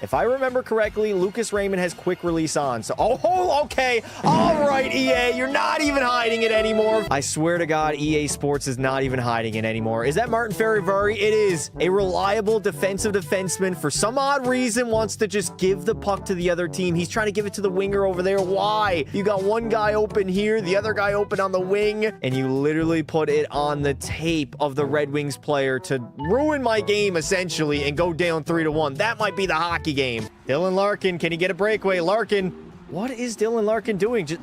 If I remember correctly, Lucas Raymond has quick release on. So, okay. All right, EA, you're not even hiding it anymore. I swear to God, EA Sports is not even hiding it anymore. Is that Martin Ferrivari? It is. A reliable defensive defenseman, for some odd reason, wants to just give the puck to the other team. He's trying to give it to the winger over there. Why? You got one guy open here, the other guy open on the wing, and you literally put it on the tape of the Red Wings player to ruin my game, essentially, and go down 3-1. That might be the hockey game. Dylan Larkin, can he get a breakaway? Larkin, what is Dylan Larkin doing? Just...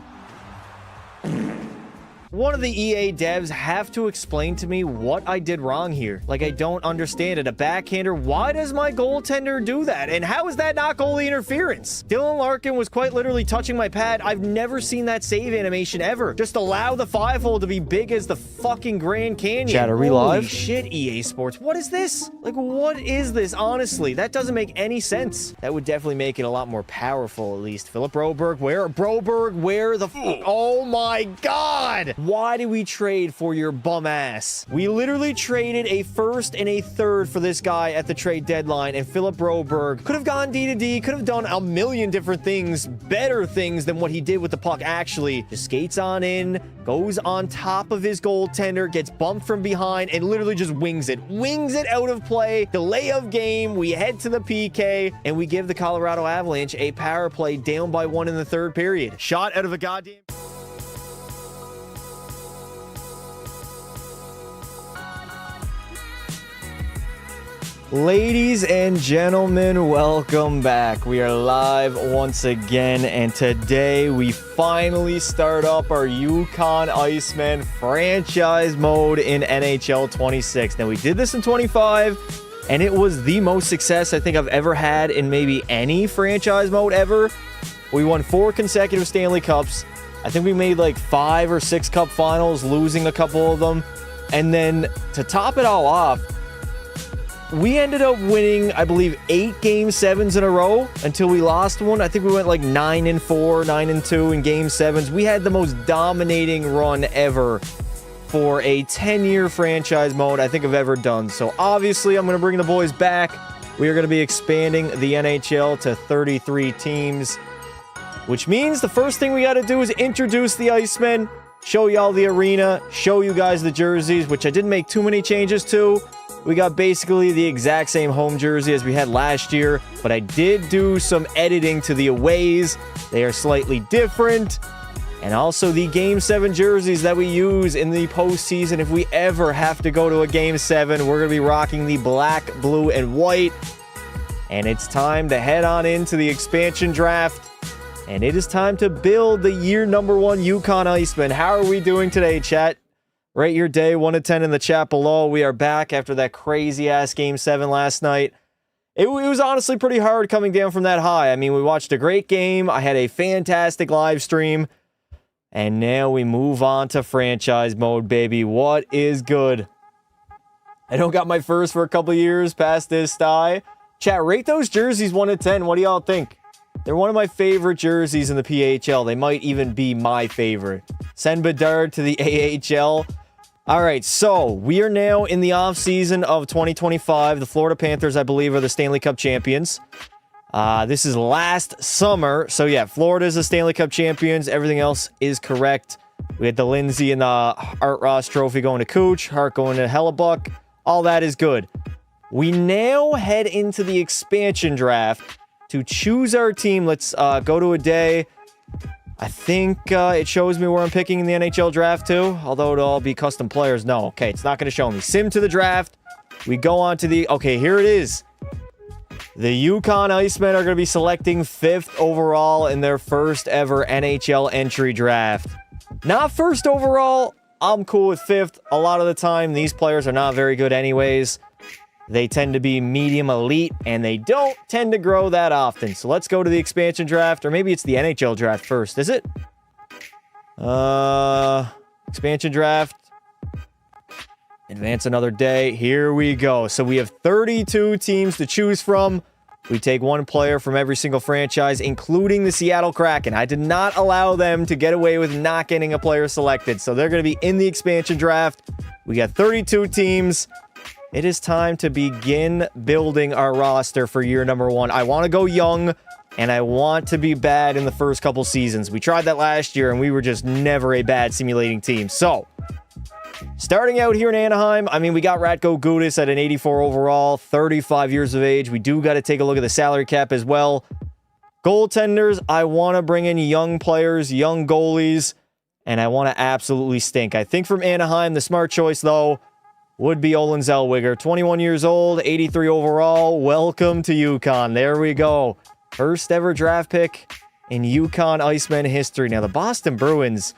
One of the EA devs have to explain to me what I did wrong here. Like, I don't understand it. A backhander, why does my goaltender do that? And how is that not goalie interference? Dylan Larkin was quite literally touching my pad. I've never seen that save animation ever. Just allow the 5-hole to be big as the fucking Grand Canyon. Chat, are we live? Holy shit, EA Sports. What is this? Like, what is this? Honestly, that doesn't make any sense. That would definitely make it a lot more powerful, at least. Philip Broberg, where the fuck? Oh my God. Why did we trade for your bum ass? We literally traded a first and a third for this guy at the trade deadline, and Philip Broberg could have gone D2D, could have done a million different things, better things than what he did with the puck. Actually, just skates on in, goes on top of his goaltender, gets bumped from behind, and literally just wings it out of play. Delay of game. We head to the PK, and we give the Colorado Avalanche a power play down by 1 in the third period. Shot out of a goddamn... Ladies and gentlemen, welcome back. We are live once again, and today we finally start up our Yukon IceMen franchise mode in NHL 26. Now, we did this in 25, and it was the most success I think I've ever had in maybe any franchise mode ever. We won 4 consecutive Stanley Cups. I think we made like 5 or 6 cup finals, losing a couple of them. And then to top it all off, we ended up winning, I believe, 8 Game 7s in a row until we lost one. I think we went like 9-4, 9-2 in Game 7s. We had the most dominating run ever for a 10-year franchise mode I think I've ever done. So obviously, I'm going to bring the boys back. We are going to be expanding the NHL to 33 teams, which means the first thing we got to do is introduce the IceMen, show y'all the arena, show you guys the jerseys, which I didn't make too many changes to. We got basically the exact same home jersey as we had last year, but I did do some editing to the aways. They are slightly different. And also the Game 7 jerseys that we use in the postseason. If we ever have to go to a Game 7, we're going to be rocking the black, blue, and white. And it's time to head on into the expansion draft. And it is time to build the year number 1 Yukon IceMen. How are we doing today, chat? Rate your day 1 to 10 in the chat below. We are back after that crazy-ass Game 7 last night. It was honestly pretty hard coming down from that high. I mean, we watched a great game. I had a fantastic live stream. And now we move on to franchise mode, baby. What is good? I don't got my first for a couple years past this tie. Chat, rate those jerseys 1 to 10. What do y'all think? They're one of my favorite jerseys in the PHL. They might even be my favorite. Send Bedard to the AHL. All right, so we are now in the offseason of 2025. The Florida Panthers, I believe, are the Stanley Cup champions. This is last summer. So, yeah, Florida is the Stanley Cup champions. Everything else is correct. We had the Lindsay and the Art Ross trophy going to Cooch. Hart going to Hellebuck. All that is good. We now head into the expansion draft to choose our team. Let's go to a day. I think it shows me where I'm picking in the NHL draft too, although it'll all be custom players. No, okay, it's not going to show me. Sim to the draft. We go on to the... Okay, here it is. The Yukon IceMen are going to be selecting 5th overall in their first ever NHL entry draft. Not first overall. I'm cool with 5th. A lot of the time, these players are not very good anyways. They tend to be medium elite, and they don't tend to grow that often. So let's go to the expansion draft, or maybe it's the NHL draft first. Is it? Expansion draft. Advance another day. Here we go. So we have 32 teams to choose from. We take 1 player from every single franchise, including the Seattle Kraken. I did not allow them to get away with not getting a player selected. So they're going to be in the expansion draft. We got 32 teams. it is time to begin building our roster for year number 1. I want to go young, and I want to be bad in the first couple seasons. We tried that last year, and we were just never a bad simulating team. So, starting out here in Anaheim, I mean, we got Ratko Gudas at an 84 overall, 35 years of age. We do got to take a look at the salary cap as well. Goaltenders, I want to bring in young players, young goalies, and I want to absolutely stink. I think from Anaheim, the smart choice, though, would be Olin Zellweger. 21 years old, 83 overall. Welcome to Yukon. There we go. First ever draft pick in Yukon IceMen history. Now, the Boston Bruins,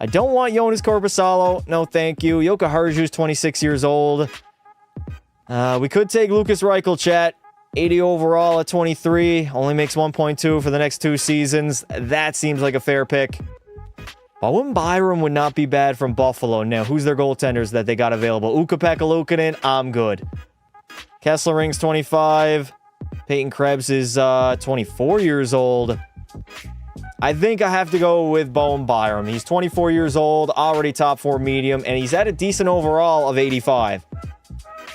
I don't want Jonas Korpisalo. No, thank you. Joka Harju's 26 years old. We could take Lucas Reichel, chat. 80 overall at 23. Only makes 1.2 for the next 2 seasons. That seems like a fair pick. Bowen Byram would not be bad from Buffalo. Now, who's their goaltenders that they got available? Ukko-Pekka Luukkonen, I'm good. Kessler Ring's 25. Peyton Krebs is 24 years old. I think I have to go with Bowen Byram. He's 24 years old, already top 4 medium, and he's at a decent overall of 85.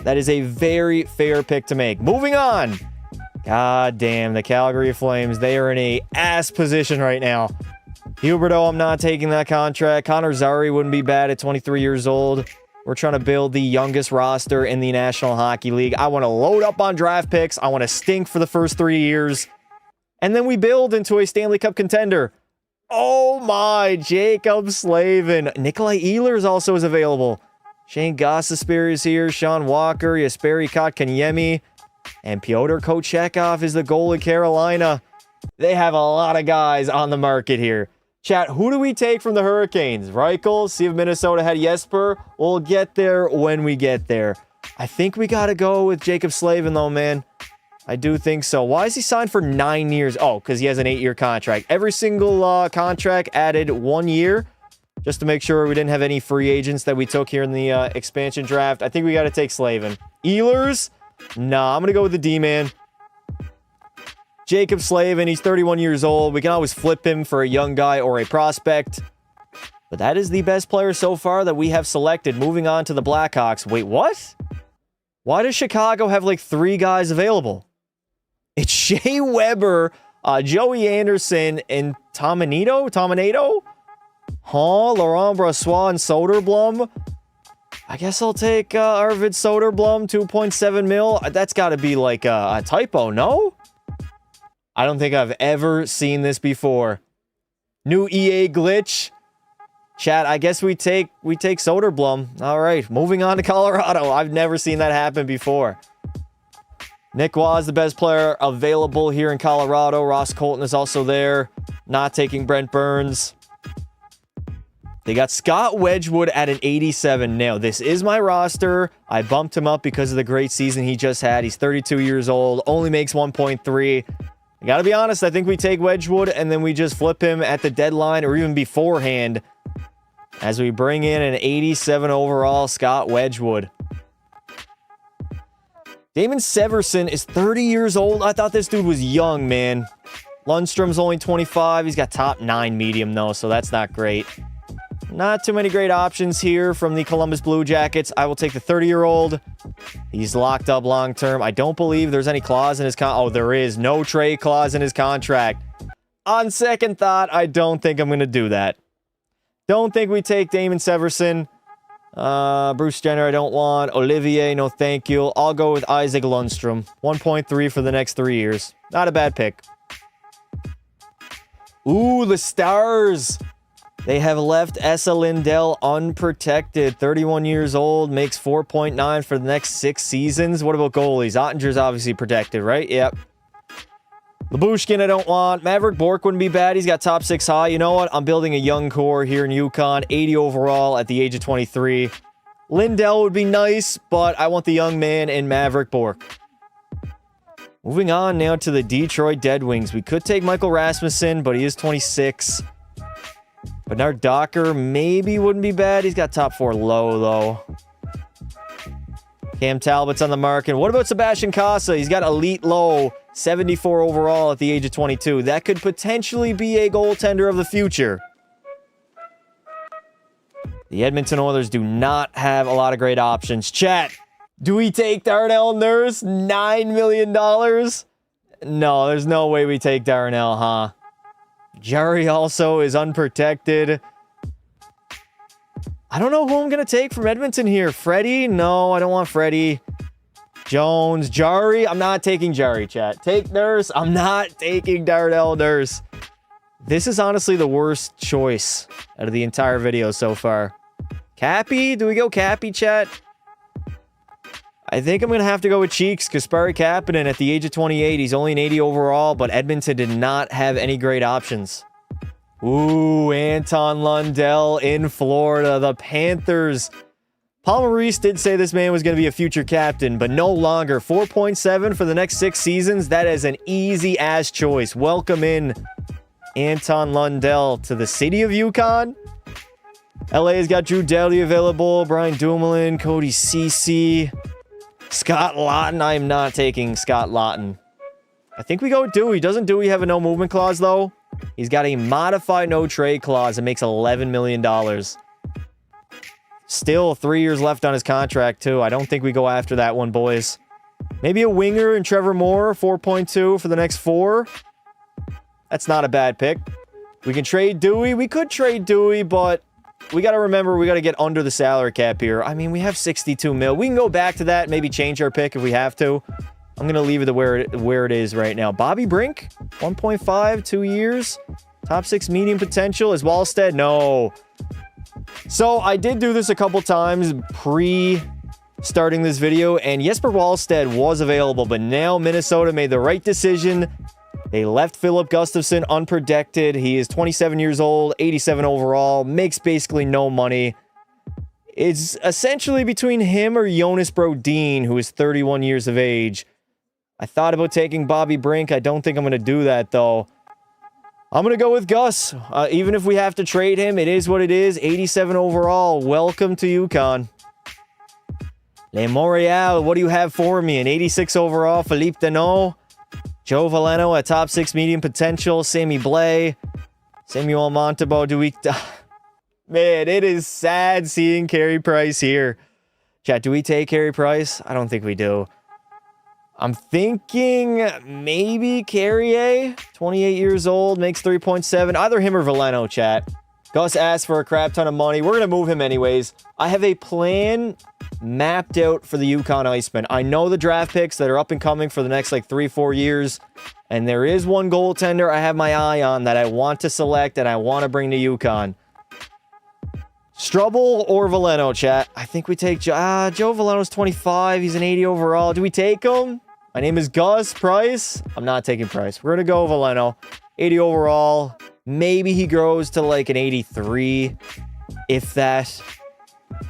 That is a very fair pick to make. Moving on. God damn, the Calgary Flames. They are in a ass position right now. Huberdeau, I'm not taking that contract. Connor Zary wouldn't be bad at 23 years old. We're trying to build the youngest roster in the National Hockey League. I want to load up on draft picks. I want to stink for the first 3 years. And then we build into a Stanley Cup contender. Oh my, Jacob Slavin. Nikolai Ehlers also is available. Shane Gostisbehere is here. Sean Walker, Jesperi Kotkaniemi, and Pyotr Kochetkov is the goal of Carolina. They have a lot of guys on the market here. Chat, who do we take from the Hurricanes? Reichel, see if Minnesota had Jesper. We'll get there when we get there. I think we got to go with Jacob Slavin, though, man. I do think so. Why is he signed for 9 years? Oh, because he has an 8-year contract. Every single contract added 1 year, just to make sure we didn't have any free agents that we took here in the expansion draft. I think we got to take Slavin. Ehlers? Nah, I'm going to go with the D-man. Jacob Slavin, he's 31 years old. We can always flip him for a young guy or a prospect. But that is the best player so far that we have selected. Moving on to the Blackhawks. Wait, what? Why does Chicago have like 3 guys available? It's Shea Weber, Joey Anderson, and Tominato? Huh? Laurent Brossoit and Soderblom? I guess I'll take Arvid Soderblom, 2.7 mil. That's got to be like a typo, no? I don't think I've ever seen this before. New EA glitch. Chat, I guess we take Soderblom. All right, moving on to Colorado. I've never seen that happen before. Nick Waugh is the best player available here in Colorado. Ross Colton is also there. Not taking Brent Burns. They got Scott Wedgwood at an 87. Now, this is my roster. I bumped him up because of the great season he just had. He's 32 years old. Only makes 1.3. I gotta be honest, I think we take Wedgwood and then we just flip him at the deadline or even beforehand as we bring in an 87 overall Scott Wedgwood. Damon Severson is 30 years old. I thought this dude was young, man. Lundstrom's only 25. He's got top 9 medium, though, so that's not great. Not too many great options here from the Columbus Blue Jackets. I will take the 30-year-old. He's locked up long-term. I don't believe there's any clause in his Oh, there is. No trade clause in his contract. On second thought, I don't think I'm going to do that. Don't think we take Damon Severson. Bruce Jenner, I don't want. Olivier, no thank you. I'll go with Isaac Lundstrom. 1.3 for the next 3 years. Not a bad pick. Ooh, the Stars. They have left Esa Lindell unprotected. 31 years old, makes 4.9 for the next 6 seasons. What about goalies? Ottinger's obviously protected, right? Yep. Labushkin, I don't want. Maverick Bork wouldn't be bad. He's got top 6 high. You know what? I'm building a young core here in Yukon. 80 overall at the age of 23. Lindell would be nice, but I want the young man in Maverick Bork. Moving on now to the Detroit Dead Wings. We could take Michael Rasmussen, but he is 26. Bernard Docker maybe wouldn't be bad. He's got top 4 low, though. Cam Talbot's on the market. What about Sebastian Casa? He's got elite low, 74 overall at the age of 22. That could potentially be a goaltender of the future. The Edmonton Oilers do not have a lot of great options. Chat, Do we take Darnell Nurse? $9 million? No, there's no way we take Darnell, huh? Jerry also is unprotected. I don't know who I'm going to take from Edmonton here. Freddie? No, I don't want Freddie. Jones. Jari? I'm not taking Jari, chat. Take Nurse. I'm not taking Darnell Nurse. This is honestly the worst choice out of the entire video so far. Cappy? Do we go Cappy, chat? I think I'm going to have to go with Cheeks. Kasperi Kapanen at the age of 28. He's only an 80 overall, but Edmonton did not have any great options. Ooh, Anton Lundell in Florida. The Panthers. Paul Maurice did say this man was going to be a future captain, but no longer. 4.7 for the next 6 seasons. That is an easy-ass choice. Welcome in Anton Lundell to the city of Yukon. LA's got Drew Doughty available. Brian Dumoulin, Cody Ceci. Scott Laughton. I am not taking Scott Laughton. I think we go with Dewey. Doesn't Dewey have a no movement clause, though? He's got a modified no trade clause that makes $11 million. Still 3 years left on his contract, too. I don't think we go after that one, boys. Maybe a winger and Trevor Moore, 4.2 for the next 4. That's not a bad pick. We can trade Dewey. We could trade Dewey, but we got to remember we got to get under the salary cap here. I mean, we have 62 mil. We can go back to that, maybe change our pick if we have to. I'm going to leave it where it is right now. Bobby Brink, 1.5, 2 years. Top 6 medium potential. Is Wallstead? No. So I did do this a couple times pre-starting this video, and Jesper Wallstead was available, but now Minnesota made the right decision. They left Philip Gustafsson unprotected. He is 27 years old, 87 overall, makes basically no money. It's essentially between him or Jonas Brodin, who is 31 years of age. I thought about taking Bobby Brink. I don't think I'm going to do that, though. I'm going to go with Gus. Even if we have to trade him, it is what it is. 87 overall. Welcome to Yukon. Le Montreal, what do you have for me? An 86 overall, Philippe Deneau. Joe Veleno at top 6 medium potential. Sammy Blais. Samuel Montembeault. Do we... Man, it is sad seeing Carey Price here. Chat, do we take Carey Price? I don't think we do. I'm thinking maybe Carrier, 28 years old, makes 3.7. Either him or Veleno, chat. Gus asked for a crap ton of money. We're going to move him anyways. I have a plan mapped out for the Yukon IceMen. I know the draft picks that are up and coming for the next like 3-4 years. And there is one goaltender I have my eye on that I want to select and I want to bring to Yukon. Strubble or Veleno, chat? I think we take Joe Veleno's 25. He's an 80 overall. Do we take him? My name is Gus Price. I'm not taking Price. We're going to go Veleno. 80 overall. Maybe he grows to like an 83, if that.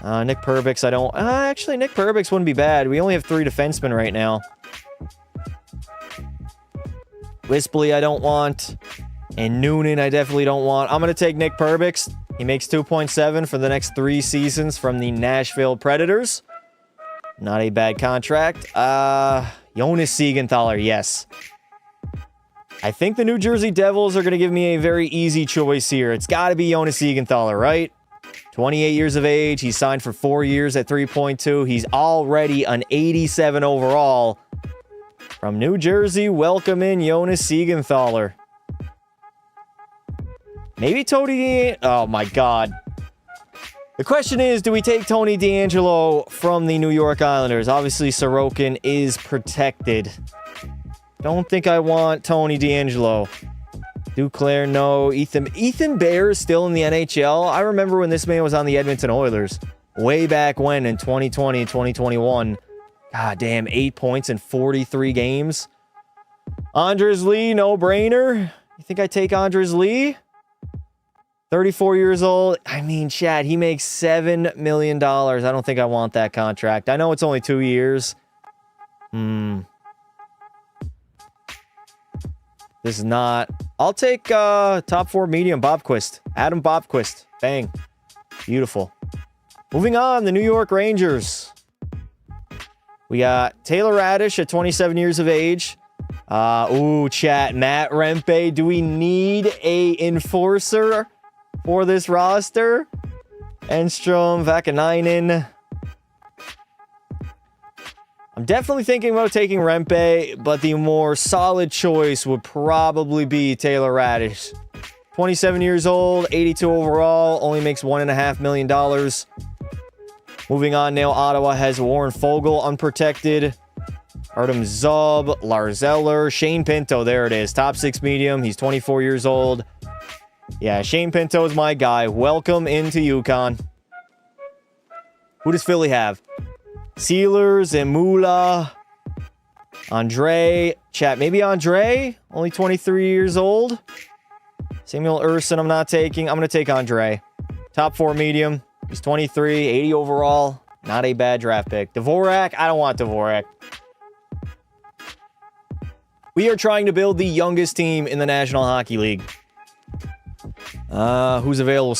Nick Perbix, I don't... actually, Nick Perbix wouldn't be bad. We only have 3 defensemen right now. Wisply, I don't want. And Noonan, I definitely don't want. I'm going to take Nick Perbix. He makes 2.7 for the next 3 seasons from the Nashville Predators. Not a bad contract. Jonas Siegenthaler, yes. I think the New Jersey Devils are going to give me a very easy choice here. It's got to be Jonas Siegenthaler, right? 28 years of age. He signed for 4 years at 3.2. He's already an 87 overall. From New Jersey, welcome in Jonas Siegenthaler. Maybe Tony... Oh, my God. The question is, do we take Tony DeAngelo from the New York Islanders? Obviously, Sorokin is protected. Don't think I want Tony DeAngelo. Duclair, no. Ethan Bear is still in the NHL. I remember when this man was on the Edmonton Oilers. Way back when in 2020 and 2021. God damn, 8 points in 43 games. Andres Lee, no-brainer. You think I take Andres Lee? 34 years old. I mean, Chad, he makes $7 million. I don't think I want that contract. I know it's only 2 years. This is not... I'll take top 4 medium Bobquist. Adam Bobquist. Bang. Beautiful. Moving on, the New York Rangers. We got Taylor Radish at 27 years of age. Chat. Matt Rempe. Do we need a enforcer for this roster? Enstrom, Vakanainen. I'm definitely thinking about taking Rempe, but the more solid choice would probably be Taylor Radish. 27 years old, 82 overall, only makes $1.5 million. Moving on now, Ottawa has Warren Fogle, unprotected. Artem Zub, Lars Eller, Shane Pinto, there it is. Top 6 medium, he's 24 years old. Yeah, Shane Pinto is my guy. Welcome into Yukon. Who does Philly have? Sealers, Emula, Andre. Chat, maybe Andre? Only 23 years old. Samuel Urson, I'm not taking. I'm going to take Andre. Top 4 medium. He's 23, 80 overall. Not a bad draft pick. Dvorak, I don't want Dvorak. We are trying to build the youngest team in the National Hockey League. Who's available?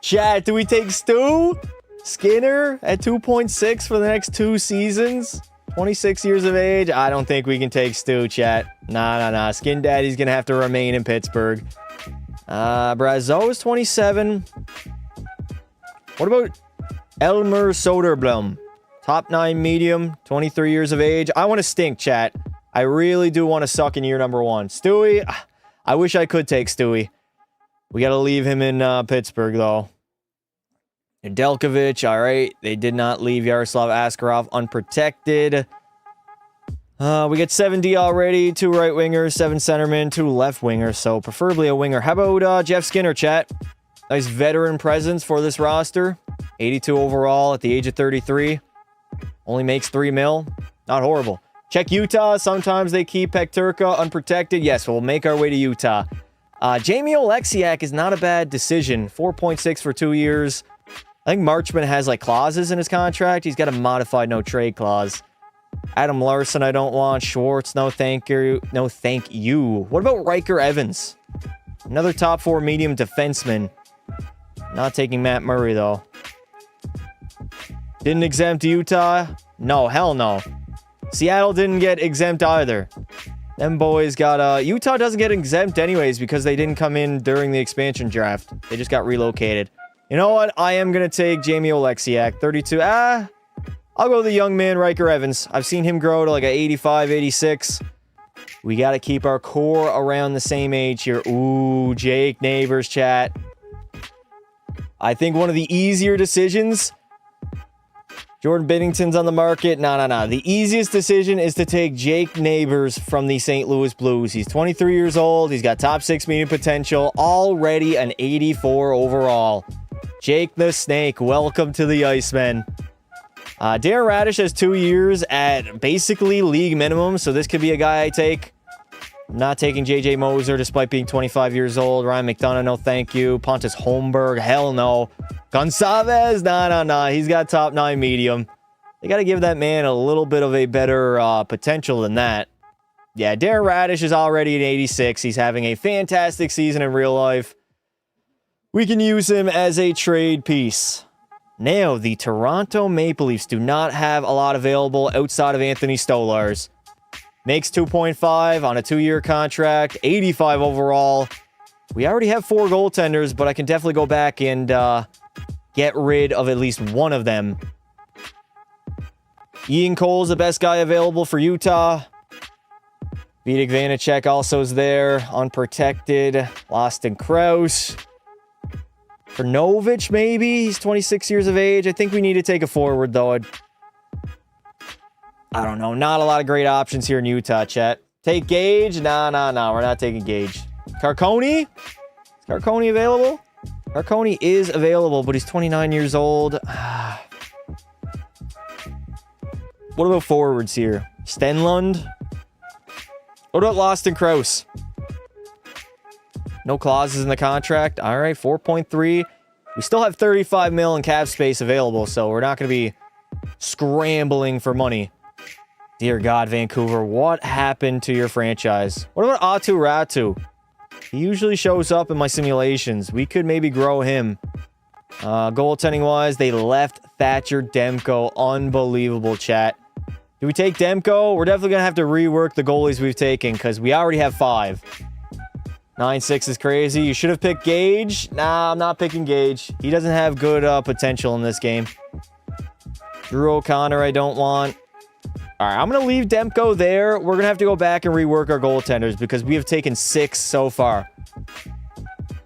Chat, do we take Stu Skinner at 2.6 for the next 2 seasons? 26 years of age. I don't think we can take Stu, chat. Nah. Skin Daddy's going to have to remain in Pittsburgh. Brazo is 27. What about Elmer Soderblom? Top 9 medium, 23 years of age. I want to stink, chat. I really do want to suck in year number 1. Stewie, I wish I could take Stewie. We got to leave him in Pittsburgh, though. Nedeljkovic, all right. They did not leave Yaroslav Askarov unprotected. We get 7D already. 2 right wingers, 7 centermen, 2 left wingers. So preferably a winger. How about Jeff Skinner, chat? Nice veteran presence for this roster. 82 overall at the age of 33. Only makes $3 million. Not horrible. Check Utah. Sometimes they keep Pekturka unprotected. Yes, we'll make our way to Utah. Jamie Oleksiak is not a bad decision. 4.6 for 2 years. I think Marchman has like clauses in his contract. He's got a modified no trade clause. Adam Larson, I don't want. Schwartz, no thank you. No thank you. What about Riker Evans? Another top 4 medium defenseman. Not taking Matt Murray, though. Didn't exempt Utah? No, hell no. Seattle didn't get exempt either. Them boys got... Utah doesn't get exempt anyways because they didn't come in during the expansion draft. They just got relocated. You know what? I am going to take Jamie Oleksiak. 32. I'll go with the young man, Riker Evans. I've seen him grow to like a 85, 86. We got to keep our core around the same age here. Ooh, Jake Neighbors, chat. I think one of the easier decisions... Jordan Binnington's on the market. No. The easiest decision is to take Jake Neighbors from the St. Louis Blues. He's 23 years old. He's got top 6 medium potential. Already an 84 overall. Jake the Snake, welcome to the IceMen. Darren Radish has 2 years at basically league minimum, so this could be a guy I take. I'm not taking JJ Moser despite being 25 years old. Ryan McDonough, no thank you. Pontus Holmberg, hell no. Gonçalves, nah. He's got top 9 medium. They got to give that man a little bit of a better potential than that. Yeah, Darren Radish is already an 86. He's having a fantastic season in real life. We can use him as a trade piece. Now, the Toronto Maple Leafs do not have a lot available outside of Anthony Stolarz. Makes 2.5 on a 2-year contract, 85 overall. We already have 4 goaltenders, but I can definitely go back and get rid of at least one of them. Ian Cole's the best guy available for Utah. Vitek Vanacek also is there, unprotected. Austin Krause. Pernovich, maybe? He's 26 years of age. I think we need to take a forward, though. I don't know. Not a lot of great options here in Utah, chat. Take Gage? Nah. We're not taking Gage. Carcone? Is Carcone available? Carcone is available, but he's 29 years old. What about forwards here? Stenlund? What about Loston Krause? No clauses in the contract. All right, 4.3. We still have 35 mil in cap space available, so we're not going to be scrambling for money. Dear God, Vancouver, what happened to your franchise? What about Atu Ratu? He usually shows up in my simulations. We could maybe grow him. Goaltending-wise, they left Thatcher Demko. Unbelievable, chat. Do we take Demko? We're definitely going to have to rework the goalies we've taken because we already have 5. 9-6 is crazy. You should have picked Gage. Nah, I'm not picking Gage. He doesn't have good potential in this game. Drew O'Connor, I don't want. All right, I'm going to leave Demko there. We're going to have to go back and rework our goaltenders because we have taken 6 so far.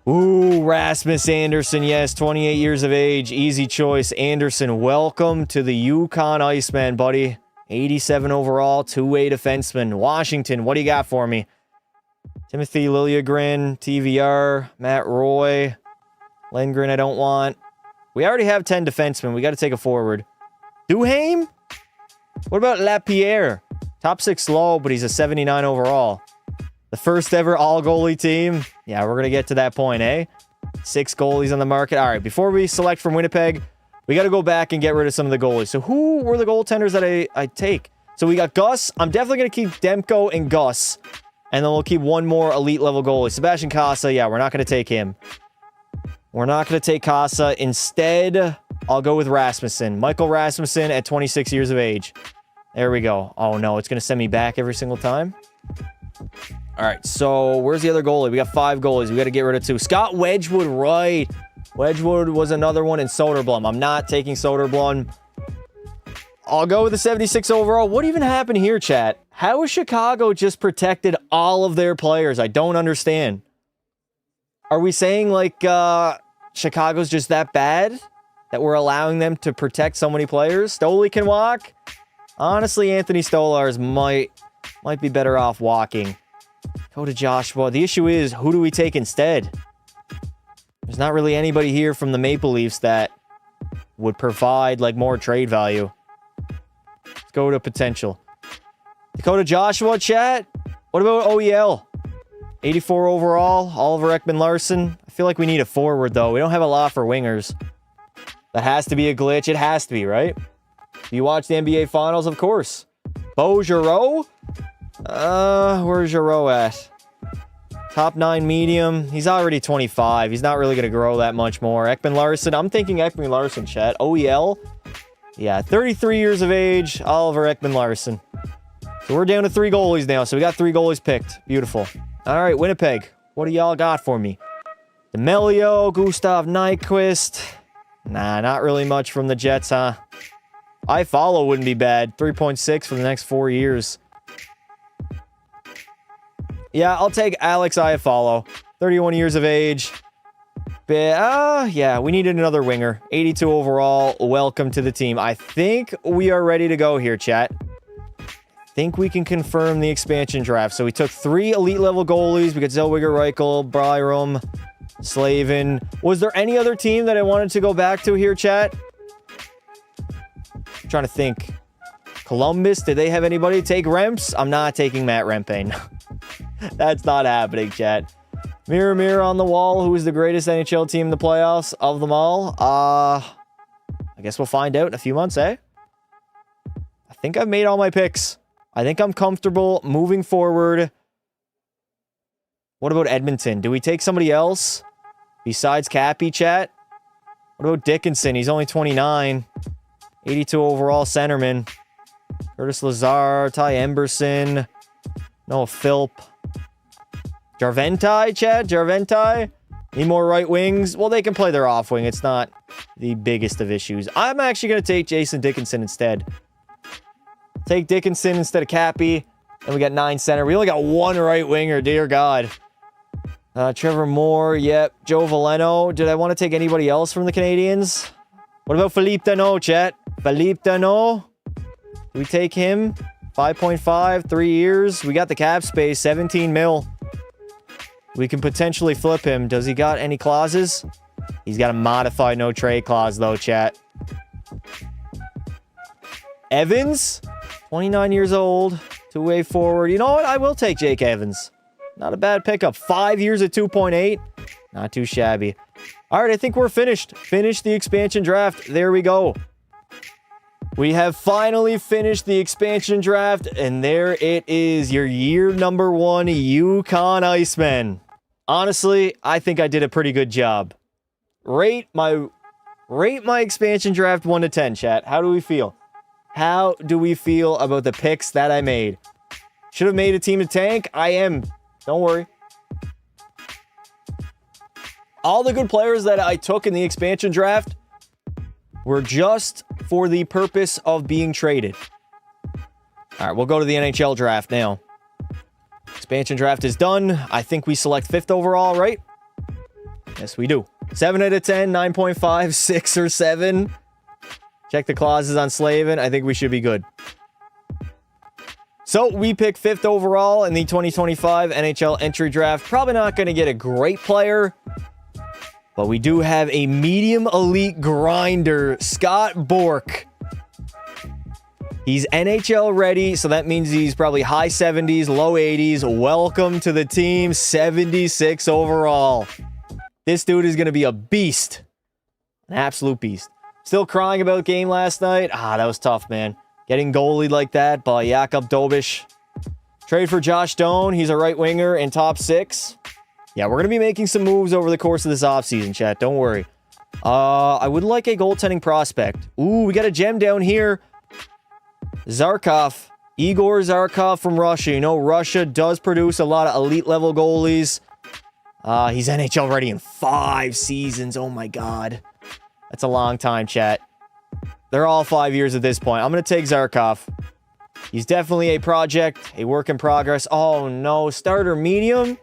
Ooh, Rasmus Anderson. Yes, 28 years of age. Easy choice. Anderson, welcome to the Yukon IceMen, buddy. 87 overall, two-way defenseman. Washington, what do you got for me? Timothy Liljegren, TVR, Matt Roy. Lindgren, I don't want. We already have 10 defensemen. We got to take a forward. Duhaime? What about Lapierre? Top 6 low, but he's a 79 overall. The first ever all-goalie team. Yeah, we're going to get to that point, eh? 6 goalies on the market. All right, before we select from Winnipeg, we got to go back and get rid of some of the goalies. So who were the goaltenders that I take? So we got Gus. I'm definitely going to keep Demko and Gus. And then we'll keep one more elite level goalie. Sebastian Casa, yeah, we're not going to take him. We're not going to take Casa. Instead, I'll go with Rasmussen. Michael Rasmussen at 26 years of age. There we go. Oh, no, it's going to send me back every single time. All right, so where's the other goalie? We got 5 goalies. We got to get rid of 2. Scott Wedgwood, right. Wedgwood was another one in Soderblom. I'm not taking Soderblom. I'll go with the 76 overall. What even happened here, chat? How has Chicago just protected all of their players? I don't understand. Are we saying, like, Chicago's just that bad? That we're allowing them to protect so many players? Stoley can walk? Honestly, Anthony Stolarz might be better off walking. Go to Joshua. The issue is, who do we take instead? There's not really anybody here from the Maple Leafs that would provide, like, more trade value. Let's go to potential. Dakota Joshua, chat. What about OEL? 84 overall. Oliver Ekman-Larsson. I feel like we need a forward, though. We don't have a lot for wingers. That has to be a glitch. It has to be, right? Do you watch the NBA Finals? Of course. Beau Giroux? Where's Giroux at? Top 9 medium. He's already 25. He's not really going to grow that much more. Ekman-Larsson. I'm thinking Ekman-Larsson, chat. OEL? Yeah, 33 years of age. Oliver Ekman-Larsson. So we're down to 3 goalies now. So we got 3 goalies picked. Beautiful. All right, Winnipeg. What do y'all got for me? D'Amelio, Gustav Nyquist. Nah, not really much from the Jets, huh? iFollow wouldn't be bad. 3.6 for the next 4 years. Yeah, I'll take Alex iFollow. 31 years of age. Yeah, we needed another winger. 82 overall. Welcome to the team. I think we are ready to go here, chat. Think we can confirm the expansion draft. So we took 3 elite level goalies. We got Zellweger, Reichel, Byram, Slavin. Was there any other team that I wanted to go back to here, chat? I'm trying to think. Columbus, did they have anybody take Remps? I'm not taking Matt Rempe. That's not happening, chat. Mirror, mirror on the wall. Who is the greatest NHL team in the playoffs of them all? I guess we'll find out in a few months, eh? I think I've made all my picks. I think I'm comfortable moving forward. What about Edmonton? Do we take somebody else besides Cappy, chat? What about Dickinson? He's only 29. 82 overall centerman. Curtis Lazar, Ty Emberson. Noah Philp. Jarventai, chat? Jarventai? Need more right wings? Well, they can play their off wing. It's not the biggest of issues. I'm actually going to take Jason Dickinson instead. Take Dickinson instead of Cappy. And we got 9 center. We only got 1 right winger. Dear God. Trevor Moore. Yep. Joe Veleno. Did I want to take anybody else from the Canadians? What about Philippe Danault, chat? Philippe Danault? Do we take him? 5.5, 3 years. We got the cap space. 17 mil. We can potentially flip him. Does he got any clauses? He's got a modified no trade clause, though, chat. Evans? 29 years old. 2-way forward. You know what? I will take Jake Evans. Not a bad pickup. 5 years at 2.8. Not too shabby. All right, I think we're finished. Finished the expansion draft. There we go. We have finally finished the expansion draft, and there it is, your year number 1 Yukon IceMen. Honestly, I think I did a pretty good job. Rate my expansion draft 1 to 10, chat. How do we feel? How do we feel about the picks that I made? Should have made a team to tank. I am. Don't worry. All the good players that I took in the expansion draft were just for the purpose of being traded. All right, we'll go to the NHL draft now. Expansion draft is done. I think we select 5th overall, right? Yes, we do. 7 out of 10, 9.5, 6 or 7. Check the clauses on Slavin. I think we should be good. So we pick 5th overall in the 2025 NHL entry draft. Probably not going to get a great player, but we do have a medium elite grinder, Scott Bork. He's NHL ready, so that means he's probably high 70s, low 80s. Welcome to the team, 76 overall. This dude is going to be a beast. An absolute beast. Still crying about game last night. That was tough, man. Getting goalied like that by Jakub Dobish. Trade for Josh Doan. He's a right winger in top 6. Yeah, we're going to be making some moves over the course of this offseason, chat. Don't worry. I would like a goaltending prospect. Ooh, we got a gem down here. Zarkov. Igor Zarkov from Russia. You know, Russia does produce a lot of elite level goalies. He's NHL ready in 5 seasons. Oh my God. That's a long time, chat. They're all 5 years at this point. I'm going to take Zarkov. He's definitely a project, a work in progress. Oh no, starter medium?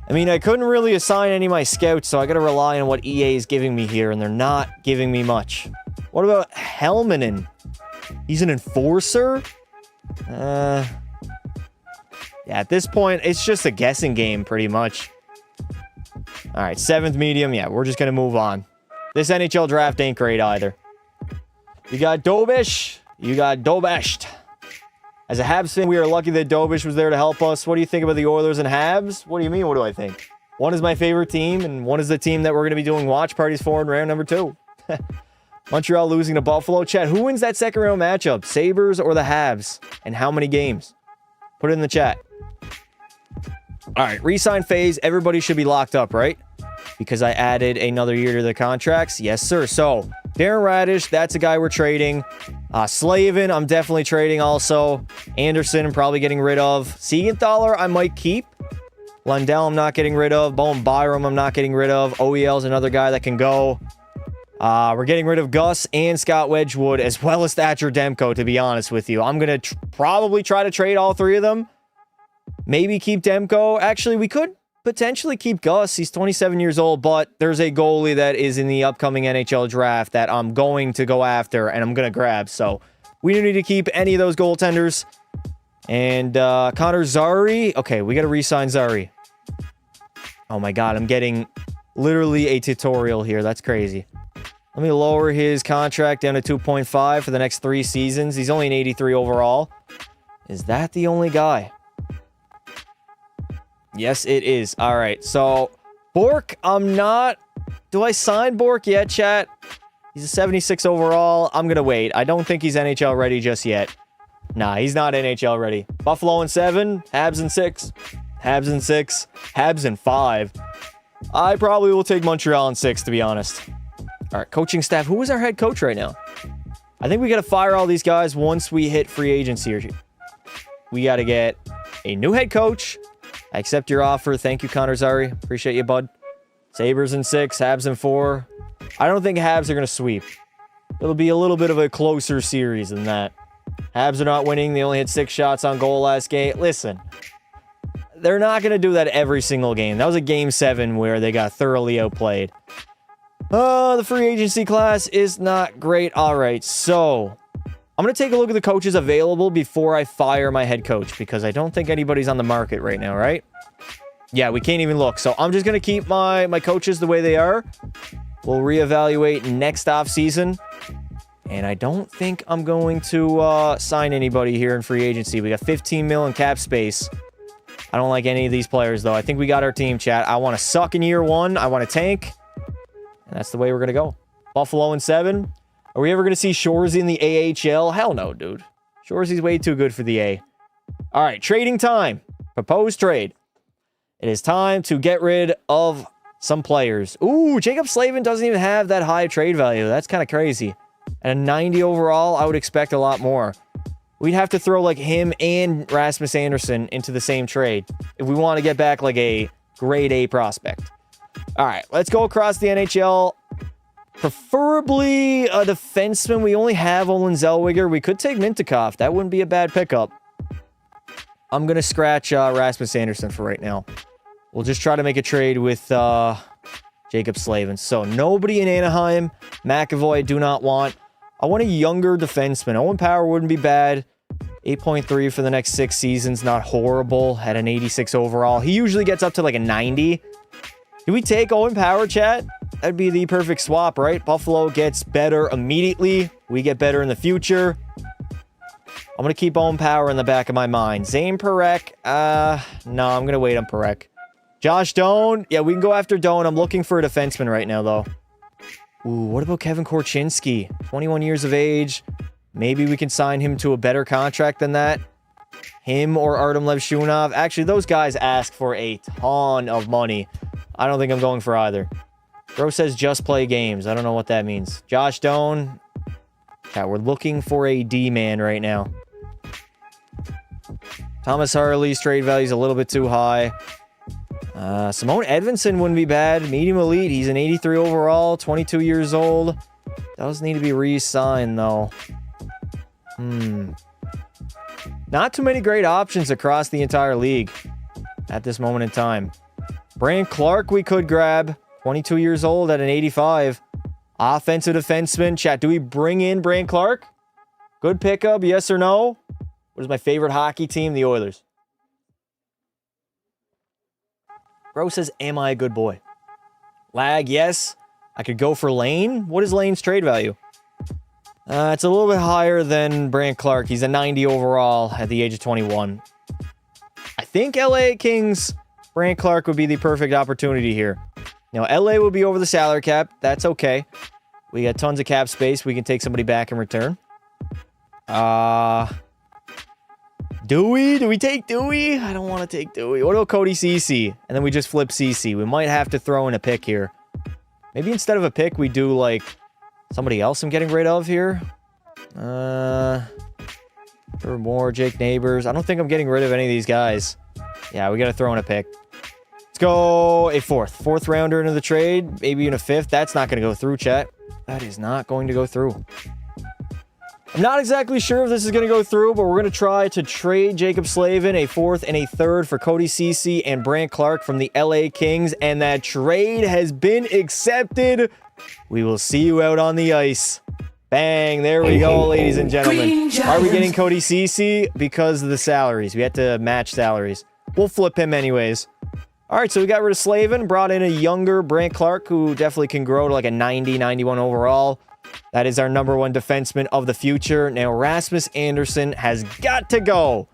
I mean, I couldn't really assign any of my scouts, so I got to rely on what EA is giving me here, and they're not giving me much. What about Helmanen? He's an enforcer? Yeah, at this point, it's just a guessing game, pretty much. All right, 7th medium. Yeah, we're just going to move on. This NHL draft ain't great either. You got Dobish. You got Dobesht. As a Habs fan, we are lucky that Dobish was there to help us. What do you think about the Oilers and Habs? What do you mean, what do I think? One is my favorite team, and one is the team that we're going to be doing watch parties for in round number 2. Montreal losing to Buffalo. Chat, who wins that second round matchup? Sabres or the Habs? And how many games? Put it in the chat. All right, re-sign phase. Everybody should be locked up, right? Because I added another year to the contracts. Yes, sir. So, Darren Radish, that's a guy we're trading. Slavin, I'm definitely trading also. Anderson, I'm probably getting rid of. Siegenthaler, I might keep. Lundell, I'm not getting rid of. Bowen Byram, I'm not getting rid of. OEL's another guy that can go. We're getting rid of Gus and Scott Wedgwood, as well as Thatcher Demko, to be honest with you. I'm going to probably try to trade all 3 of them. Maybe keep Demko. Actually, we could potentially keep Gus. He's 27 years old, but there's a goalie that is in the upcoming NHL draft that I'm going to go after and I'm going to grab. So we don't need to keep any of those goaltenders. And Connor Zary. Okay, we got to re-sign Zary. Oh my God, I'm getting literally a tutorial here. That's crazy. Let me lower his contract down to 2.5 for the next 3 seasons. He's only an 83 overall. Is that the only guy? Yes, it is. All right. So, Bork, I'm not... Do I sign Bork yet, chat? He's a 76 overall. I'm going to wait. I don't think he's NHL ready just yet. Nah, he's not NHL ready. Buffalo in 7. Habs in 6. Habs in 6. Habs in 5. I probably will take Montreal in 6, to be honest. All right, coaching staff. Who is our head coach right now? I think we got to fire all these guys once we hit free agency here. We got to get a new head coach. I accept your offer. Thank you, Connor Zary. Appreciate you, bud. Sabres in 6, Habs in 4. I don't think Habs are going to sweep. It'll be a little bit of a closer series than that. Habs are not winning. They only had 6 shots on goal last game. Listen, they're not going to do that every single game. That was a game 7 where they got thoroughly outplayed. The free agency class is not great. All right, so I'm going to take a look at the coaches available before I fire my head coach because I don't think anybody's on the market right now, right? Yeah, we can't even look. So I'm just going to keep my coaches the way they are. We'll reevaluate next offseason. And I don't think I'm going to sign anybody here in free agency. We got 15 mil in cap space. I don't like any of these players, though. I think we got our team, chat. I want to suck in year 1. I want to tank. And that's the way we're going to go. Buffalo in 7. Are we ever going to see Shoresy in the AHL? Hell no, dude. Shoresy's way too good for the A. All right, trading time. Proposed trade. It is time to get rid of some players. Ooh, Jacob Slavin doesn't even have that high trade value. That's kind of crazy. And a 90 overall, I would expect a lot more. We'd have to throw like him and Rasmus Anderson into the same trade if we want to get back like a grade A prospect. All right, let's go across the NHL. Preferably a defenseman. We only have Olin Zellweger. We could take Mintyukov. That wouldn't be a bad pickup. I'm going to scratch Rasmus Andersson for right now. We'll just try to make a trade with Jacob Slavin. So nobody in Anaheim. McAvoy I do not want. I want a younger defenseman. Owen Power wouldn't be bad. 8.3 for the next 6 seasons. Not horrible. Had an 86 overall. He usually gets up to like a 90. Do we take Owen Power, chat? That'd be the perfect swap, right? Buffalo gets better immediately. We get better in the future. I'm going to keep Owen Power in the back of my mind. Zane Parekh. No, I'm going to wait on Parekh. Josh Doan. Yeah, we can go after Doan. I'm looking for a defenseman right now, though. Ooh, what about Kevin Korchinski? 21 years of age. Maybe we can sign him to a better contract than that. Him or Artem Levshunov. Actually, those guys ask for a ton of money. I don't think I'm going for either. Bro says just play games. I don't know what that means. Josh Doan. Yeah, we're looking for a D-man right now. Thomas Harley's trade value is a little bit too high. Simone Edvinsson wouldn't be bad. Medium elite. He's an 83 overall. 22 years old. Does need to be re-signed, though. Not too many great options across the entire league at this moment in time. Brant Clark we could grab. 22 years old at an 85. Offensive defenseman. Chat, do we bring in Brant Clark? Good pickup, yes or no? What is my favorite hockey team? The Oilers. Bro says, am I a good boy? Lag, yes. I could go for Lane. What is Lane's trade value? It's a little bit higher than Brant Clark. He's a 90 overall at the age of 21. I think LA Kings Brant Clark would be the perfect opportunity here. Now, LA will be over the salary cap. That's okay. We got tons of cap space. We can take somebody back in return. Dewey? Do we take Dewey? I don't want to take Dewey. What about Cody Ceci? And then we just flip Ceci. We might have to throw in a pick here. Maybe instead of a pick, we do, like, somebody else I'm getting rid of here. Or more Jake Neighbors. I don't think I'm getting rid of any of these guys. Yeah, we got to throw in a pick. Let's go a fourth rounder into the trade. Maybe even a fifth. That's not going to go through, chat. That is not going to go through. I'm not exactly sure if this is going to go through, but we're going to try to trade Jacob Slavin, a fourth and a third for Cody Ceci and Brant Clark from the LA Kings. And that trade has been accepted. We will see you out on the ice. Bang. There we go, ladies and gentlemen. Are we getting Cody Ceci? Because of the salaries. We had to match salaries. We'll flip him anyways. All right, so we got rid of Slavin, brought in a younger Brant Clark, who definitely can grow to like a 90, 91 overall. That is our number one defenseman of the future. Now, Rasmus Andersson has got to go.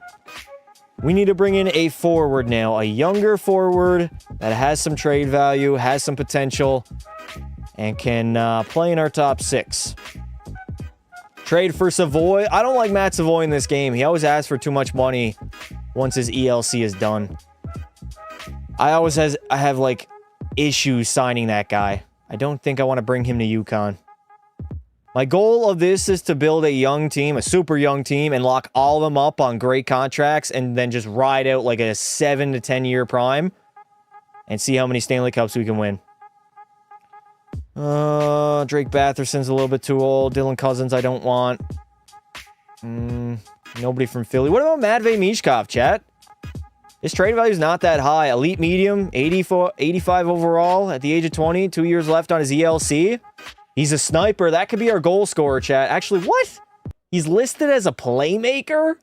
We need to bring in a forward now, a younger forward that has some trade value, has some potential, and can play in our top 6. Trade for Savoy. I don't like Matt Savoy in this game. He always asks for too much money once his ELC is done. I have like issues signing that guy. I don't think I want to bring him to Yukon. My goal of this is to build a young team, a super young team, and lock all of them up on great contracts and then just ride out like a 7 to 10 year prime and see how many Stanley Cups we can win. Drake Batherson's a little bit too old. Dylan Cousins I don't want. Nobody from Philly. What about Matvei Michkov, chat? His trade value is not that high. Elite medium, 85 overall at the age of 20. 2 years left on his ELC. He's a sniper. That could be our goal scorer, chat. Actually, what? He's listed as a playmaker?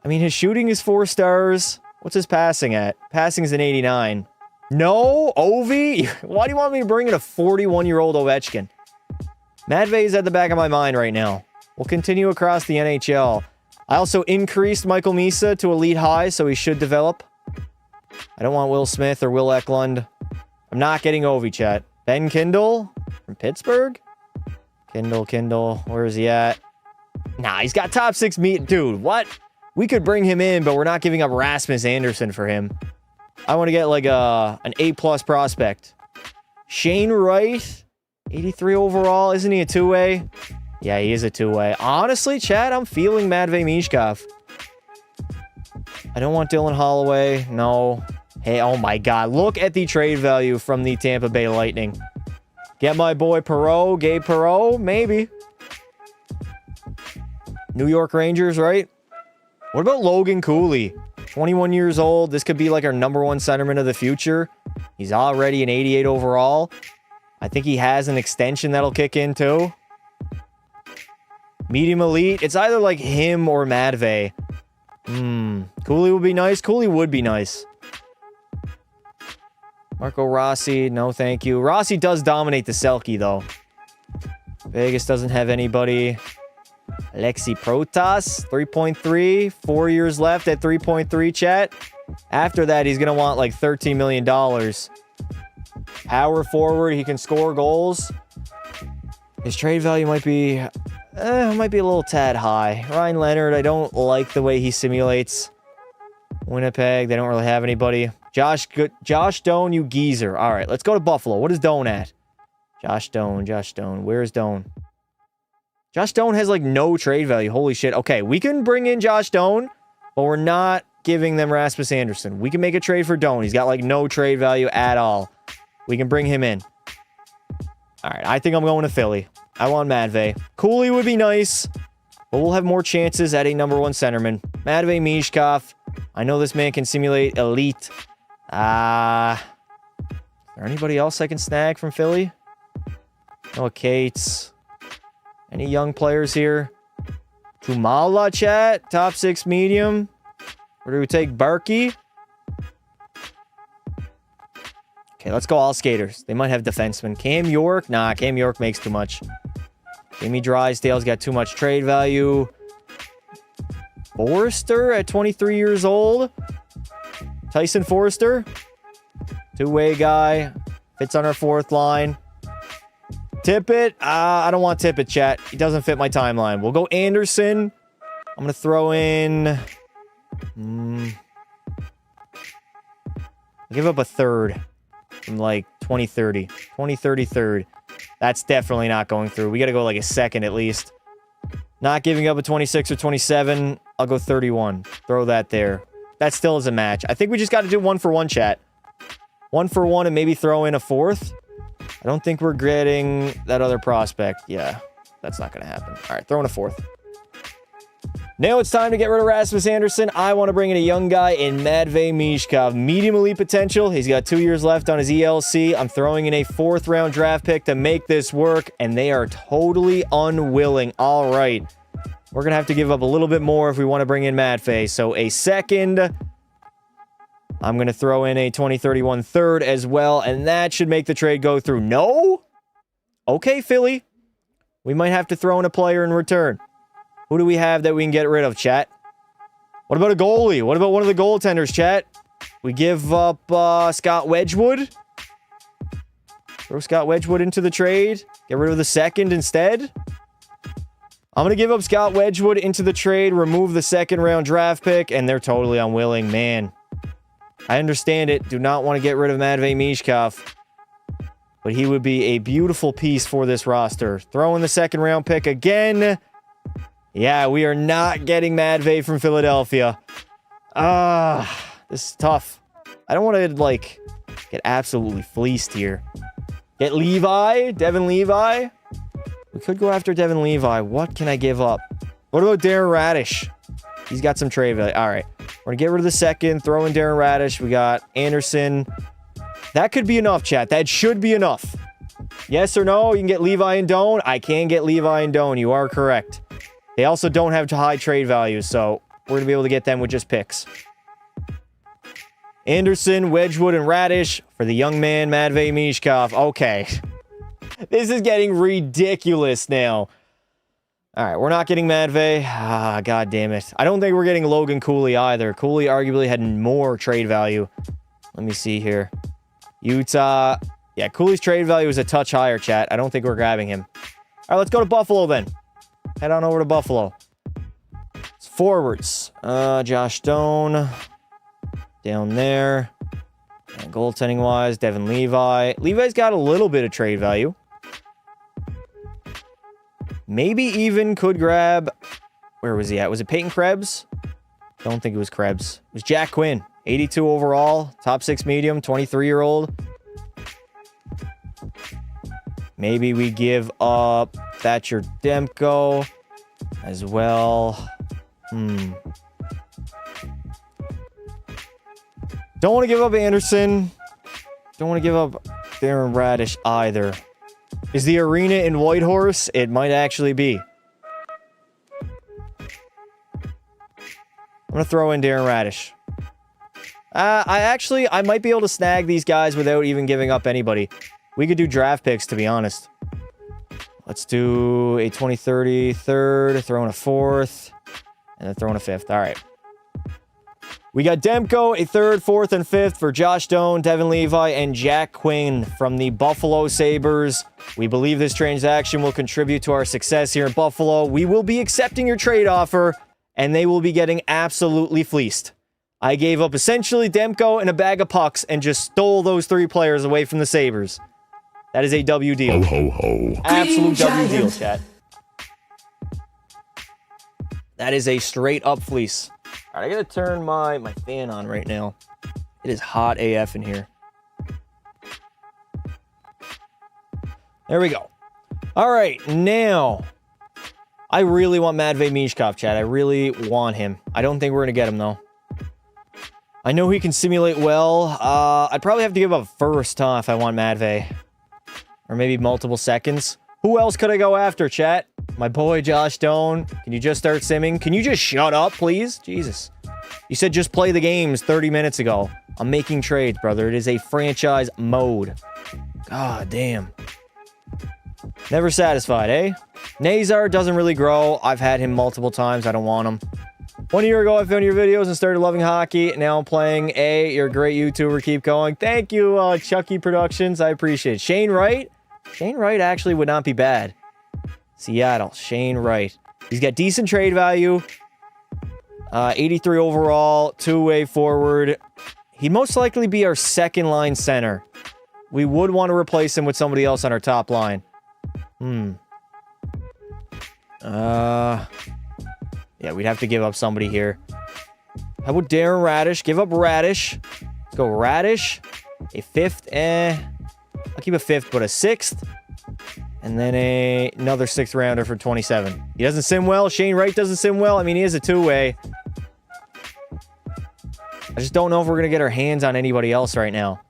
I mean, his shooting is 4 stars. What's his passing at? Passing is an 89. No, Ovi? Why do you want me to bring in a 41-year-old Ovechkin? Matvei is at the back of my mind right now. We'll continue across the NHL. I also increased Michael Misa to elite high, so he should develop. I don't want Will Smith or Will Eklund. I'm not getting Ovi, chat. Ben Kindle from Pittsburgh? Kindle, where is he at? Nah, he's got top 6 meat. Dude, what? We could bring him in, but we're not giving up Rasmus Andersson for him. I want to get like an A-plus prospect. Shane Wright, 83 overall. Isn't he a two-way? Yeah, he is a two-way. Honestly, Chad, I'm feeling Matvei Michkov. I don't want Dylan Holloway. No. Hey, oh my God. Look at the trade value from the Tampa Bay Lightning. Get my boy Perreault, Gabe Perreault, maybe. New York Rangers, right? What about Logan Cooley? 21 years old. This could be like our number one centerman of the future. He's already an 88 overall. I think he has an extension that'll kick in too. Medium elite. It's either like him or Matvey. Cooley would be nice. Cooley would be nice. Marco Rossi. No, thank you. Rossi does dominate the Selke, though. Vegas doesn't have anybody. Alexi Protas. 3.3. 4 years left at 3.3, chat. After that, he's going to want like $13 million. Power forward. He can score goals. His trade value might be a little tad high. Ryan Leonard, I don't like the way he simulates. Winnipeg, they don't really have anybody. Josh Doan, you geezer. All right, let's go to Buffalo. What is Doan at? Josh Doan. Where's Doan? Josh Doan has like no trade value. Holy shit. Okay, we can bring in Josh Doan, but we're not giving them Rasmus Anderson. We can make a trade for Doan. He's got like no trade value at all. We can bring him in. All right, I think I'm going to Philly. I want Matvey. Cooley would be nice, but we'll have more chances at a number one centerman. Matvey Mishkov. I know this man can simulate elite. Is there anybody else I can snag from Philly? Noah Cates. Any young players here? Tumala, chat. Top 6 medium. Or do we take Berkey? Okay, let's go all skaters. They might have defensemen. Cam York? Nah, Cam York makes too much. Jamie Drysdale's got too much trade value. Forrester at 23 years old. Tyson Forrester. Two-way guy. Fits on our fourth line. Tippett. I don't want Tippett, chat. He doesn't fit my timeline. We'll go Anderson. I'm going to throw in... give up a third. From like 2030. 2030 third. That's definitely not going through. We got to go like a second at least. Not giving up a 26 or 27. I'll go 31. Throw that there. That still is a match. I think we just got to do 1-for-1, chat. 1-for-1 and maybe throw in a fourth. I don't think we're getting that other prospect. Yeah, that's not going to happen. All right, throw in a fourth. Now it's time to get rid of Rasmus Anderson. I want to bring in a young guy in Matvey Mishkov. Medium elite potential. He's got 2 years left on his ELC. I'm throwing in a 4th round draft pick to make this work, and they are totally unwilling. All right. We're going to have to give up a little bit more if we want to bring in Matvey. So a second. I'm going to throw in a 2031 third as well, and that should make the trade go through. No? Okay, Philly. We might have to throw in a player in return. Who do we have that we can get rid of, chat? What about a goalie? What about one of the goaltenders, chat? We give up Scott Wedgwood. Throw Scott Wedgwood into the trade. Get rid of the second instead. I'm going to give up Scott Wedgwood into the trade, remove the 2nd round draft pick, and they're totally unwilling. Man, I understand it. Do not want to get rid of Matvey Mishkov. But he would be a beautiful piece for this roster. Throw in the 2nd round pick again. Yeah, we are not getting Matvey from Philadelphia. This is tough. I don't want to, like, get absolutely fleeced here. Get Levi. Devin Levi. We could go after Devin Levi. What can I give up? What about Darren Radish? He's got some trade value. All right. We're going to get rid of the 2nd. Throw in Darren Radish. We got Anderson. That could be enough, chat. That should be enough. Yes or no? You can get Levi and Doan. I can get Levi and Doan. You are correct. They also don't have high trade values, so we're going to be able to get them with just picks. Anderson, Wedgwood, and Radish for the young man, Matvey Mishkov. Okay. This is getting ridiculous now. All right, we're not getting Matvey. God damn it. I don't think we're getting Logan Cooley either. Cooley arguably had more trade value. Let me see here. Utah. Yeah, Cooley's trade value is a touch higher, chat. I don't think we're grabbing him. All right, let's go to Buffalo then. Head on over to Buffalo. It's forwards. Josh Doan. Down there. And goaltending-wise, Devin Levi. Levi's got a little bit of trade value. Maybe even could grab... Where was he at? Was it Peyton Krebs? Don't think it was Krebs. It was Jack Quinn. 82 overall. Top 6 medium. 23-year-old. Maybe we give up Thatcher Demko as well. Don't want to give up Anderson. Don't want to give up Darren Radish either. Is the arena in Whitehorse? It might actually be. I'm going to throw in Darren Radish. I might be able to snag these guys without even giving up anybody. We could do draft picks, to be honest. Let's do a 2030 third, throw in a fourth, and then throw in a fifth. All right. We got Demko, a third, fourth, and fifth for Josh Doan, Devin Levi, and Jack Quinn from the Buffalo Sabres. We believe this transaction will contribute to our success here in Buffalo. We will be accepting your trade offer, and they will be getting absolutely fleeced. I gave up essentially Demko and a bag of pucks and just stole those 3 players away from the Sabres. That is a W deal. Ho, ho, ho. Absolute W deal, chat. That is a straight up fleece. All right, I gotta turn my fan on right now. It is hot AF in here. There we go. All right, now I really want Matvei Michkov, chat. I really want him. I don't think we're gonna get him though. I know he can simulate well. I'd probably have to give up first, huh, if I want Matvei. Or maybe multiple seconds. Who else could I go after, chat? My boy Josh Doan. Can you just start simming? Can you just shut up, please? Jesus. You said just play the games 30 minutes ago. I'm making trades, brother. It is a franchise mode. God damn. Never satisfied, eh? Nazar doesn't really grow. I've had him multiple times. I don't want him. 1 year ago, I found your videos and started loving hockey. Now I'm playing. You're a great YouTuber. Keep going. Thank you, Chucky Productions. I appreciate it. Shane Wright? Shane Wright actually would not be bad. Seattle. Shane Wright. He's got decent trade value. 83 overall. Two-way forward. He'd most likely be our second line center. We would want to replace him with somebody else on our top line. Yeah, we'd have to give up somebody here. How about Darren Radish? Give up Radish. Let's go Radish. A fifth. I'll keep a fifth, but a sixth. And then another sixth rounder for 27. He doesn't sim well. Shane Wright doesn't sim well. I mean, he is a two-way. I just don't know if we're going to get our hands on anybody else right now.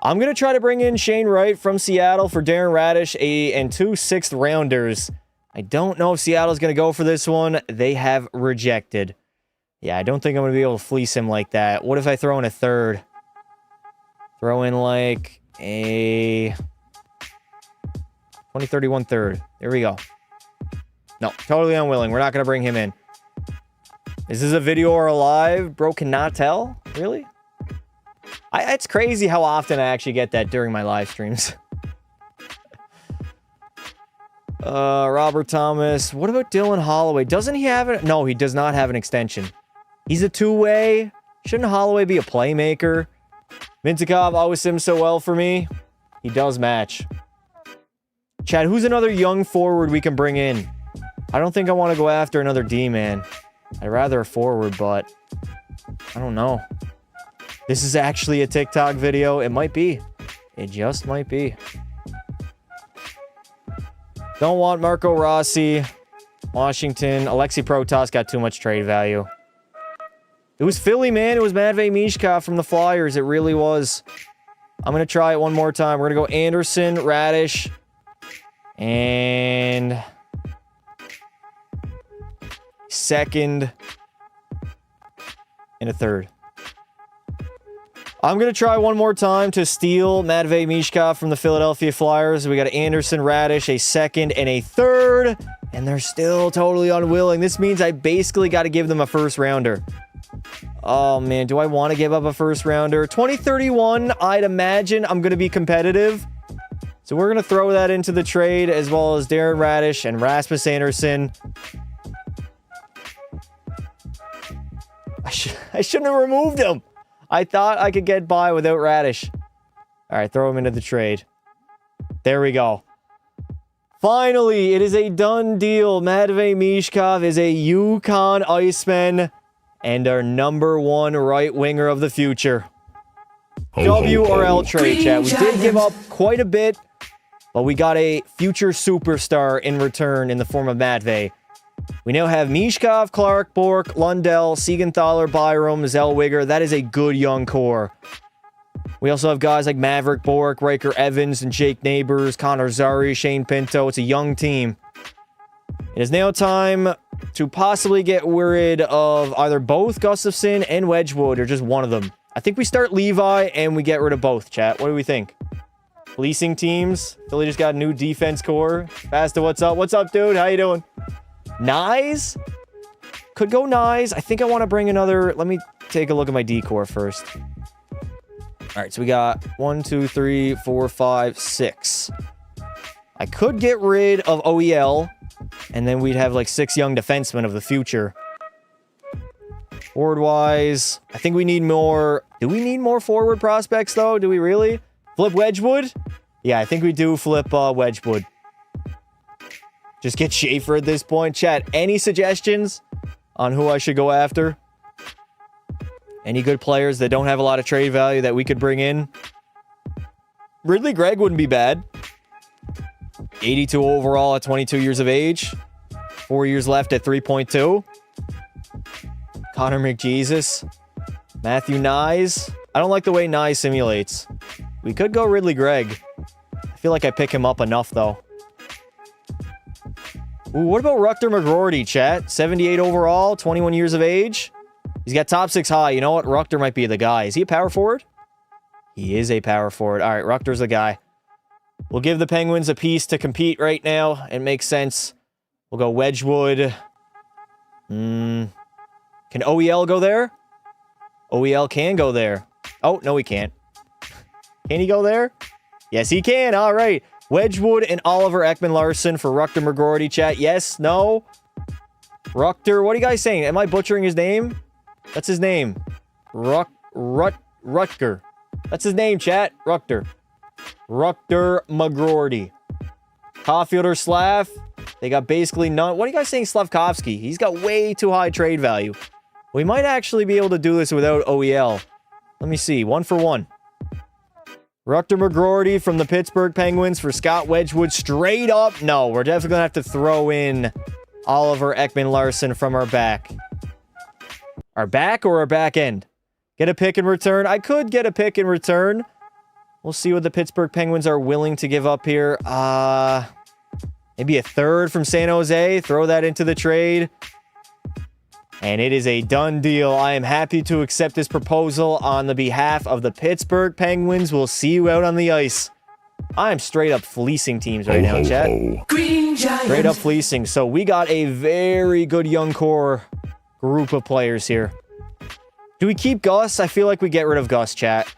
I'm going to try to bring in Shane Wright from Seattle for Darren Radish and 2 sixth rounders. I don't know if Seattle's going to go for this one. They have rejected. Yeah, I don't think I'm going to be able to fleece him like that. What if I throw in a third? Throw in like a 2031 third. There we go. No, totally unwilling. We're not going to bring him in. Is this a video or a live? Bro cannot tell? Really? It's crazy how often I actually get that during my live streams. Robert Thomas. What about Dylan Holloway? Doesn't he have it? No, he does not have an extension. He's a two-way. Shouldn't Holloway be a playmaker? Mintikov always sims so well for me. He does match. Chad, who's another young forward we can bring in? I don't think I want to go after another D-man. I'd rather a forward, but I don't know. This is actually a TikTok video. It might be. It just might be. Don't want Marco Rossi. Washington. Alexei Protas got too much trade value. It was Philly, man. It was Matvei Michkov from the Flyers. It really was. I'm going to try it one more time. We're going to go Anderson, Radish, and second and a third. I'm going to try one more time to steal Matvei Michkov from the Philadelphia Flyers. We got Anderson, Radish, a second and a third, and they're still totally unwilling. This means I basically got to give them a first rounder. Oh, man, do I want to give up a first rounder? 2031, I'd imagine I'm going to be competitive. So we're going to throw that into the trade, as well as Darren Radish and Rasmus Anderson. I shouldn't have removed him. I thought I could get by without Radish. All right, throw him into the trade. There we go. Finally, it is a done deal. Matvei Michkov is a Yukon IceMen and our #1 right winger of the future. W or L trade, chat. We did give up quite a bit But we got a future superstar in return in the form of Matvey. We now have Mishkov, Clark, Bork, Lundell, Siegenthaler, Byram, Zellweger. That is a good young core. We also have guys like Maverick, Bork, Riker Evans, and Jake Neighbors, Connor Zari, Shane Pinto. It's a young team. It is now time to possibly get rid of either both Gustafson and Wedgwood, or just one of them. I think we start Levi and we get rid of both, chat. What do we think? Fleecing teams. Philly just got a new defense core. Basta, what's up? What's up, dude? How you doing? Nyes? Could go Nyes. I think I want to bring another... Let me take a look at my D-core first. All right, so we got 1, 2, 3, 4, 5, 6. I could get rid of OEL, and then we'd have like 6 young defensemen of the future. Forward-wise, I think we need more... Do we need more forward prospects, though? Do we really? Flip Wedgwood? Yeah, I think we do flip Wedgwood. Just get Schaefer at this point. Chat, any suggestions on who I should go after? Any good players that don't have a lot of trade value that we could bring in? Ridley Gregg wouldn't be bad. 82 overall at 22 years of age. 4 years left at 3.2. Connor McJesus. Matthew Nyes. I don't like the way Nyes simulates. We could go Ridley Gregg. I feel like I pick him up enough, though. Ooh, what about Rutger McGroarty, chat? 78 overall, 21 years of age. He's got top 6 high. You know what? Rutger might be the guy. Is he a power forward? He is a power forward. All right, Rutger's the guy. We'll give the Penguins a piece to compete right now. It makes sense. We'll go Wedgwood. Can OEL go there? OEL can go there. Oh, no, he can't. Can he go there? Yes, he can. All right. Wedgwood and Oliver Ekman-Larsson for Rutger McGroarty, chat. Yes, no. Rutger, what are you guys saying? Am I butchering his name? That's his name. Rutger. That's his name, chat. Rutger. Rutger McGroarty. Caulfield or Slav? They got basically none. What are you guys saying, Slavkovsky? He's got way too high trade value. We might actually be able to do this without OEL. Let me see. 1 for 1. Rutger McGroarty from the Pittsburgh Penguins for Scott Wedgwood. Straight up. No, we're definitely going to have to throw in Oliver Ekman-Larsson from our back. Our back or our back end? Get a pick in return? I could get a pick in return. We'll see what the Pittsburgh Penguins are willing to give up here. Maybe a third from San Jose. Throw that into the trade. And it is a done deal. I am happy to accept this proposal on the behalf of the Pittsburgh Penguins. We'll see you out on the ice. I'm straight up fleecing teams right now, chat. Straight up fleecing. So we got a very good young core group of players here. Do we keep Gus? I feel like we get rid of Gus, chat.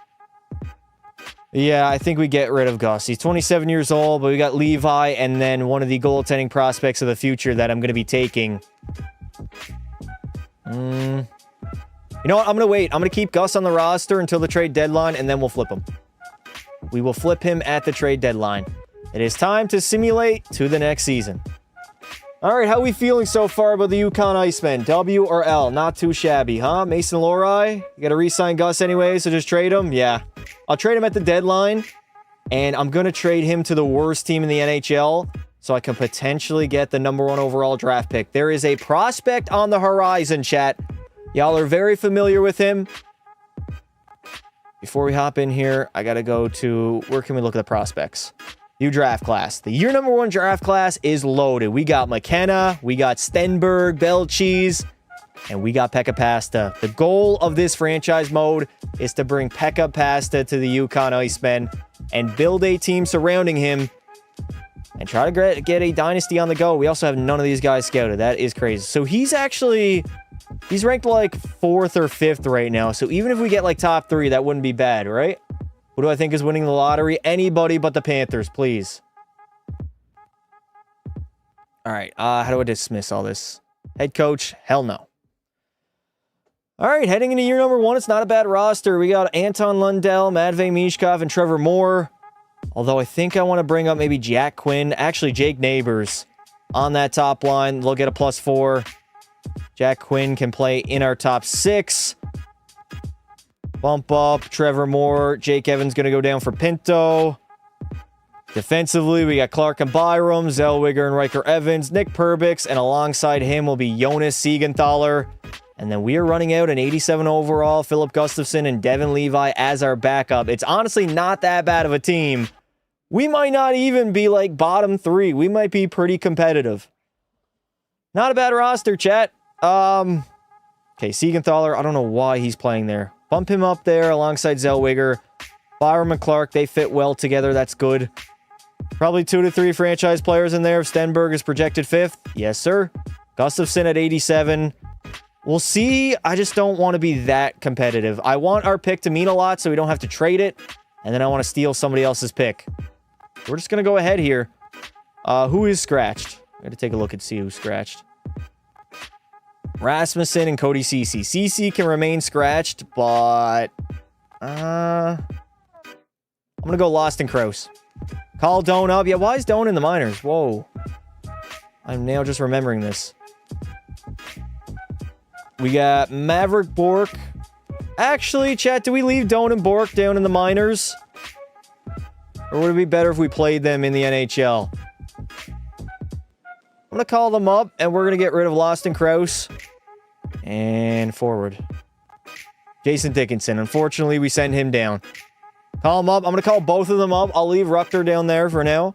Yeah, I think we get rid of Gus. He's 27 years old, but we got Levi and then one of the goaltending prospects of the future that I'm going to be taking. You know what? I'm going to wait. I'm going to keep Gus on the roster until the trade deadline, and then we'll flip him. We will flip him at the trade deadline. It is time to simulate to the next season. All right, how are we feeling so far about the Yukon IceMen? W or L? Not too shabby, huh? Mason Lohrei? You got to re-sign Gus anyway, so just trade him? Yeah. I'll trade him at the deadline, and I'm going to trade him to the worst team in the NHL so I can potentially get the #1 overall draft pick. There is a prospect on the horizon, chat. Y'all are very familiar with him. Before we hop in here, I got to go to... Where can we look at the prospects? New draft class. The year #1 draft class is loaded. We got McKenna, we got Stenberg, Belcheese, and we got Pekka Pasta. The goal of this franchise mode is to bring Pekka Pasta to the Yukon IceMen and build a team surrounding him and try to get a dynasty on the go. We also have none of these guys scouted. That is crazy. So he's ranked like 4th or 5th right now. So even if we get like top 3, that wouldn't be bad, right? Who do I think is winning the lottery? Anybody but the Panthers, please. All right. How do I dismiss all this? Head coach? Hell no. All right. Heading into year #1, it's not a bad roster. We got Anton Lundell, Matvey Mishkov, and Trevor Moore. Although I think I want to bring up maybe Jack Quinn. Actually, Jake Neighbors on that top line. They'll get a +4. Jack Quinn can play in our top 6. Bump up Trevor Moore. Jake Evans going to go down for Pinto. Defensively, we got Clark and Byram, Zellweger and Riker Evans, Nick Perbix, and alongside him will be Jonas Siegenthaler. And then we are running out an 87 overall, Philip Gustafson and Devin Levi as our backup. It's honestly not that bad of a team. We might not even be like bottom 3. We might be pretty competitive. Not a bad roster, chat. Okay, Siegenthaler, I don't know why he's playing there. Bump him up there alongside Zellweger. Byram and Clark, they fit well together. That's good. Probably 2 to 3 franchise players in there. Stenberg is projected 5th. Yes, sir. Gustafson at 87. We'll see. I just don't want to be that competitive. I want our pick to mean a lot so we don't have to trade it. And then I want to steal somebody else's pick. We're just going to go ahead here. Who is scratched? I got to take a look and see who's scratched. Rasmussen and Cody Ceci. Ceci can remain scratched, but... I'm going to go Lost and Krause. Call Doan up. Yeah, why is Doan in the minors? Whoa. I'm now just remembering this. We got Maverick Bork. Actually, chat, do we leave Doan and Bork down in the minors? Or would it be better if we played them in the NHL? I'm going to call them up, and we're going to get rid of Lost and Krause. And forward. Jason Dickinson. Unfortunately, we send him down. Call him up. I'm going to call both of them up. I'll leave Rucker down there for now.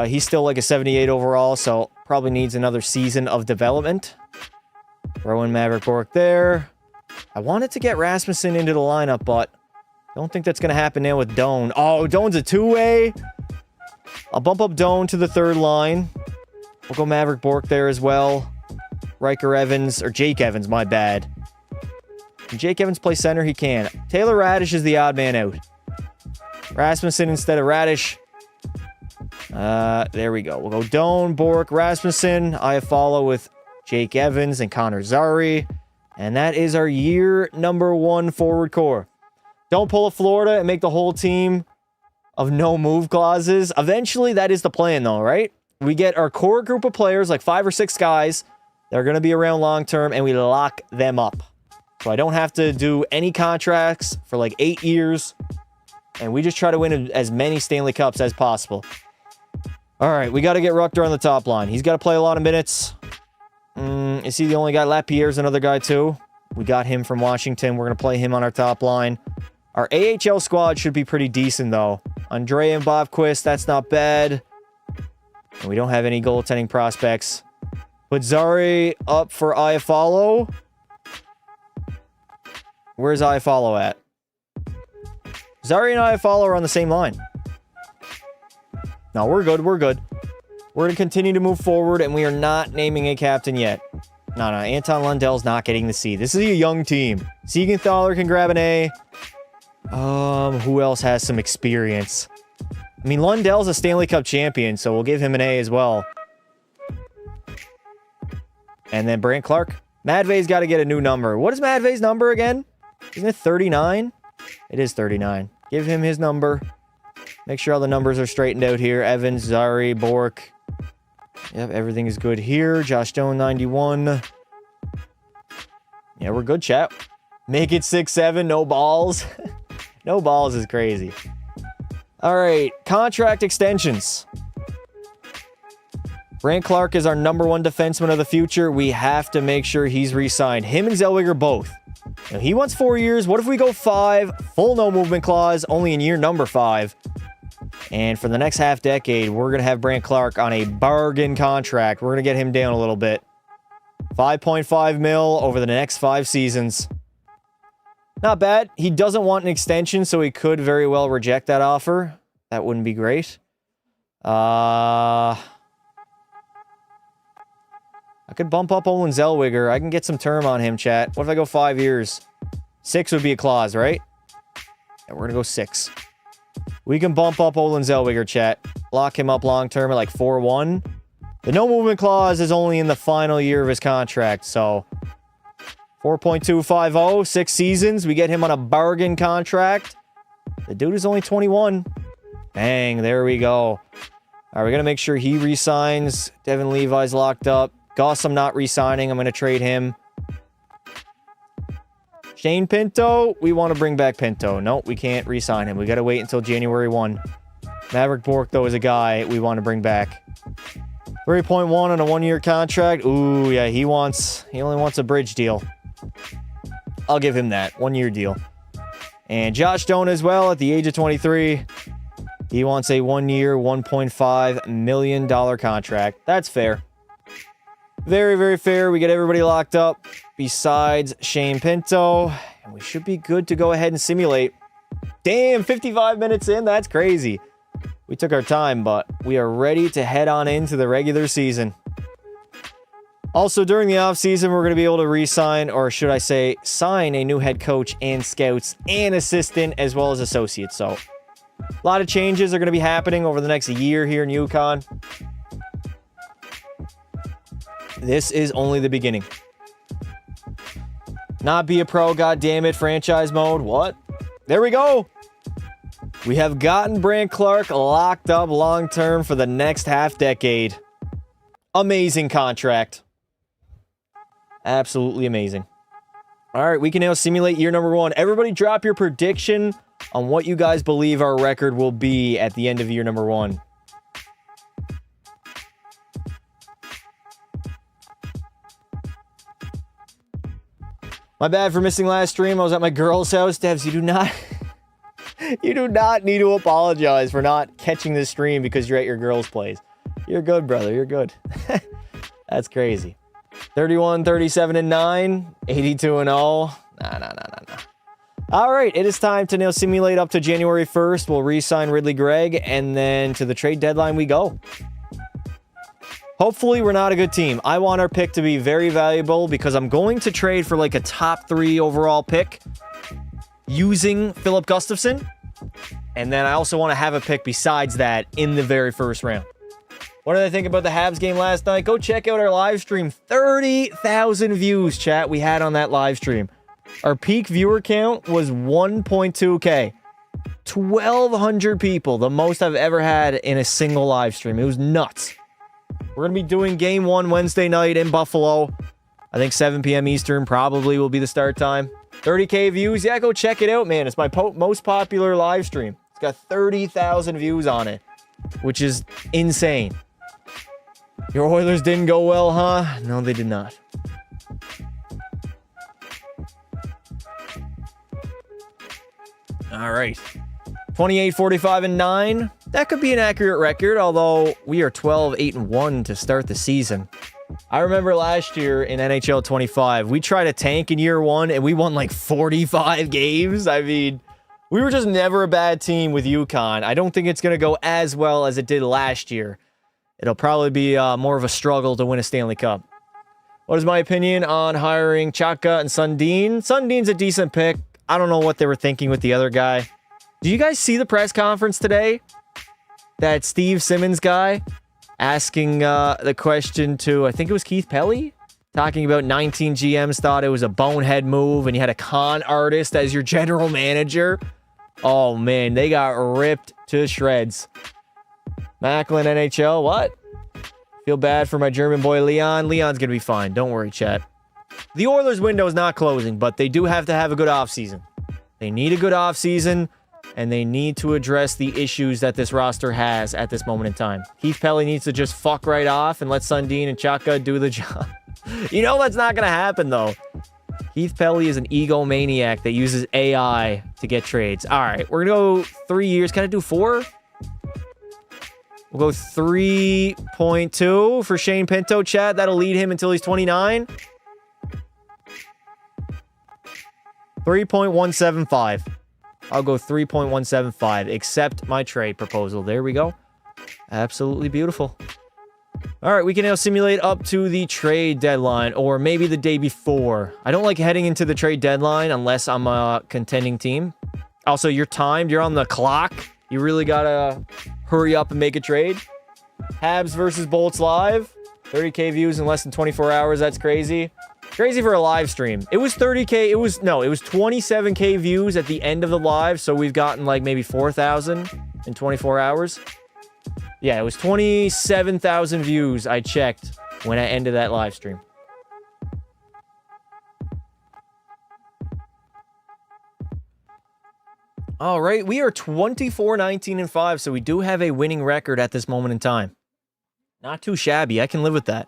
He's still like a 78 overall, so probably needs another season of development. Throw in Maverick Bork there. I wanted to get Rasmussen into the lineup, but don't think that's going to happen now with Doan. Oh, Doan's a two-way. I'll bump up Doan to the 3rd line. We'll go Maverick Bork there as well. Riker Evans, or Jake Evans, my bad. Can Jake Evans play center? He can. Taylor Radish is the odd man out. Rasmussen instead of Radish. There we go. We'll go Doan, Bork, Rasmussen. I follow with Jake Evans and Connor Zary. And that is our year number 1 forward core. Don't pull a Florida and make the whole team of no move clauses. Eventually, that is the plan, though, right? We get our core group of players, like 5 or 6 guys. They're going to be around long term, and we lock them up. So I don't have to do any contracts for like 8 years. And we just try to win as many Stanley Cups as possible. All right, we got to get Rucker on the top line. He's got to play a lot of minutes. Is he the only guy? Lapierre's another guy too. We got him from Washington. We're going to play him on our top line. Our AHL squad should be pretty decent, though. Andre and Bobquist, that's not bad. And we don't have any goaltending prospects. Put Zary up for Iafallo. Where's Iafallo at? Zary and Iafallo are on the same line. No, we're good. We're good. We're going to continue to move forward, and we are not naming a captain yet. No, Anton Lundell's not getting the C. This is a young team. Siegenthaler can grab an A. Who else has some experience? I mean, Lundell's a Stanley Cup champion, so we'll give him an A as well. And then Brant Clark. Madvey's got to get a new number. What is Madvey's number again? Isn't it 39? It is 39. Give him his number. Make sure all the numbers are straightened out here. Evans, Zary, Bork. Yep, everything is good here. Josh Stone, 91. Yeah, we're good, chat. Make it 6-7. No balls. No balls is crazy. All right, contract extensions. Brant Clark is our number 1 defenseman of the future. We have to make sure he's re-signed. Him and Zellweger both. Now, he wants 4 years. What if we go 5? Full no movement clause, only in year number 5. And for the next half decade, we're going to have Brant Clark on a bargain contract. We're going to get him down a little bit. 5.5 mil over the next 5 seasons. Not bad. He doesn't want an extension, so he could very well reject that offer. That wouldn't be great. I could bump up Olin Zellweger. I can get some term on him, chat. What if I go 5 years? 6 would be a clause, right? Yeah, we're going to go 6. We can bump up Olin Zellweger, chat. Lock him up long term at like 4-1. The no movement clause is only in the final year of his contract, so 4.250, 6 seasons. We get him on a bargain contract. The dude is only 21. Bang, there we go. All right, we got to make sure he re-signs. Devin Levi's locked up. Goss, I'm not re-signing. I'm going to trade him. Shane Pinto, we want to bring back Pinto. Nope, we can't re-sign him. We got to wait until January 1. Maverick Bork, though, is a guy we want to bring back. 3.1 on a 1-year contract. Ooh, yeah, he only wants a bridge deal. I'll give him that. 1-year deal. And Josh Doan as well at the age of 23. He wants a 1-year, $1.5 million contract. That's fair. Very, very fair. We get everybody locked up besides Shane Pinto. And we should be good to go ahead and simulate. Damn, 55 minutes in. That's crazy. We took our time, but we are ready to head on into the regular season. Also, during the offseason, we're going to be able to re-sign, or should I say, sign a new head coach and scouts and assistant, as well as associates. So, a lot of changes are going to be happening over the next year here in Yukon. This is only the beginning. Not be a pro, goddammit, franchise mode. What? There we go. We have gotten Brant Clark locked up long-term for the next half-decade. Amazing contract. Absolutely amazing. All right, we can now simulate year number 1. Everybody drop your prediction on what you guys believe our record will be at the end of year number 1. My bad for missing last stream. I was at my girl's house. Devs, you do not... you do not need to apologize for not catching this stream because you're at your girl's place. You're good, brother. You're good. That's crazy. 31, 37, and 9. 82 and 0. Nah. All right, it is time to now simulate up to January 1st. We'll re-sign Ridley Gregg, and then to the trade deadline we go. Hopefully, we're not a good team. I want our pick to be very valuable because I'm going to trade for like a top 3 overall pick using Philip Gustafson. And then I also want to have a pick besides that in the very first round. What did I think about the Habs game last night? Go check out our live stream. 30,000 views, chat, we had on that live stream. Our peak viewer count was 1.2K. 1,200 people, the most I've ever had in a single live stream. It was nuts. We're going to be doing game 1 Wednesday night in Buffalo. I think 7 p.m. Eastern probably will be the start time. 30K views. Yeah, go check it out, man. It's my most popular live stream. It's got 30,000 views on it, which is insane. Your Oilers didn't go well, huh? No, they did not. All right. 28, 45, and 9. That could be an accurate record, although we are 12, 8, and 1 to start the season. I remember last year in NHL 25, we tried to tank in year 1, and we won like 45 games. I mean, we were just never a bad team with Yukon. I don't think it's going to go as well as it did last year. It'll probably be more of a struggle to win a Stanley Cup. What is my opinion on hiring Chaka and Sundin? Sundin's a decent pick. I don't know what they were thinking with the other guy. Do you guys see the press conference today? That Steve Simmons guy asking the question to, I think it was Keith Pelly, talking about 19 GMs thought it was a bonehead move and you had a con artist as your general manager. Oh, man, they got ripped to shreds. Macklin NHL, what? Feel bad for my German boy Leon. Leon's going to be fine. Don't worry, chat. The Oilers window is not closing, but they do have to have a good offseason. They need a good offseason, and they need to address the issues that this roster has at this moment in time. Keith Pelly needs to just fuck right off and let Sundin and Chaka do the job. You know that's not going to happen, though. Keith Pelly is an egomaniac that uses AI to get trades. All right, we're going to go 3 years. Can I do 4? We'll go 3.2 for Shane Pinto, chat. That'll lead him until he's 29. 3.175. I'll go 3.175. Accept my trade proposal. There we go. Absolutely beautiful. All right, we can now simulate up to the trade deadline, or maybe the day before. I don't like heading into the trade deadline unless I'm a contending team. Also, you're timed. You're on the clock. You really got to hurry up and make a trade. Habs versus Bolts live. 30K views in less than 24 hours. That's crazy. Crazy for a live stream. It was 30K. It was 27K views at the end of the live. So we've gotten like maybe 4,000 in 24 hours. Yeah, it was 27,000 views I checked when I ended that live stream. All right, we are 24, 19, and 5, so we do have a winning record at this moment in time. Not too shabby. I can live with that.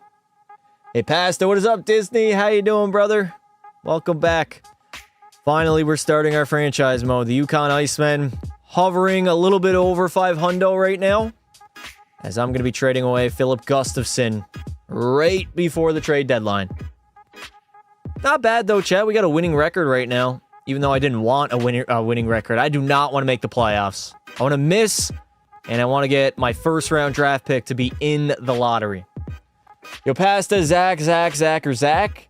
Hey, Pastor, what is up, Disney? How you doing, brother? Welcome back. Finally, we're starting our franchise mode. The Yukon IceMen hovering a little bit over 500 right now, as I'm going to be trading away Filip Gustavsson right before the trade deadline. Not bad, though, chat. We got a winning record right now. Even though I didn't want a winning record, I do not want to make the playoffs. I want to miss, and I want to get my first-round draft pick to be in the lottery. Yo, Pasta, Zach, or Zach?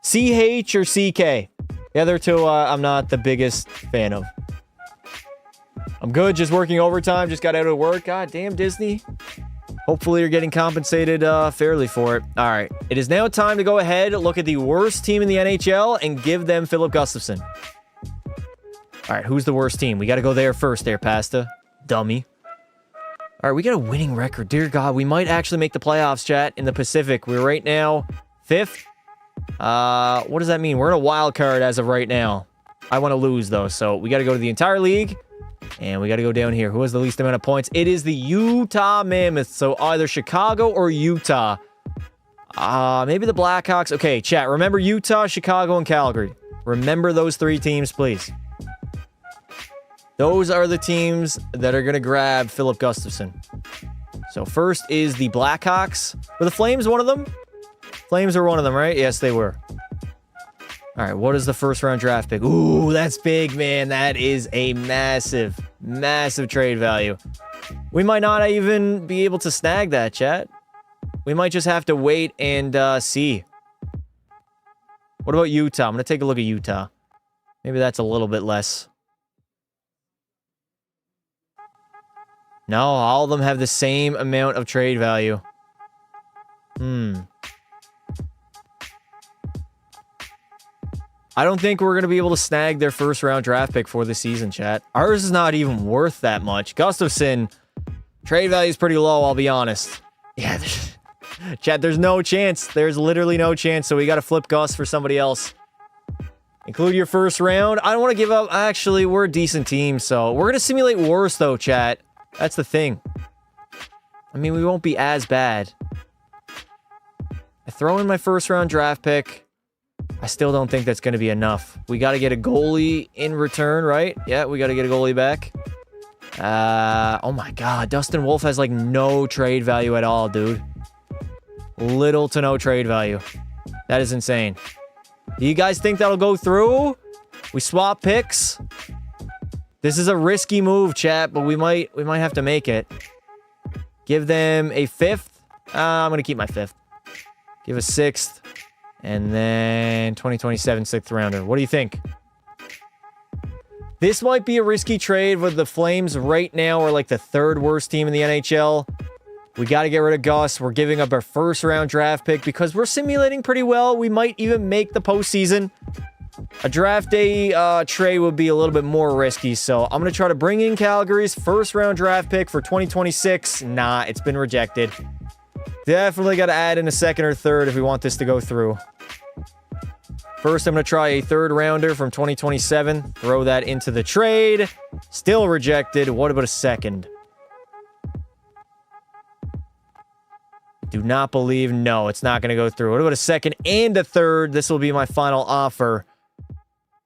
CH or CK? The other two, I'm not the biggest fan of. I'm good, just working overtime, just got out of work. God damn, Disney. Hopefully you're getting compensated fairly for it. All right. It is now time to go ahead, look at the worst team in the NHL, and give them Filip Gustavsson. All right, who's the worst team? We got to go there first there, Pasta. Dummy. All right, we got a winning record. Dear God, we might actually make the playoffs, chat, in the Pacific. We're right now 5th. What does that mean? We're in a wild card as of right now. I want to lose, though, so we got to go to the entire league. And we got to go down here. Who has the least amount of points? It is the Utah Mammoths. So either Chicago or Utah. Maybe the Blackhawks. Okay, chat. Remember Utah, Chicago, and Calgary. Remember those 3 teams, please. Those are the teams that are going to grab Filip Gustavsson. So first is the Blackhawks. Were the Flames one of them? Flames are one of them, right? Yes, they were. All right, what is the first-round draft pick? Ooh, that's big, man. That is a massive, massive trade value. We might not even be able to snag that, chat. We might just have to wait and see. What about Utah? I'm going to take a look at Utah. Maybe that's a little bit less. No, all of them have the same amount of trade value. I don't think we're going to be able to snag their first-round draft pick for the season, chat. Ours is not even worth that much. Gustavsson, trade value is pretty low, I'll be honest. Yeah, chat, there's no chance. There's literally no chance, so we got to flip Gus for somebody else. Include your first round. I don't want to give up. Actually, we're a decent team, so we're going to simulate worse, though, chat. That's the thing. I mean, we won't be as bad. I throw in my first-round draft pick. I still don't think that's going to be enough. We got to get a goalie in return, right? Yeah, we got to get a goalie back. Oh my God. Dustin Wolf has like no trade value at all, dude. Little to no trade value. That is insane. Do you guys think that'll go through? We swap picks. This is a risky move, chat, but we might have to make it. Give them a 5th. I'm going to keep my 5th. Give a 6th. And then 2027 6th rounder. What do you think? This might be a risky trade with the Flames right now are like the 3rd worst team in the NHL. We got to get rid of Gus. We're giving up our first-round draft pick because we're simulating pretty well. We might even make the postseason. A draft day trade would be a little bit more risky, so I'm going to try to bring in Calgary's first-round draft pick for 2026. Nah, it's been rejected. Definitely got to add in a 2nd or 3rd if we want this to go through. First, I'm going to try a 3rd rounder from 2027. Throw that into the trade. Still rejected. What about a 2nd? Do not believe. No, it's not going to go through. What about a 2nd and a 3rd? This will be my final offer.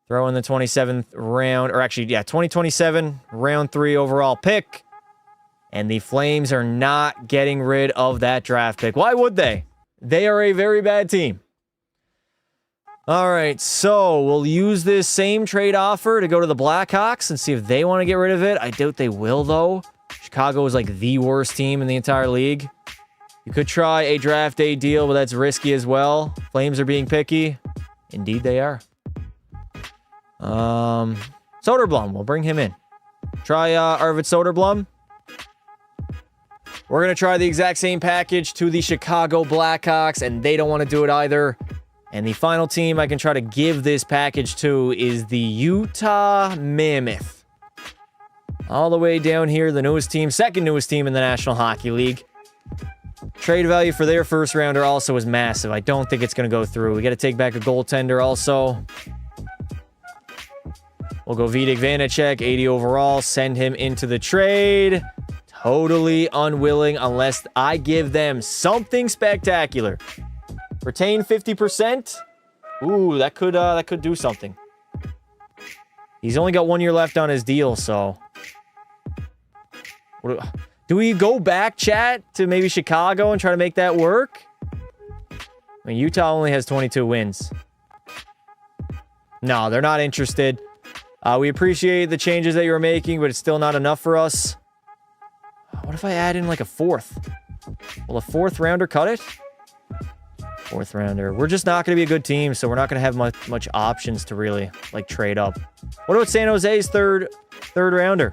Throw in the 27th round. Or actually, yeah, 2027 round 3 overall pick. And the Flames are not getting rid of that draft pick. Why would they? They are a very bad team. All right, so we'll use this same trade offer to go to the Blackhawks and see if they want to get rid of it. I doubt they will, though. Chicago is like the worst team in the entire league. You could try a draft day deal, but that's risky as well. Flames are being picky. Indeed, they are. Soderblom, we'll bring him in. Try Arvid Soderblom. We're going to try the exact same package to the Chicago Blackhawks, and they don't want to do it either. And the final team I can try to give this package to is the Utah Mammoth. All the way down here, the newest team, 2nd newest team in the National Hockey League. Trade value for their first rounder also is massive. I don't think it's going to go through. We got to take back a goaltender also. We'll go Vitek Vanacek, 80 overall. Send him into the trade. Totally unwilling unless I give them something spectacular. Retain 50%. Ooh, that could do something. He's only got 1 year left on his deal, so... Do we go back, chat, to maybe Chicago and try to make that work? I mean, Utah only has 22 wins. No, they're not interested. We appreciate the changes that you're making, but it's still not enough for us. What if I add in like a fourth? Will a fourth rounder cut it? Fourth rounder. We're just not going to be a good team, so we're not going to have much options to really like trade up. What about San Jose's third rounder?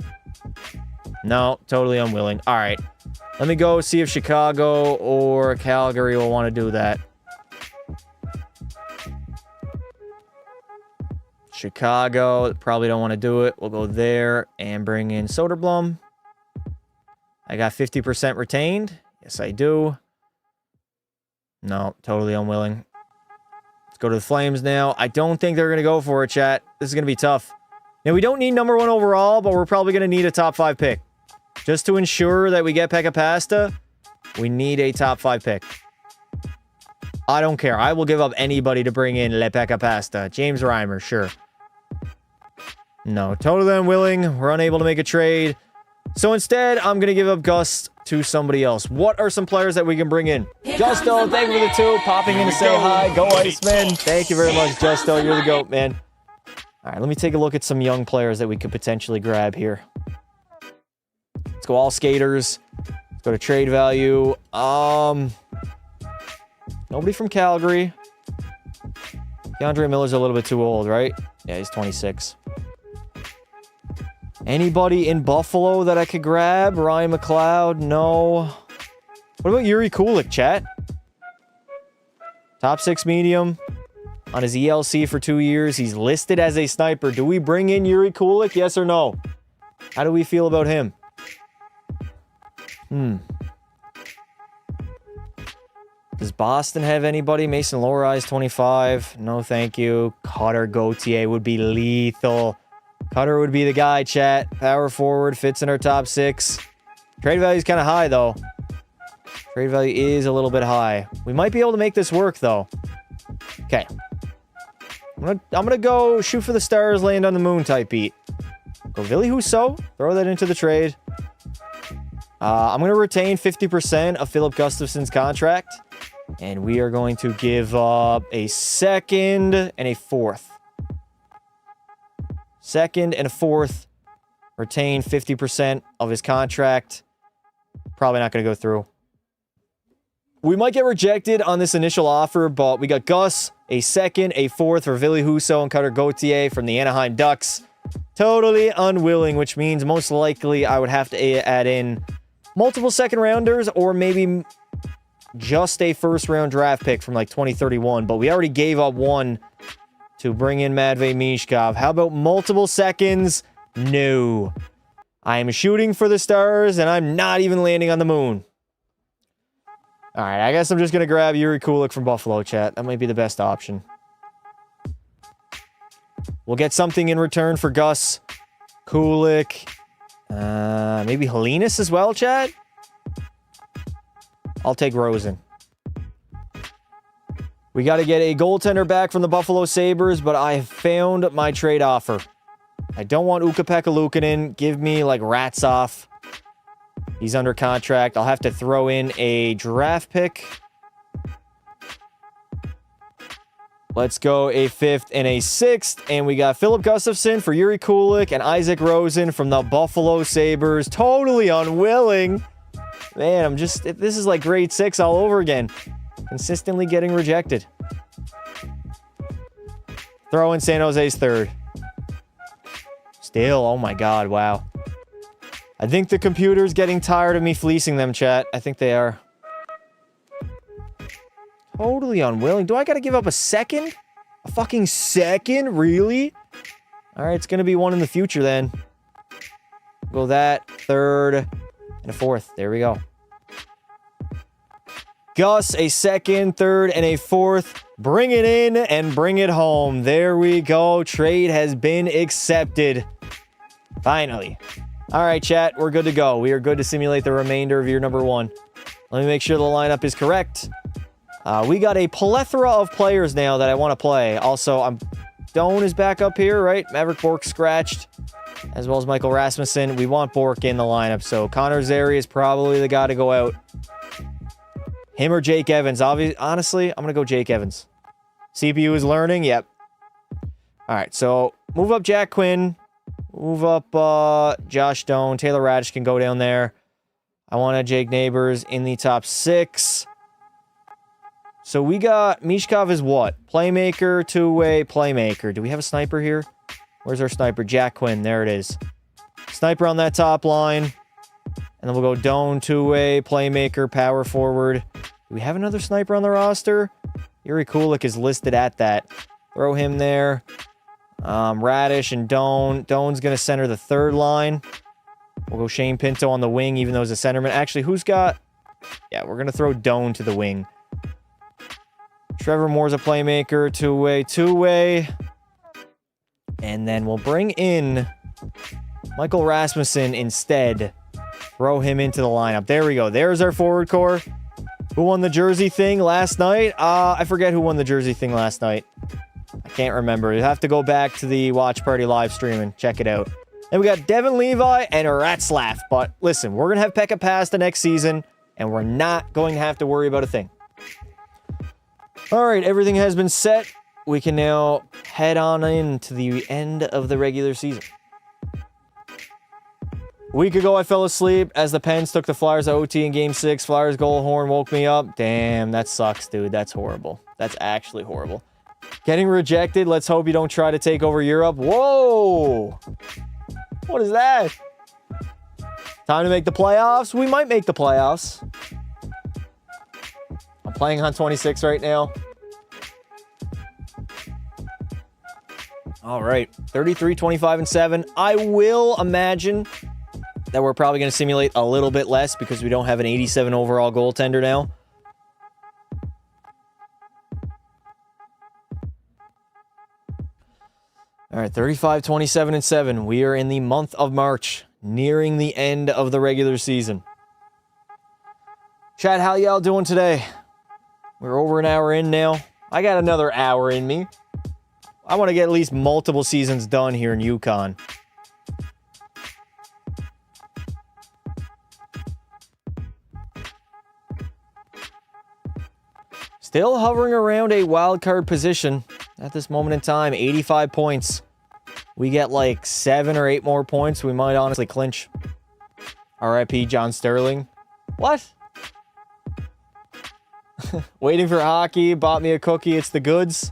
No, totally unwilling. All right. Let me go see if Chicago or Calgary will want to do that. Chicago probably don't want to do it. We'll go there and bring in Soderblom. I got 50% retained. Yes, I do. No, totally unwilling. Let's go to the Flames now. I don't think they're going to go for it, chat. This is going to be tough. Now, we don't need number 1 overall, but we're probably going to need a top 5 pick. Just to ensure that we get Pekka Pasta, we need a top 5 pick. I don't care. I will give up anybody to bring in Le Pekka Pasta. James Reimer, sure. No, totally unwilling. We're unable to make a trade. So instead, I'm going to give up Gus to somebody else. What are some players that we can bring in? Justo, thank you for the 2. Popping in to say hi. Go IceMen. Thank you very much, Justo. You're the GOAT, man. All right, let me take a look at some young players that we could potentially grab here. Let's go all skaters. Let's go to trade value. Nobody from Calgary. DeAndre Miller's a little bit too old, right? Yeah, he's 26. Anybody in Buffalo that I could grab? Ryan McLeod? No. What about Yuri Kulik, chat? Top 6 medium. On his ELC for 2 years. He's listed as a sniper. Do we bring in Yuri Kulik? Yes or no? How do we feel about him? Does Boston have anybody? Mason Lohrei, 25. No, thank you. Cutter Gauthier would be lethal. Cutter would be the guy, chat. Power forward, fits in our top 6. Trade value is kind of high, though. Trade value is a little bit high. We might be able to make this work, though. Okay. I'm gonna go shoot for the stars, land on the moon type beat. Go Ville Husso. Throw that into the trade. I'm going to retain 50% of Philip Gustafson's contract. And we are going to give up a second and a fourth. Second and a fourth. Retain 50% of his contract. Probably not going to go through. We might get rejected on this initial offer, but we got Gus, a second, a fourth for Ville Husso and Cutter Gauthier from the Anaheim Ducks. Totally unwilling, which means most likely I would have to add in multiple second rounders or maybe just a first round draft pick from like 2031. But we already gave up one to bring in Matvei Mishkov. How about multiple seconds? No. I am shooting for the stars and I'm not even landing on the moon. All right, I guess I'm just going to grab Yuri Kulik from Buffalo, chat. That might be the best option. We'll get something in return for Gus. Kulik. Maybe Helenis as well, chat? I'll take Rosen. We got to get a goaltender back from the Buffalo Sabres, but I have found my trade offer. I don't want Ukko-Pekka Luukkonen. Give me, like, Ratsov. He's under contract. I'll have to throw in a draft pick. Let's go a 5th and a 6th. And we got Philip Gustafson for Yuri Kulik and Isaac Rosen from the Buffalo Sabres. Totally unwilling. Man, this is like grade 6 all over again. Consistently getting rejected. Throw in San Jose's 3rd. Still, oh my god, wow. I think the computer's getting tired of me fleecing them, chat. I think they are. Totally unwilling. Do I gotta give up a second? A fucking second? Really? Alright, it's gonna be one in the future then. Go that, 3rd, and a 4th. There we go. Gus, a 2nd, 3rd, and a 4th. Bring it in and bring it home. There we go. Trade has been accepted. Finally. All right, chat. We're good to go. We are good to simulate the remainder of year number 1. Let me make sure the lineup is correct. We got a plethora of players now that I want to play. Also, Doan is back up here, right? Maverick Bork scratched, as well as Michael Rasmussen. We want Bork in the lineup, so Connor Zary is probably the guy to go out. Him or Jake Evans. Honestly, I'm going to go Jake Evans. CPU is learning. Yep. All right, so move up Jack Quinn. Move up Josh Doan. Taylor Radish can go down there. I want Jake Neighbors in the top 6. So we got Mishkov is what? Playmaker, two-way playmaker. Do we have a sniper here? Where's our sniper? Jack Quinn. There it is. Sniper on that top line. And then we'll go Doan, two-way playmaker, power forward. Do we have another sniper on the roster? Yuri Kulik is listed at that. Throw him there. Radish and Doan. Doan's going to center the third line. We'll go Shane Pinto on the wing, even though he's a centerman. Actually, who's got... Yeah, we're going to throw Doan to the wing. Trevor Moore's a playmaker. Two-way. And then we'll bring in Michael Rasmussen instead. Throw him into the lineup. There we go. There's our forward core. Who won the jersey thing last night? I forget who won the jersey thing last night. I can't remember. You have to go back to the watch party live stream and check it out. Then we got Devin Levi and Ratzlaff. But listen, we're going to have Pekka Pass the next season, and we're not going to have to worry about a thing. All right, everything has been set. We can now head on into the end of the regular season. A week ago, I fell asleep as the Pens took the Flyers to OT in Game 6. Flyers goal horn woke me up. Damn, that sucks, dude. That's horrible. That's actually horrible. Getting rejected. Let's hope you don't try to take over Europe. Whoa! What is that? Time to make the playoffs? We might make the playoffs. I'm playing on 26 right now. All right. 33, 25, and 7. I will imagine that we're probably going to simulate a little bit less because we don't have an 87 overall goaltender now. All right, 35, 27, and 7. We are in the month of March, nearing the end of the regular season. Chat, how y'all doing today? We're over an hour in now. I got another hour in me. I want to get at least multiple seasons done here in Yukon. Still hovering around a wild card position at this moment in time. 85 points. We get like 7 or 8 more points. We might honestly clinch. RIP John Sterling. What? Waiting for hockey. Bought me a cookie. It's the goods.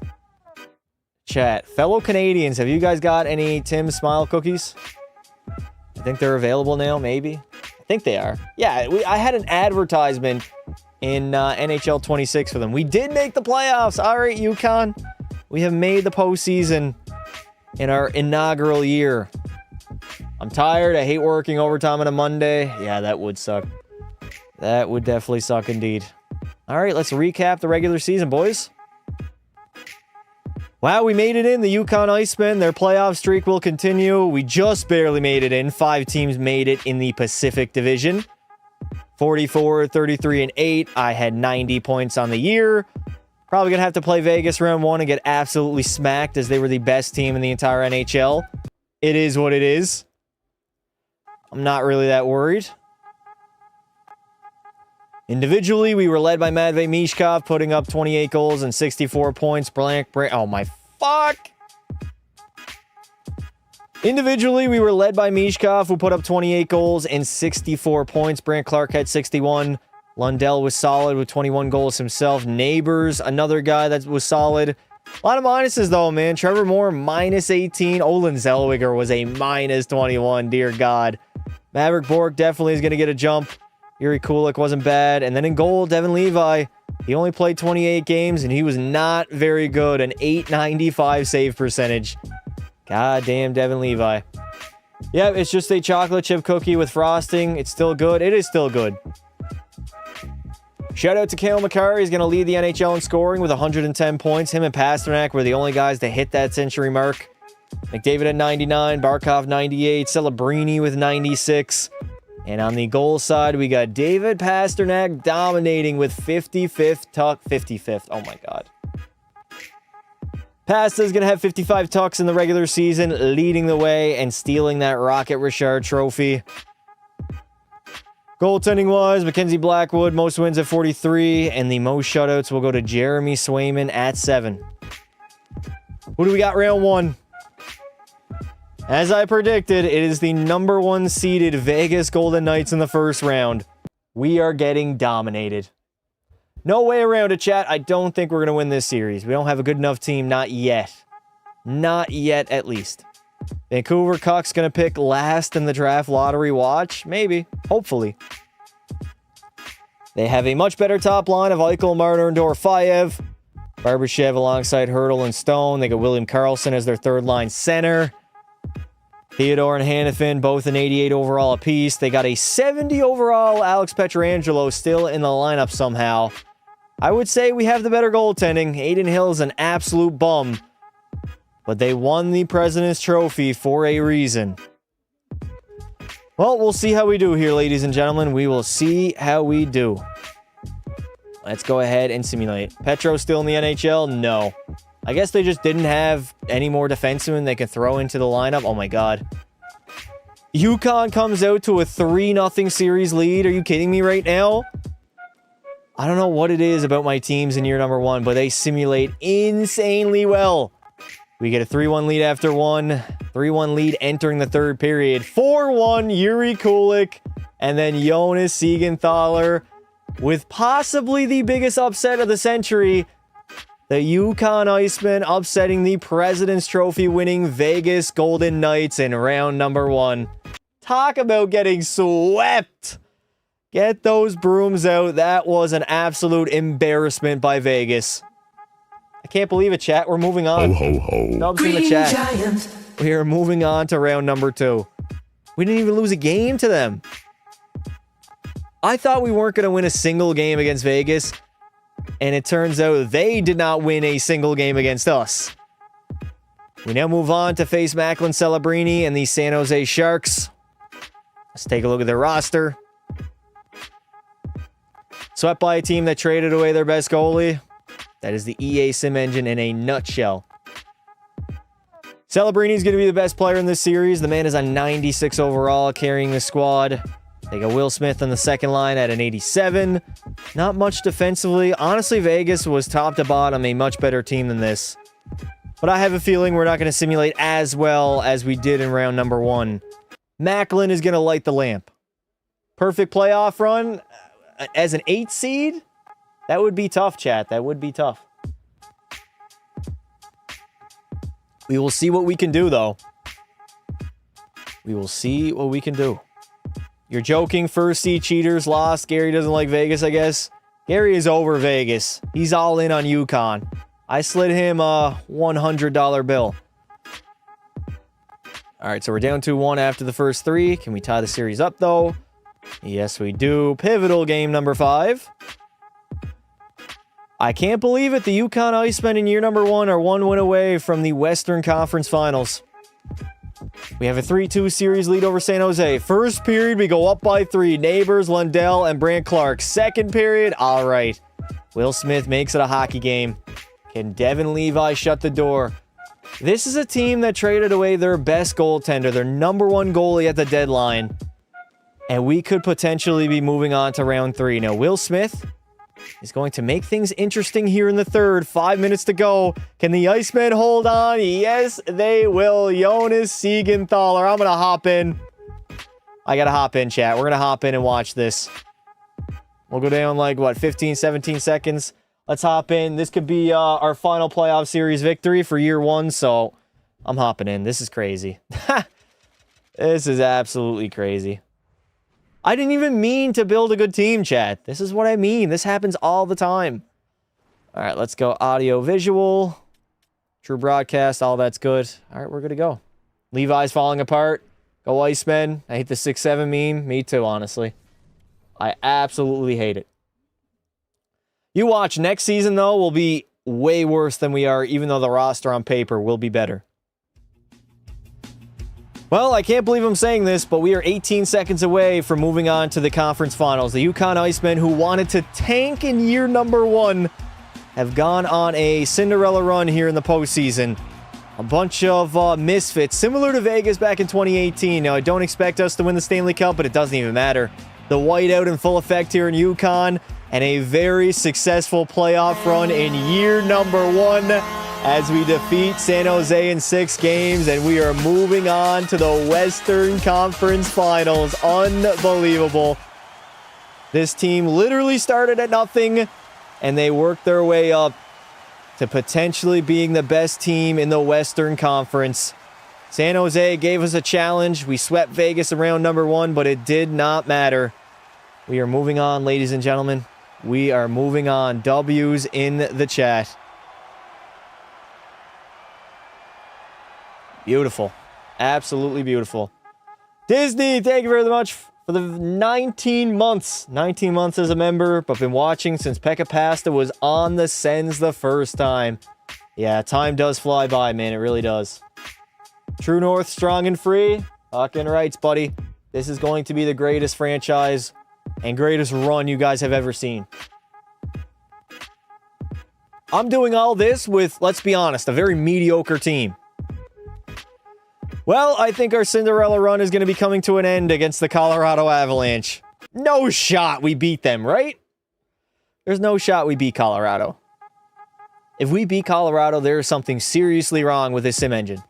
Chat. Fellow Canadians, have you guys got any Tim Smile cookies? I think they're available now, maybe. I think they are. Yeah, I had an advertisement in NHL 26 for them. We did make the playoffs. All right, Yukon. We have made the postseason in our inaugural year. I'm tired. I hate working overtime on a Monday. Yeah, that would suck. That would definitely suck indeed. All right, let's recap the regular season, boys. Wow, we made it in. The Yukon IceMen, their playoff streak will continue. We just barely made it in. 5 teams made it in the Pacific Division. 44, 33, and 8. I had 90 points on the year. Probably going to have to play Vegas round 1 and get absolutely smacked as they were the best team in the entire NHL. It is what it is. I'm not really that worried. Individually, we were led by Matvei Mishkov, putting up 28 goals and 64 points. Oh my fuck! Individually, we were led by Mishkov, who put up 28 goals and 64 points. Brant Clark had 61. Lundell was solid with 21 goals himself. Neighbors, another guy that was solid. A lot of minuses, though, man. Trevor Moore, minus 18. Olin Zellweger was a minus 21. Dear God. Maverick Bork definitely is going to get a jump. Yuri Kulik wasn't bad. And then in goal, Devin Levi. He only played 28 games, and he was not very good. An .895 save percentage. God damn Devin Levi. Yeah, it's just a chocolate chip cookie with frosting. It's still good. It is still good. Shout out to Cale Makar. He's going to lead the NHL in scoring with 110 points. Him and Pasternak were the only guys to hit that century mark. McDavid at 99, Barkov 98, Celebrini with 96. And on the goal side, we got David Pasternak dominating with 55th tuck. 55th. Oh my God. Pasta's going to have 55 tucks in the regular season, leading the way and stealing that Rocket Richard trophy. Goaltending-wise, Mackenzie Blackwood, most wins at 43, and the most shutouts will go to Jeremy Swayman at 7. Who do we got round 1? As I predicted, it is the number 1 seeded Vegas Golden Knights in the first round. We are getting dominated. No way around it, chat. I don't think we're going to win this series. We don't have a good enough team. Not yet. Not yet, at least. Vancouver Cuck's going to pick last in the draft lottery watch. Maybe. Hopefully. They have a much better top line of Eichel, Marner, and Dorofeyev. Barbashev alongside Hurdle and Stone. They got William Karlsson as their third line center. Theodore and Hannafin, both an 88 overall apiece. They got a 70 overall Alex Pietrangelo still in the lineup somehow. I would say we have the better goaltending. Aiden Hill's an absolute bum. But they won the President's Trophy for a reason. Well, we'll see how we do here, ladies and gentlemen. We will see how we do. Let's go ahead and simulate. Petro still in the NHL? No. I guess they just didn't have any more defensemen they could throw into the lineup. Oh my God. Yukon comes out to a 3-0 series lead. Are you kidding me right now? I don't know what it is about my teams in year number 1, but they simulate insanely well. We get a 3-1 lead after 1. 3-1 lead entering the third period. 4-1 Yuri Kulik. And then Jonas Siegenthaler with possibly the biggest upset of the century. The Yukon IceMen upsetting the President's Trophy winning Vegas Golden Knights in round number 1. Talk about getting swept. Get those brooms out. That was an absolute embarrassment by Vegas. I can't believe it, chat. We're moving on. Ho, ho, ho. Nubs in the chat. Giant. We are moving on to round number 2. We didn't even lose a game to them. I thought we weren't going to win a single game against Vegas. And it turns out they did not win a single game against us. We now move on to face Macklin Celebrini and the San Jose Sharks. Let's take a look at their roster. Swept by a team that traded away their best goalie. That is the EA Sim engine in a nutshell. Celebrini's going to be the best player in this series. The man is a 96 overall, carrying the squad. They got Will Smith on the second line at an 87. Not much defensively. Honestly, Vegas was top to bottom a much better team than this. But I have a feeling we're not going to simulate as well as we did in round number 1. Macklin is going to light the lamp. Perfect playoff run as an 8 seed? That would be tough, chat. That would be tough. We will see what we can do, though. We will see what we can do. You're joking. First seed cheaters lost. Gary doesn't like Vegas, I guess. Gary is over Vegas. He's all in on Yukon. I slid him a $100 bill. All right, so we're down 2-1 after the first 3. Can we tie the series up, though? Yes, we do. Pivotal game number 5. I can't believe it. The Yukon IceMen in year number 1 are 1 win away from the Western Conference Finals. We have a 3-2 series lead over San Jose. First period, we go up by 3. Neighbors, Lundell, and Brant Clark. Second period, all right. Will Smith makes it a hockey game. Can Devin Levi shut the door? This is a team that traded away their best goaltender, their number 1 goalie at the deadline. And we could potentially be moving on to round 3. Now, Will Smith is going to make things interesting here in the third. 5 minutes to go. Can the Icemen hold on? Yes, they will. Jonas Siegenthaler. I'm going to hop in. I got to hop in, chat. We're going to hop in and watch this. We'll go down like, what, 15, 17 seconds. Let's hop in. This could be our final playoff series victory for year 1, so I'm hopping in. This is crazy. This is absolutely crazy. I didn't even mean to build a good team, chat. This is what I mean. This happens all the time. All right, let's go audio, visual, true broadcast. All that's good. All right, we're good to go. Levi's falling apart. Go Icemen. I hate the 6-7 meme. Me too, honestly. I absolutely hate it. You watch. Next season, though, will be way worse than we are, even though the roster on paper will be better. Well, I can't believe I'm saying this, but we are 18 seconds away from moving on to the conference finals. The Yukon IceMen, who wanted to tank in year number 1, have gone on a Cinderella run here in the postseason. A bunch of misfits, similar to Vegas back in 2018. Now, I don't expect us to win the Stanley Cup, but it doesn't even matter. The whiteout in full effect here in Yukon, and a very successful playoff run in year number 1 as we defeat San Jose in 6 games, and we are moving on to the Western Conference Finals. Unbelievable. This team literally started at nothing, and they worked their way up to potentially being the best team in the Western Conference. San Jose gave us a challenge. We swept Vegas around number 1, but it did not matter. We are moving on, ladies and gentlemen. We are moving on. W's in the chat. Beautiful. Absolutely beautiful. Disney, thank you very much for the 19 months. 19 months as a member, but been watching since Pekka Pasta was on the Sens the first time. Yeah, time does fly by, man. It really does. True North, strong and free. Fucking rights, buddy. This is going to be the greatest franchise and greatest run you guys have ever seen. I'm doing all this with, let's be honest, a very mediocre team. Well, I think our Cinderella run is going to be coming to an end against the Colorado Avalanche. No shot we beat them, right? There's no shot we beat Colorado. If we beat Colorado, there is something seriously wrong with this sim engine.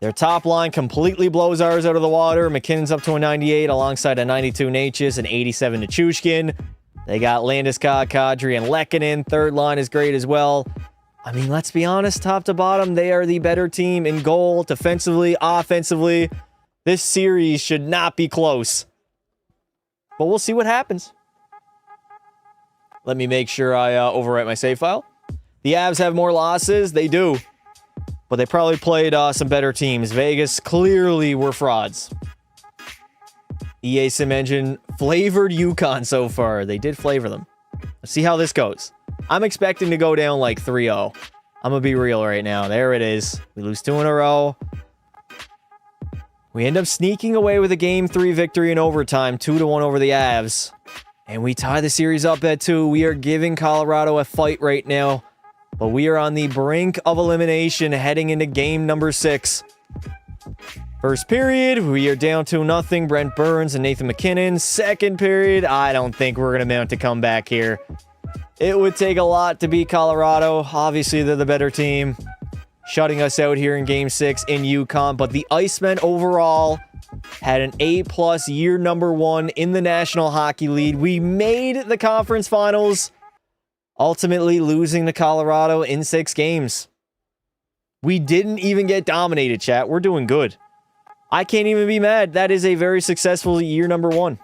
Their top line completely blows ours out of the water. McKinnon's up to a 98 alongside a 92 Natchez and 87 Nichushkin. They got Landeskog, Kadri, and Lehkonen. Third line is great as well. I mean, let's be honest, top to bottom, they are the better team in goal, defensively, offensively. This series should not be close. But we'll see what happens. Let me make sure I overwrite my save file. The Avs have more losses. They do. But they probably played some better teams. Vegas clearly were frauds. EA Sim Engine flavored Yukon so far. They did flavor them. Let's see how this goes. I'm expecting to go down like 3-0. I'm going to be real right now. There it is. We lose 2 in a row. We end up sneaking away with a Game 3 victory in overtime. 2-1 over the Avs. And we tie the series up at 2. We are giving Colorado a fight right now. But we are on the brink of elimination heading into game number 6. First period, we are down 2-0. Brent Burns and Nathan McKinnon. Second period, I don't think we're going to mount a comeback here. It would take a lot to beat Colorado. Obviously, they're the better team. Shutting us out here in Game 6 in Yukon. But the Icemen overall had an A+ year number 1 in the National Hockey League. We made the conference finals, ultimately losing to Colorado in 6 games. We didn't even get dominated, chat. We're doing good. I can't even be mad. That is a very successful year number 1.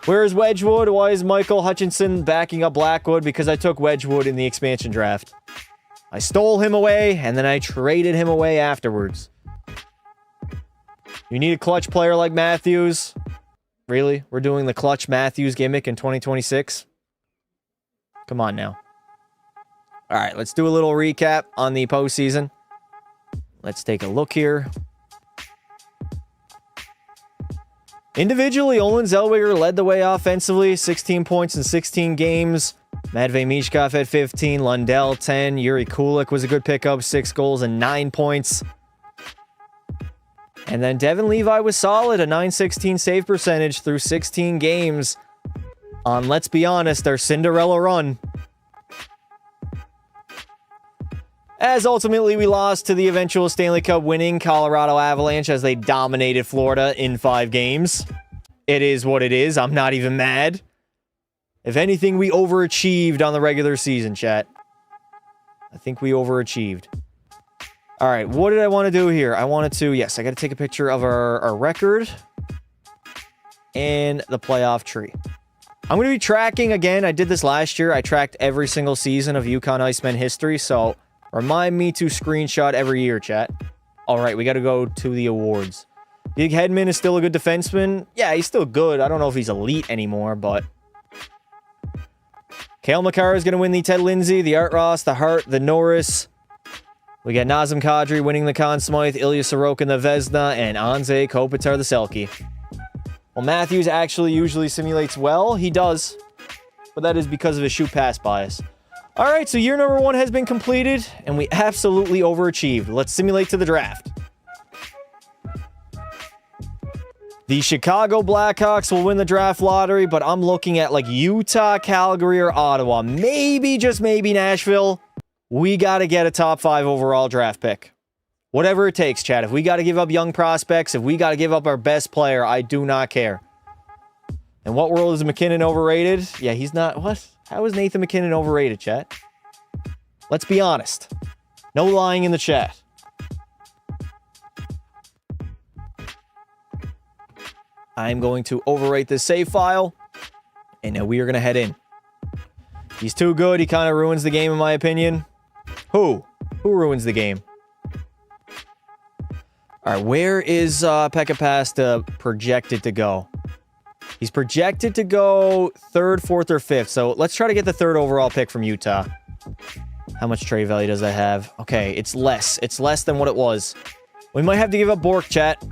Where is Wedgwood? Why is Michael Hutchinson backing up Blackwood? Because I took Wedgwood in the expansion draft. I stole him away, and then I traded him away afterwards. You need a clutch player like Matthews? Really? We're doing the clutch Matthews gimmick in 2026? Come on now. All right, let's do a little recap on the postseason. Let's take a look here. Individually, Olin Zellweger led the way offensively, 16 points in 16 games. Matvei Michkov had 15, Lundell 10, Yuri Kulik was a good pickup, 6 goals and 9 points. And then Devin Levi was solid, a .916 save percentage through 16 games on, let's be honest, our Cinderella run. As ultimately we lost to the eventual Stanley Cup winning Colorado Avalanche as they dominated Florida in 5 games. It is what it is. I'm not even mad. If anything, we overachieved on the regular season, chat. I think we overachieved. All right, what did I want to do here? I wanted to, yes, I got to take a picture of our record and the playoff tree. I'm going to be tracking again. I did this last year. I tracked every single season of Yukon IceMen history, so remind me to screenshot every year, chat. All right, we got to go to the awards. Big Hedman is still a good defenseman. Yeah, he's still good. I don't know if he's elite anymore, but... Cale Makar is going to win the Ted Lindsay, the Art Ross, the Hart, the Norris. We got Nazem Kadri winning the Conn Smythe, Ilya Sorokin the Vezina, and Anze Kopitar the Selke. Well, Matthews actually usually simulates well. He does. But that is because of his shoot-pass bias. All right, so year number 1 has been completed, and we absolutely overachieved. Let's simulate to the draft. The Chicago Blackhawks will win the draft lottery, but I'm looking at like Utah, Calgary, or Ottawa. Maybe, just maybe Nashville. We got to get a top 5 overall draft pick. Whatever it takes, Chad. If we got to give up young prospects, if we got to give up our best player, I do not care. In what world is McKinnon overrated? Yeah, he's not. What? How is Nathan McKinnon overrated, chat? Let's be honest. No lying in the chat. I'm going to overrate this save file, and now we are going to head in. He's too good. He kind of ruins the game, in my opinion. Who? Who ruins the game? All right, where is Pekka Pasta projected to go? He's projected to go 3rd, 4th, or 5th. So let's try to get the 3rd overall pick from Utah. How much trade value does that have? Okay, it's less. It's less than what it was. We might have to give up Bork, chat.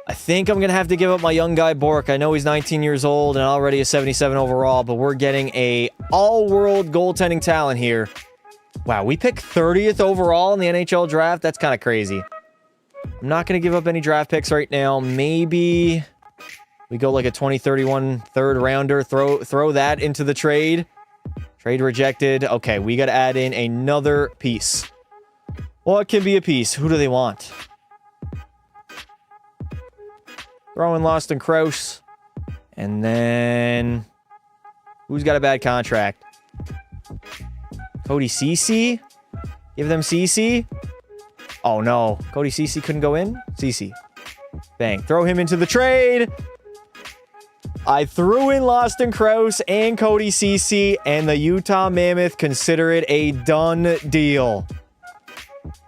I think I'm going to have to give up my young guy, Bork. I know he's 19 years old and already a 77 overall, but we're getting a all-world goaltending talent here. Wow, we picked 30th overall in the NHL draft? That's kind of crazy. I'm not going to give up any draft picks right now. Maybe we go like a 2031 third rounder. Throw that into the trade. Trade rejected. Okay, we got to add in another piece. What can be a piece? Who do they want? Throw in Lawson Krause. And then... who's got a bad contract? Cody Ceci? Give them Ceci? Oh, no. Cody Ceci couldn't go in? Ceci. Bang. Throw him into the trade. I threw in Lawson Krause and Cody Ceci, and the Utah Mammoth consider it a done deal.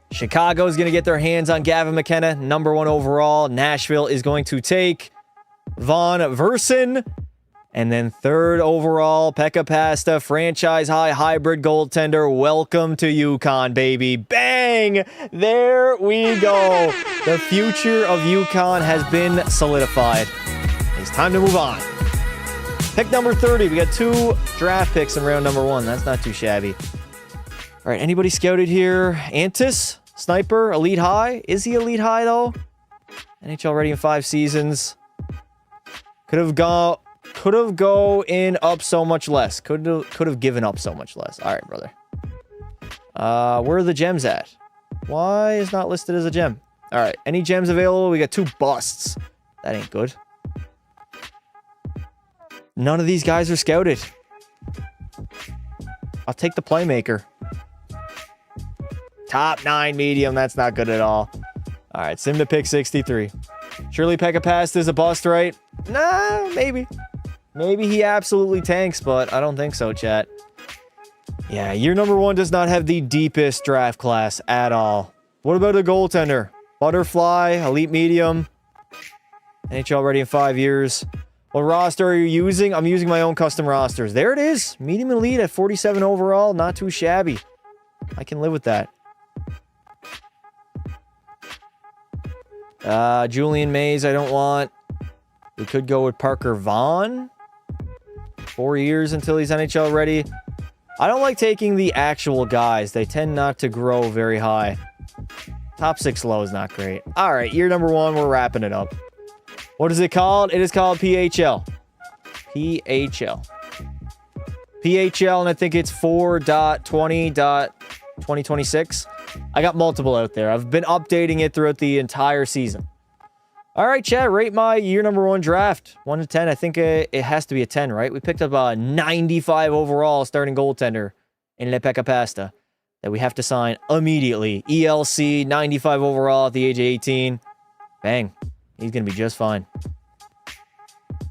Chicago's going to get their hands on Gavin McKenna, number 1 overall. Nashville is going to take Von Versen. And then 3rd overall, Pekka Pasta, franchise high hybrid goaltender. Welcome to Yukon, baby. Bang! There we go. The future of Yukon has been solidified. It's time to move on. Pick number 30. We got 2 draft picks in round number 1. That's not too shabby. All right, anybody scouted here? Antis, sniper, elite high. Is he elite high, though? NHL ready in 5 seasons. Could have go in up so much less. Could have given up so much less. All right, brother. Where are the gems at? Why is not listed as a gem? All right, any gems available? We got 2 busts. That ain't good. None of these guys are scouted. I'll take the playmaker. Top 9 medium. That's not good at all. All right, sim to pick 63. Surely Pekka Pasta is a bust, right? Nah, maybe. Maybe he absolutely tanks, but I don't think so, chat. Yeah, year number 1 does not have the deepest draft class at all. What about a goaltender? Butterfly, elite medium. NHL ready in 5 years. What roster are you using? I'm using my own custom rosters. There it is. Medium elite at 47 overall. Not too shabby. I can live with that. Julian Mays, I don't want. We could go with Parker Vaughn. 4 years until he's NHL ready. I don't like taking the actual guys. They tend not to grow very high. Top 6 low is not great. All right, year number 1, we're wrapping it up. What is it called? It is called PHL. PHL. PHL, and I think it's 4.20.2026. I got multiple out there. I've been updating it throughout the entire season. All right, chat, rate my year number 1 draft. 1 to 10. I think it has to be a 10, right? We picked up a 95 overall starting goaltender in Pekka Pasta that we have to sign immediately. ELC, 95 overall at the age of 18. Bang. He's going to be just fine.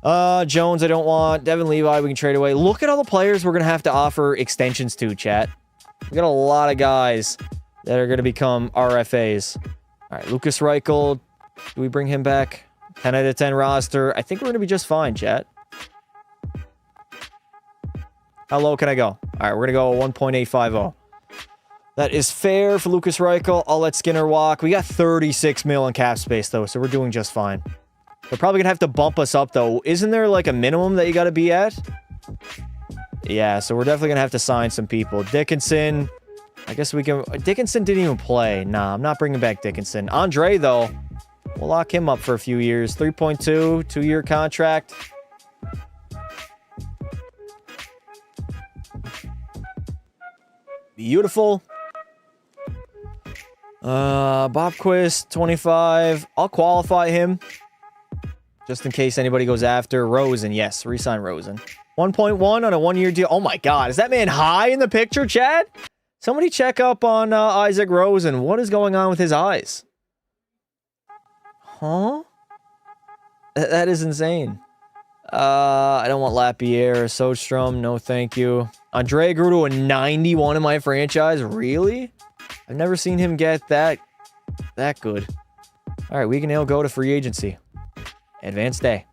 Jones, I don't want. Devin Levi, we can trade away. Look at all the players we're going to have to offer extensions to, chat. We got a lot of guys that are going to become RFAs. All right, Lucas Reichel. Do we bring him back? 10 out of 10 roster. I think we're going to be just fine, chat. How low can I go? All right, we're going to go 1.850. That is fair for Lucas Reichel. I'll let Skinner walk. We got 36 mil in cap space, though, so we're doing just fine. They're probably going to have to bump us up, though. Isn't there, like, a minimum that you got to be at? Yeah, so we're definitely going to have to sign some people. Dickinson. I guess we can... Dickinson didn't even play. Nah, I'm not bringing back Dickinson. Andre, though, we'll lock him up for a few years. 3.2, 2-year contract. Beautiful. Bobquist, 25. I'll qualify him. Just in case anybody goes after. Rosen, yes. Resign Rosen. 1.1 on a 1-year deal. Oh my god. Is that man high in the picture, Chad? Somebody check up on Isaac Rosen. What is going on with his eyes? Huh? That is insane. I don't want Lapierre or Sodstrom. No, thank you. Andre grew to a 91 in my franchise. Really? I've never seen him get that good. All right, we can now go to free agency. Advanced day.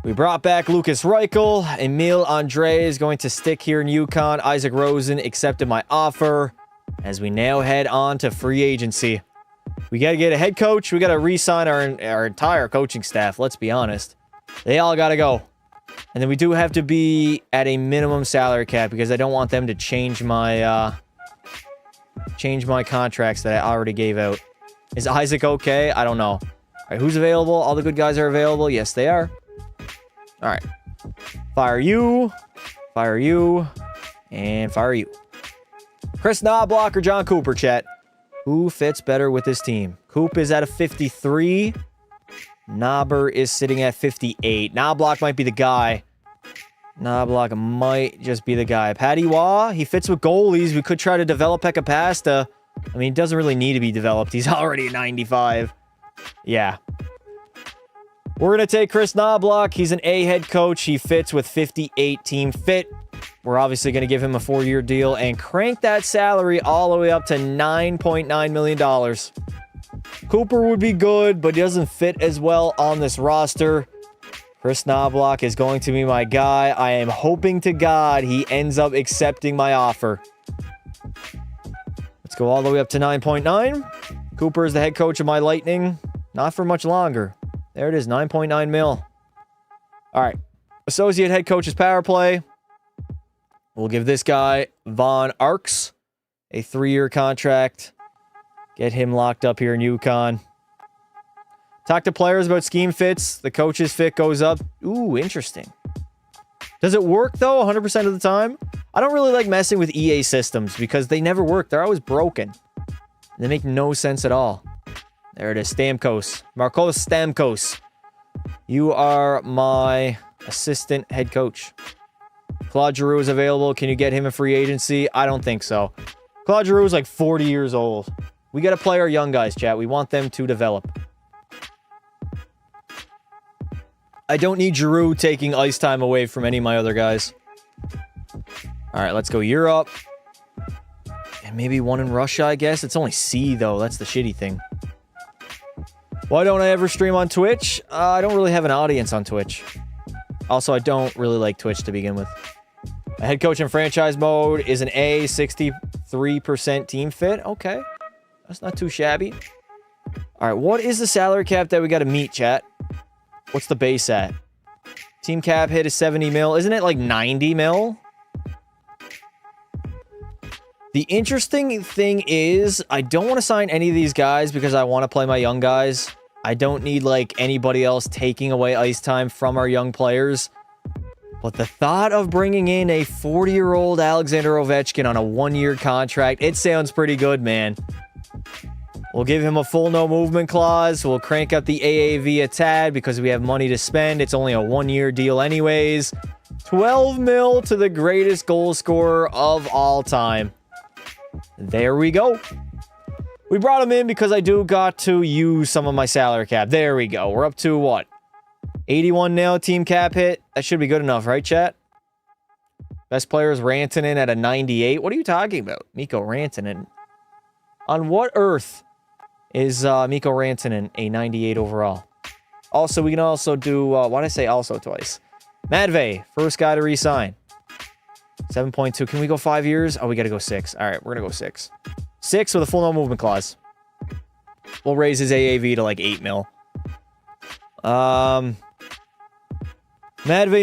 We brought back Lucas Reichel. Emil Andre is going to stick here in Yukon. Isaac Rosen accepted my offer as we now head on to free agency. We got to get a head coach. We got to re-sign our entire coaching staff. Let's be honest. They all got to go. And then we do have to be at a minimum salary cap because I don't want them to change my contracts that I already gave out. Is Isaac okay? I don't know. All right, who's available? All the good guys are available. Yes, they are. All right. Fire you, and fire you. Chris Knobloch or John Cooper, chat. Who fits better with this team? Coop is at a 53. Knobber is sitting at 58. Knobloch might be the guy. Knobloch might just be the guy. Patty Waugh, he fits with goalies. We could try to develop Pekka Pasta. I mean, he doesn't really need to be developed. He's already 95. Yeah. We're going to take Chris Knobloch. He's an A head coach. He fits with 58 team fit. We're obviously going to give him a 4-year deal and crank that salary all the way up to $9.9 million. Cooper would be good, but he doesn't fit as well on this roster. Chris Knobloch is going to be my guy. I am hoping to God he ends up accepting my offer. Let's go all the way up to 9.9. Cooper is the head coach of my Lightning. Not for much longer. There it is, 9.9 mil. All right. Associate head coach is power play. We'll give this guy, Von Arx, a 3-year contract. Get him locked up here in Yukon. Talk to players about scheme fits. The coach's fit goes up. Ooh, interesting. Does it work, though, 100% of the time? I don't really like messing with EA systems because they never work. They're always broken. They make no sense at all. There it is, Stamkos. Marcos Stamkos. You are my assistant head coach. Claude Giroux is available. Can you get him a free agency? I don't think so. Claude Giroux is like 40 years old. We got to play our young guys, chat. We want them to develop. I don't need Giroux taking ice time away from any of my other guys. All right, let's go Europe. And maybe one in Russia, I guess. It's only C, though. That's the shitty thing. Why don't I ever stream on Twitch? I don't really have an audience on Twitch. Also, I don't really like Twitch to begin with. A head coach in franchise mode is an A, 63% team fit. Okay. That's not too shabby. All right, what is the salary cap that we got to meet, chat? What's the base at? Team cap hit is 70 mil. Isn't it like 90 mil? The interesting thing is, I don't want to sign any of these guys because I want to play my young guys. I don't need, like, anybody else taking away ice time from our young players. But the thought of bringing in a 40-year-old Alexander Ovechkin on a 1-year contract, it sounds pretty good, man. We'll give him a full no movement clause. We'll crank up the AAV a tad because we have money to spend. It's only a 1-year deal anyways. 12 mil to the greatest goal scorer of all time. There we go. We brought him in because I do got to use some of my salary cap. There we go. We're up to what? 81 now team cap hit. That should be good enough, right, chat? Best player is Rantanen at a 98. What are you talking about? Mikko Rantanen. On what earth is Mikko Rantanen, a 98 overall. Also, we can also do, why did I say also twice? Matvey, first guy to re-sign. 7.2. Can we go 5 years? Oh, we got to go 6. All right, we're going to go 6. 6 with a full no movement clause. We'll raise his AAV to like 8 mil. Matvey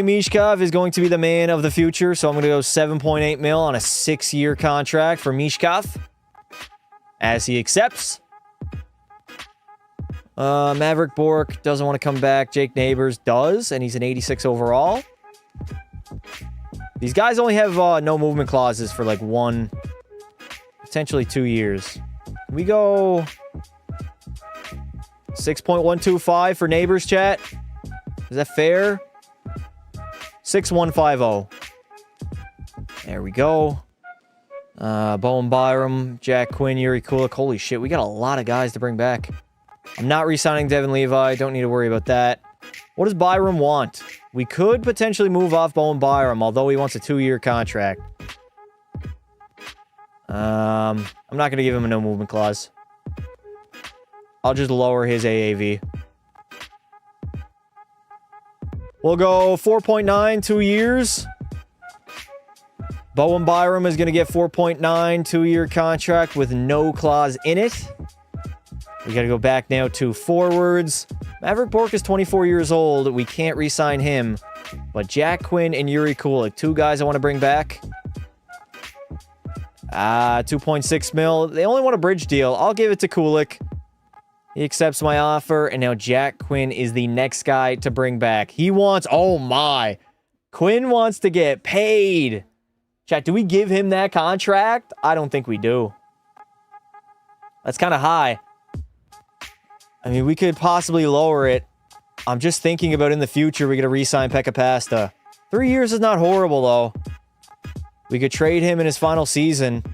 Mishkov is going to be the man of the future, so I'm going to go 7.8 mil on a 6-year contract for Mishkov, as he accepts. Maverick Bork doesn't want to come back. Jake Neighbors does, and he's an 86 overall. These guys only have no movement clauses for like 1, potentially 2 years. Can we go 6.125 for Neighbors, chat? Is that fair? 6150. There we go. Bowen Byram, Jack Quinn, Yuri Kulik. Holy shit, we got a lot of guys to bring back. I'm not re-signing Devin Levi. Don't need to worry about that. What does Byram want? We could potentially move off Bowen Byram, although he wants a 2-year contract. I'm not going to give him a no movement clause. I'll just lower his AAV. We'll go 4.9, 2 years. Bowen Byram is going to get 4.9, 2-year contract with no clause in it. We got to go back now to forwards. Maverick Bork is 24 years old. We can't re-sign him. But Jack Quinn and Yuri Kulik, 2 guys I want to bring back. 2.6 mil. They only want a bridge deal. I'll give it to Kulik. He accepts my offer. And now Jack Quinn is the next guy to bring back. He wants... Oh, my. Quinn wants to get paid. Chat, do we give him that contract? I don't think we do. That's kind of high. I mean, we could possibly lower it. I'm just thinking about in the future, we're going to re-sign Pekka Pasta. 3 years is not horrible, though. We could trade him in his final season.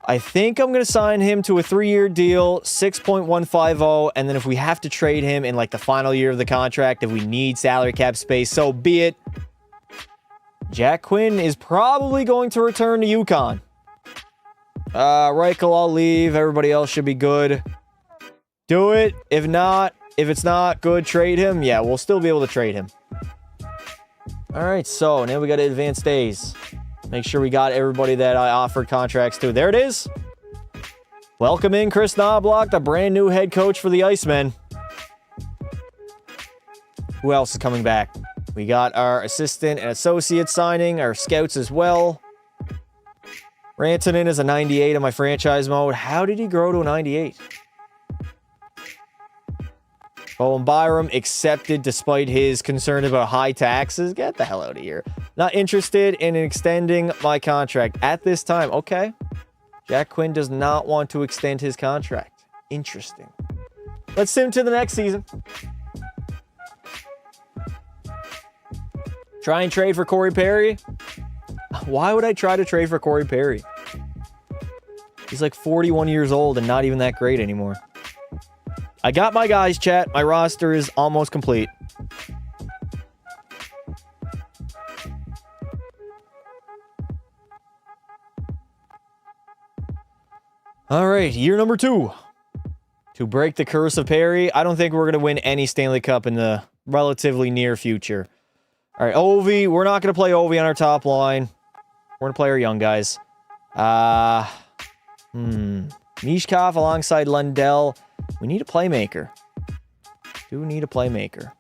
I think I'm going to sign him to a 3-year deal, 6.150, and then if we have to trade him in like the final year of the contract, if we need salary cap space, so be it. Jack Quinn is probably going to return to Yukon. Reichel, I'll leave. Everybody else should be good. Do it. If not, if it's not good, trade him. Yeah, we'll still be able to trade him. All right, so now we got to advance days. Make sure we got everybody that I offered contracts to. There it is. Welcome in Chris Knobloch, the brand new head coach for the IceMen. Who else is coming back? We got our assistant and associate signing, our scouts as well. Rantanen is a 98 in my franchise mode. How did he grow to a 98? Bowen Byram accepted despite his concern about high taxes. Get the hell out of here. Not interested in extending my contract at this time. Okay. Jack Quinn does not want to extend his contract. Interesting. Let's sim to the next season. Try and trade for Corey Perry. Why would I try to trade for Corey Perry? He's like 41 years old and not even that great anymore. I got my guys, chat. My roster is almost complete. All right, year number 2. To break the curse of Perry, I don't think we're going to win any Stanley Cup in the relatively near future. All right, Ovi. We're not going to play Ovi on our top line. We're going to play our young guys. Mishkov alongside Lundell. We need a playmaker. Do need a playmaker.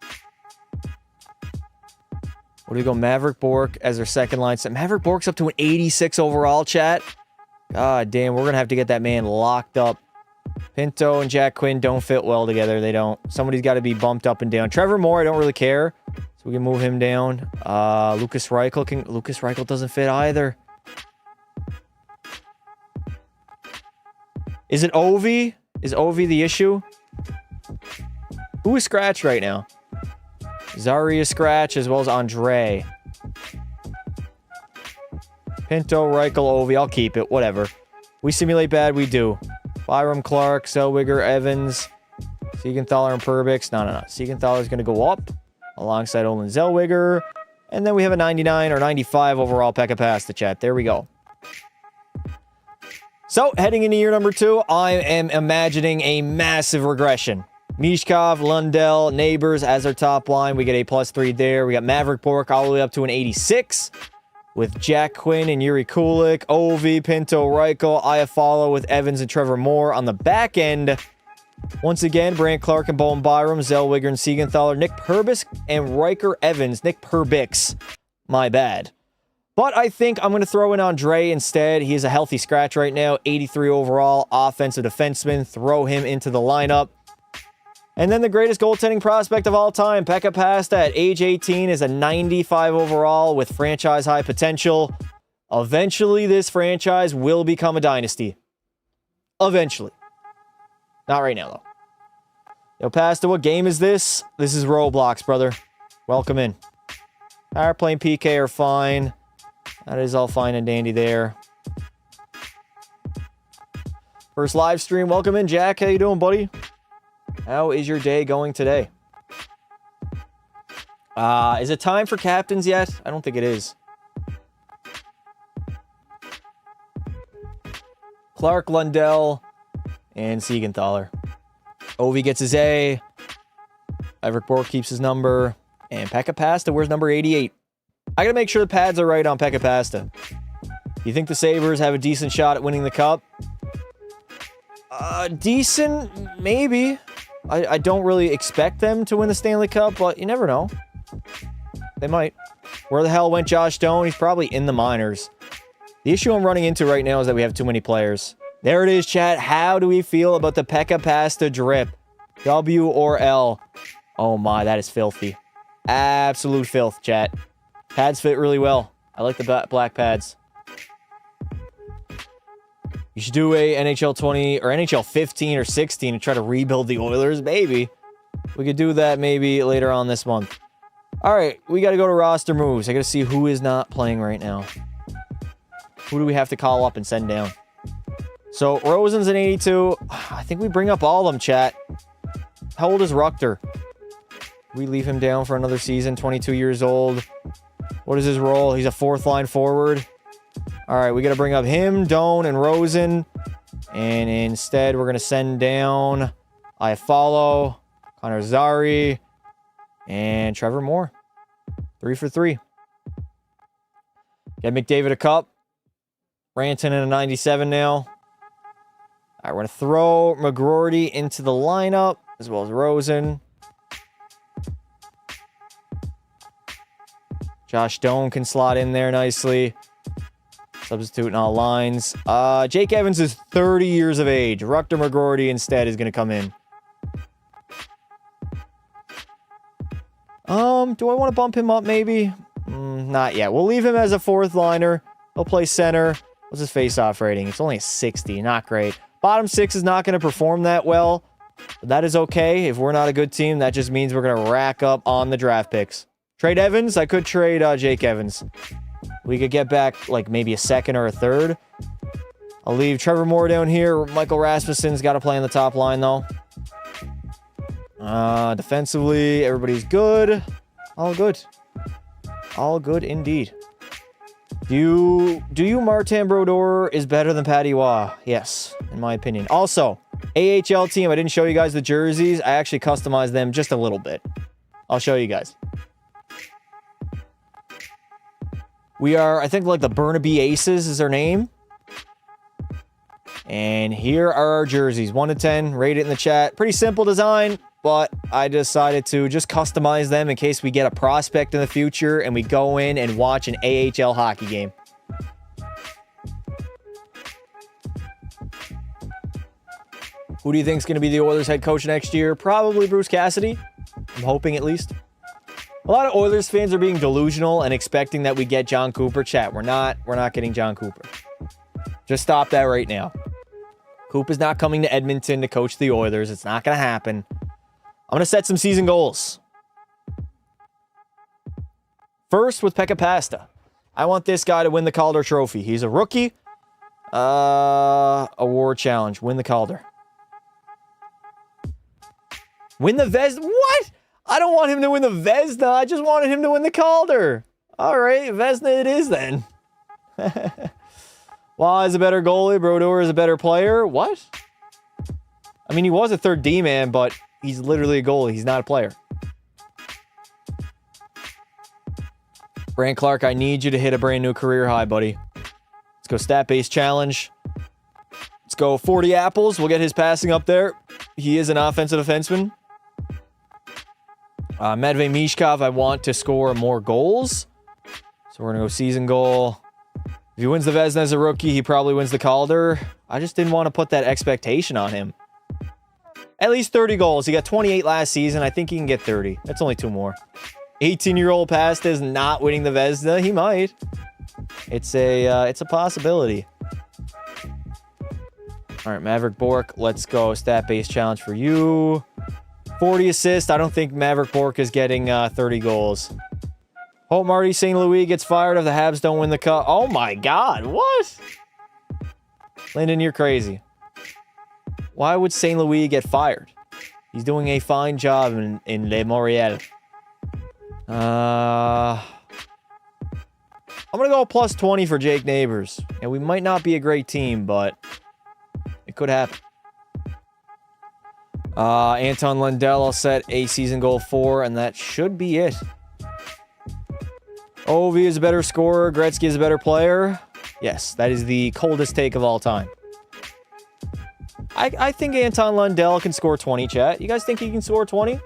What do we go? Maverick Bork as our second line. Maverick Bork's up to an 86 overall, chat. God damn, we're going to have to get that man locked up. Pinto and Jack Quinn don't fit well together. They don't. Somebody's got to be bumped up and down. Trevor Moore, I don't really care. So we can move him down. Lucas Reichel doesn't fit either. Is it Ovi? Is Ovi the issue? Who is scratched right now? Zari is scratched as well as Andre. Pinto, Reichel, Ovi. I'll keep it. Whatever. We simulate bad. We do. Byram, Clark, Zellweger, Evans, Siegenthaler, and Perbix. No. Siegenthaler is going to go up alongside Olin Zellweger. And then we have a 99 or 95 overall Pekka Pasta, chat. There we go. So, heading into year number 2, I am imagining a massive regression. Mishkov, Lundell, Neighbors as our top line. We get a +3 there. We got Maverick Bork all the way up to an 86 with Jack Quinn and Yuri Kulik, Ovi, Pinto, Reichel, Iafallo with Evans and Trevor Moore on the back end. Once again, Brant Clark and Bowen Byram, Zellweger and Siegenthaler, Nick Perbix and Riker Evans. Nick Perbix. My bad. But I think I'm going to throw in Andre instead. He is a healthy scratch right now. 83 overall, offensive defenseman. Throw him into the lineup. And then the greatest goaltending prospect of all time, Pekka Pasta at age 18 is a 95 overall with franchise high potential. Eventually, this franchise will become a dynasty. Eventually. Not right now, though. Yo, Pasta, what game is this? This is Roblox, brother. Welcome in. Power play and PK are fine. That is all fine and dandy there. First live stream. Welcome in, Jack. How you doing, buddy? How is your day going today? Is it time for captains yet? I don't think it is. Clark, Lundell, and Siegenthaler. Ovi gets his A. Maverick Bork keeps his number. And Pekka Pasta, where's number 88? I gotta make sure the pads are right on Pekka Pasta. You think the Sabres have a decent shot at winning the cup? Decent, maybe. I don't really expect them to win the Stanley Cup, but you never know. They might. Where the hell went Josh Stone? He's probably in the minors. The issue I'm running into right now is that we have too many players. There it is, chat. How do we feel about the Pekka Pasta drip? W or L? Oh my, that is filthy. Absolute filth, chat. Pads fit really well. I like the black pads. You should do a NHL 20 or NHL 15 or 16 and try to rebuild the Oilers. Maybe. We could do that maybe later on this month. All right, we got to go to roster moves. I got to see who is not playing right now. Who do we have to call up and send down? So, Rosen's an 82. I think we bring up all of them, chat. How old is Ruchter? We leave him down for another season, 22 years old. What is his role? He's a fourth line forward. All right, we got to bring up him, Doan, and Rosen. And instead, we're going to send down Iafallo, Connor Zary, and Trevor Moore. 3 for 3. Get McDavid a cup. Ranton in a 97 now. All right, we're going to throw McGroarty into the lineup, as well as Rosen. Josh Doan can slot in there nicely. Substituting all lines. Jake Evans is 30 years of age. Ruchter McGroarty instead is going to come in. Do I want to bump him up maybe? Not yet. We'll leave him as a fourth liner. He'll play center. What's his face-off rating? It's only a 60. Not great. Bottom six is not going to perform that well. But that is okay. If we're not a good team, that just means we're going to rack up on the draft picks. Trade Evans? I could trade Jake Evans. We could get back like maybe a second or a third. I'll leave Trevor Moore down here. Michael Rasmussen's got to play on the top line though. Defensively, everybody's good. All good. All good indeed. Do you Martin Brodeur is better than Patty Waugh? Yes, in my opinion. Also, AHL team, I didn't show you guys the jerseys. I actually customized them just a little bit. I'll show you guys. We are, I think, like the Burnaby Aces is their name. And here are our jerseys. 1 to 10. Rate it in the chat. Pretty simple design, but I decided to just customize them in case we get a prospect in the future and we go in and watch an AHL hockey game. Who do you think is going to be the Oilers head coach next year? Probably Bruce Cassidy. I'm hoping at least. A lot of Oilers fans are being delusional and expecting that we get John Cooper. Chat, we're not getting John Cooper. Just stop that right now. Cooper's not coming to Edmonton to coach the Oilers. It's not going to happen. I'm going to set some season goals. First, with Pekka Pasta. I want this guy to win the Calder Trophy. He's a rookie. Award challenge. Win the Calder. Win the Vezina. What? I don't want him to win the Vezina. I just wanted him to win the Calder. All right, Vezina it is then. Why is a better goalie? Brodeur is a better player? What? I mean, he was a third D-man, but he's literally a goalie. He's not a player. Brant Clark, I need you to hit a brand new career high, buddy. Let's go stat-based challenge. Let's go 40 apples. We'll get his passing up there. He is an offensive defenseman. Matvei Mishkov, I want to score more goals. So we're going to go season goal. If he wins the Vezina as a rookie, he probably wins the Calder. I just didn't want to put that expectation on him. At least 30 goals. He got 28 last season. I think he can get 30. That's only 2 more. 18-year-old Pasta is not winning the Vezina. He might. It's a possibility. All right, Maverick Bork. Let's go stat-based challenge for you. 40 assists. I don't think Maverick Bork is getting 30 goals. Hope Marty St. Louis gets fired if the Habs don't win the cup. Oh my God, what? Lyndon, you're crazy. Why would St. Louis get fired? He's doing a fine job in Le Montreal. I'm going to go plus 20 for Jake Neighbors. And we might not be a great team, but it could happen. Anton Lundell set a season goal 4, and that should be it. Ovi is a better scorer. Gretzky is a better player. Yes, that is the coldest take of all time. I think Anton Lundell can score 20, chat. You guys think he can score 20?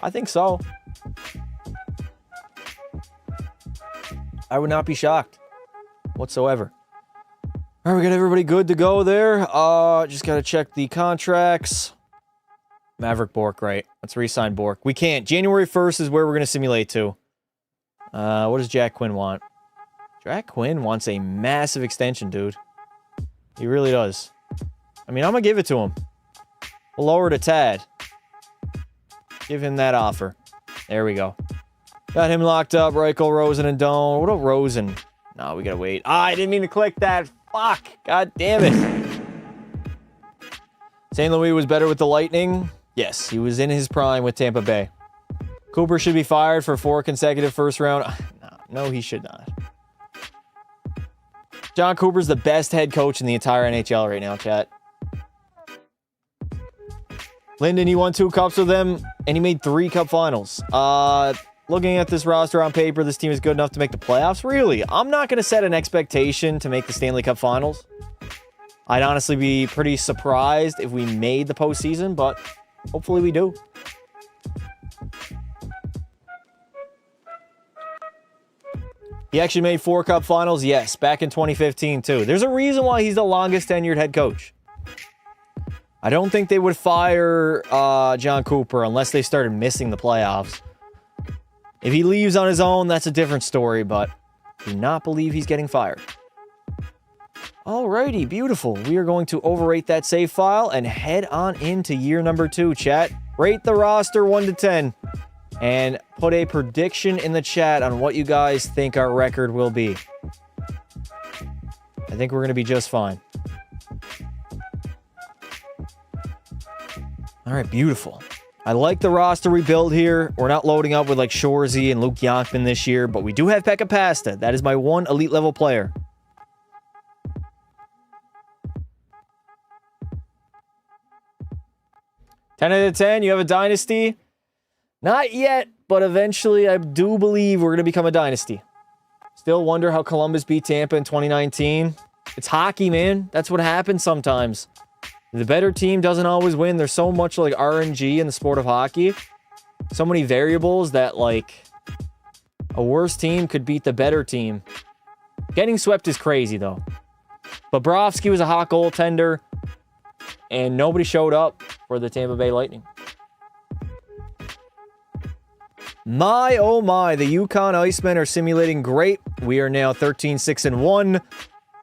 I think so. I would not be shocked whatsoever. All right, we got everybody good to go there. Just got to check the contracts. Maverick Bork, right? Let's re-sign Bork. We can't. January 1st is where we're going to simulate to. What does Jack Quinn want? Jack Quinn wants a massive extension, dude. He really does. I mean, I'm going to give it to him. We'll lower it a tad. Give him that offer. There we go. Got him locked up. Reichel, Rosen, and Doan. What about Rosen? No, we got to wait. I didn't mean to click that. Fuck. God damn it. St. Louis was better with the Lightning. Yes, he was in his prime with Tampa Bay. Cooper should be fired for 4 consecutive first round. No, he should not. John Cooper's the best head coach in the entire NHL right now, chat. Lyndon, he won 2 cups with them, and he made 3 cup finals. Looking at this roster on paper, this team is good enough to make the playoffs. Really, I'm not going to set an expectation to make the Stanley Cup finals. I'd honestly be pretty surprised if we made the postseason, but hopefully we do. He actually made 4 cup finals, yes, back in 2015 too. There's a reason why he's the longest tenured head coach. I don't think they would fire John Cooper unless they started missing the playoffs. If he leaves on his own, that's a different story, but do not believe he's getting fired. Alrighty, beautiful. We are going to overrate that save file and head on into year number 2, chat. Rate the roster 1 to 10 and put a prediction in the chat on what you guys think our record will be. I think we're going to be just fine. All right, beautiful. I like the roster we built here. We're not loading up with like Shorzy and Luke Yonkman this year, but we do have Pekka Pasta. That is my 1 elite level player. Ten out of 10, you have a dynasty? Not yet, but eventually I do believe we're going to become a dynasty. Still wonder how Columbus beat Tampa in 2019. It's hockey, man. That's what happens sometimes. The better team doesn't always win. There's so much like RNG in the sport of hockey. So many variables that like a worse team could beat the better team. Getting swept is crazy though. Bobrovsky was a hot goaltender and nobody showed up for the Tampa Bay Lightning. My, oh my, the Yukon IceMen are simulating great. We are now 13-6-1.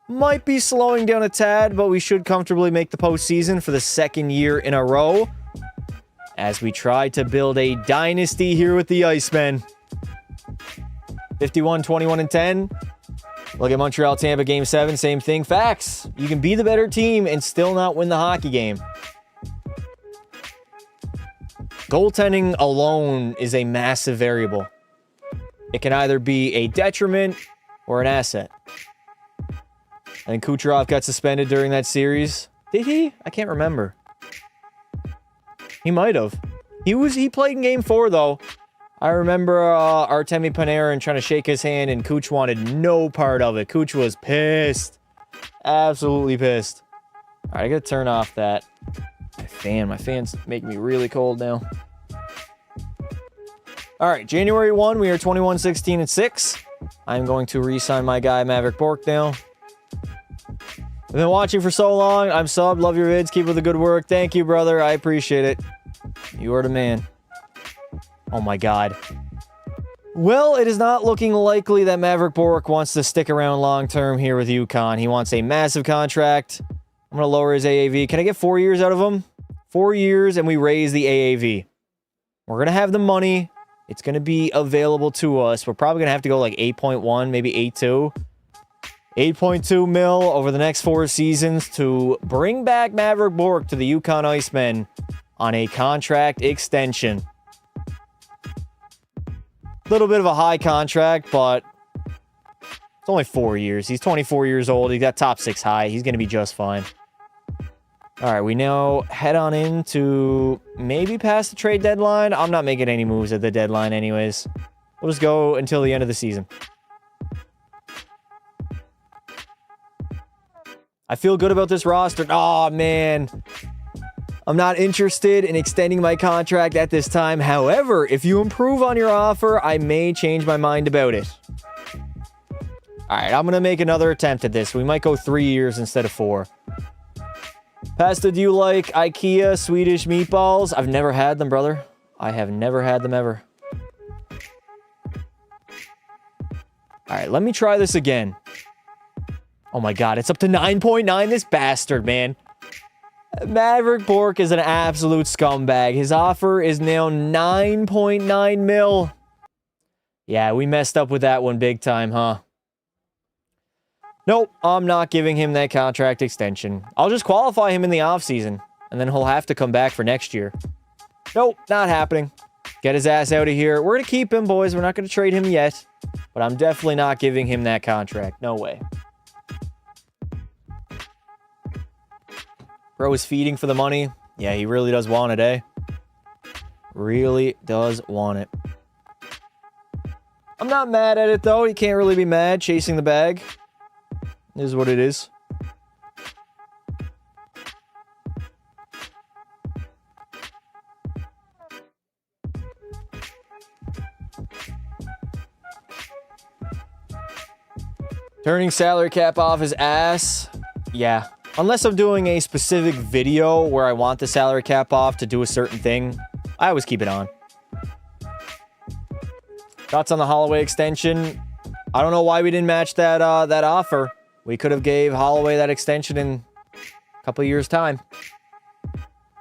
Might be slowing down a tad, but we should comfortably make the postseason for the 2nd year in a row as we try to build a dynasty here with the IceMen. 51-21-10. Look at Montreal Tampa Game 7, same thing. Facts. You can be the better team and still not win the hockey game. Goaltending alone is a massive variable. It can either be a detriment or an asset. And Kucherov got suspended during that series. Did he? I can't remember. He might have. He played in game 4, though. I remember Artemi Panarin trying to shake his hand, and Kuch wanted no part of it. Kuch was pissed. Absolutely pissed. All right, I gotta turn off that fan. My fan's making me really cold now. All right, January 1, we are 21-16-6. I'm going to re-sign my guy, Maverick Bourque, now. I've been watching for so long. I'm subbed. Love your vids. Keep up the good work. Thank you, brother. I appreciate it. You are the man. Oh, my God. Well, it is not looking likely that Maverick Bourque wants to stick around long-term here with Yukon. He wants a massive contract. I'm going to lower his AAV. Can I get 4 years out of him? 4 years, and we raise the AAV. We're going to have the money. It's going to be available to us. We're probably going to have to go like 8.1, maybe 8.2. 8.2 mil over the next 4 seasons to bring back Maverick Bourque to the Yukon IceMen on a contract extension. Little bit of a high contract, but it's only 4 years. He's 24 years old. He got top 6 high. He's going to be just fine. All right, we now head on into maybe past the trade deadline. I'm not making any moves at the deadline anyways. We'll just go until the end of the season. I feel good about this roster. Oh, man. I'm not interested in extending my contract at this time. However, if you improve on your offer, I may change my mind about it. All right, I'm going to make another attempt at this. We might go 3 years instead of 4. Pasta, do you like IKEA Swedish meatballs? I've never had them, brother. I have never had them ever. All right, let me try this again. Oh my God, it's up to 9.9. This bastard, man. Maverick Bourque is an absolute scumbag. His offer is now 9.9 mil. Yeah, we messed up with that one big time, huh? Nope, I'm not giving him that contract extension. I'll just qualify him in the offseason, and then he'll have to come back for next year. Nope, not happening. Get his ass out of here. We're going to keep him, boys. We're not going to trade him yet, but I'm definitely not giving him that contract. No way. Bro is feeding for the money. Yeah, he really does want it, eh? Really does want it. I'm not mad at it, though. You can't really be mad chasing the bag. Is what it is. Turning salary cap off his ass. Yeah. Unless I'm doing a specific video where I want the salary cap off to do a certain thing, I always keep it on. Thoughts on the Holloway extension? I don't know why we didn't match that that offer. We could have gave Holloway that extension in a couple of years' time.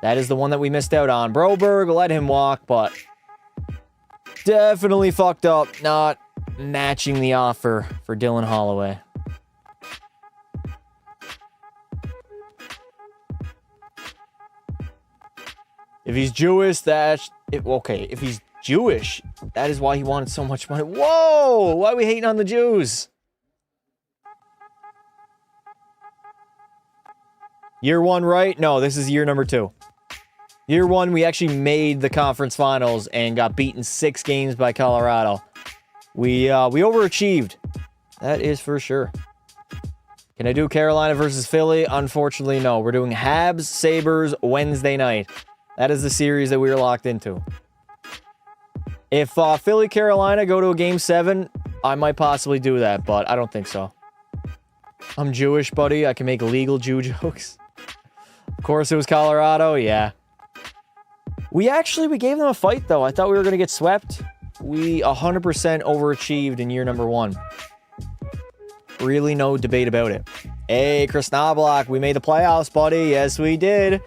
That is the one that we missed out on. Broberg, let him walk, but definitely fucked up not matching the offer for Dylan Holloway. If he's Jewish, okay, if he's Jewish, that is why he wanted so much money. Whoa! Why are we hating on the Jews? Year 1, right? No, this is year number 2. Year 1, we actually made the conference finals and got beaten 6 games by Colorado. We overachieved. That is for sure. Can I do Carolina versus Philly? Unfortunately, no. We're doing Habs, Sabres, Wednesday night. That is the series that we are locked into. If Philly, Carolina go to a Game 7, I might possibly do that, but I don't think so. I'm Jewish, buddy. I can make legal Jew jokes. Of course, it was Colorado. Yeah. We gave them a fight, though. I thought we were going to get swept. We 100% overachieved in year number 1. Really no debate about it. Hey, Chris Knobloch, we made the playoffs, buddy. Yes, we did.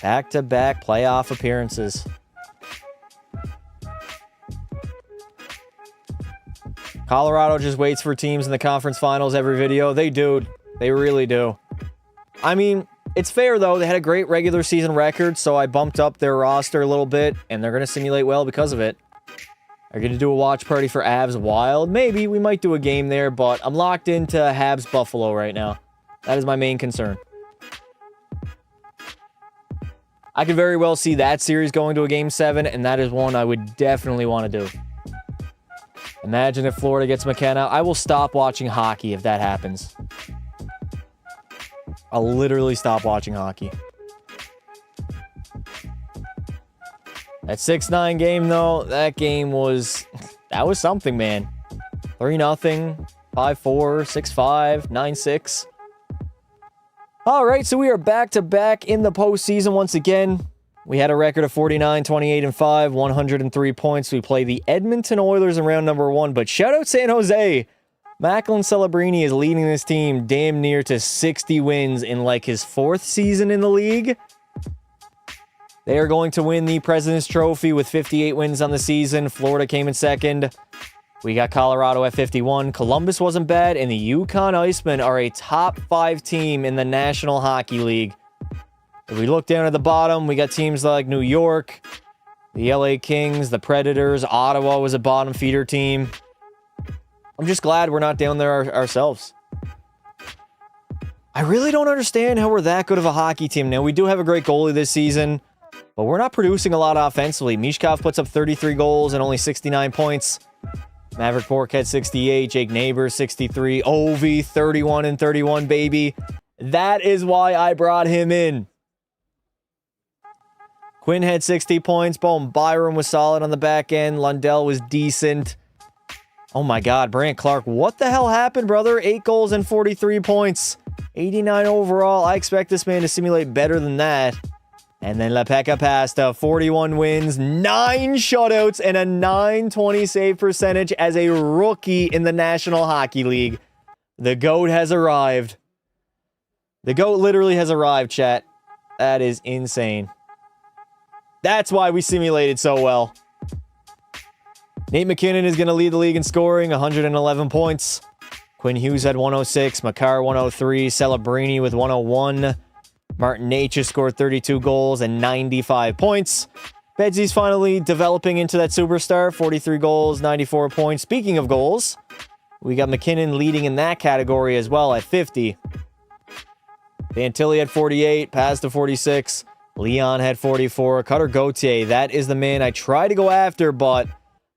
Back-to-back playoff appearances. Colorado just waits for teams in the conference finals every video. They do. They really do. I mean, it's fair, though. They had a great regular season record, so I bumped up their roster a little bit, and they're going to simulate well because of it. Are going to do a watch party for Avs Wild? Maybe. We might do a game there, but I'm locked into Habs Buffalo right now. That is my main concern. I could very well see that series going to a Game 7, and that is one I would definitely want to do. Imagine if Florida gets McKenna. I will stop watching hockey if that happens. I'll literally stop watching hockey. That 6-9 game, though, that game was... That was something, man. 3-0, 5-4, 6-5, 9-6. All right, so we are back-to-back in the postseason once again. We had a record of 49, 28, and 5, 103 points. We play the Edmonton Oilers in round number 1, but shout out San Jose. Macklin Celebrini is leading this team damn near to 60 wins in like his 4th season in the league. They are going to win the President's Trophy with 58 wins on the season. Florida came in second. We got Colorado at 51. Columbus wasn't bad, and the Yukon IceMen are a top 5 team in the National Hockey League. If we look down at the bottom, we got teams like New York, the LA Kings, the Predators. Ottawa was a bottom feeder team. I'm just glad we're not down there ourselves. I really don't understand how we're that good of a hockey team. Now, we do have a great goalie this season, but we're not producing a lot offensively. Mishkov puts up 33 goals and only 69 points. Maverick Porkhead, 68. Jake Neighbors, 63. Ovi, 31 and 31, baby. That is why I brought him in. Quinn had 60 points. Boom. Byram was solid on the back end. Lundell was decent. Oh my God, Brant Clark. What the hell happened, brother? 8 goals and 43 points. 89 overall. I expect this man to simulate better than that. And then LaPecca Pasta, 41 wins, 9 shutouts, and a .920 save percentage as a rookie in the National Hockey League. The GOAT has arrived. The GOAT literally has arrived, chat. That is insane. That's why we simulated so well. Nate McKinnon is going to lead the league in scoring, 111 points. Quinn Hughes had 106, Makar 103, Celebrini with 101. Martin Necas scored 32 goals and 95 points. Bedsy's finally developing into that superstar. 43 goals, 94 points. Speaking of goals, we got McKinnon leading in that category as well at 50. Fantilli had 48. Paz 46. Leon had 44. Cutter Gauthier, that is the man I try to go after, but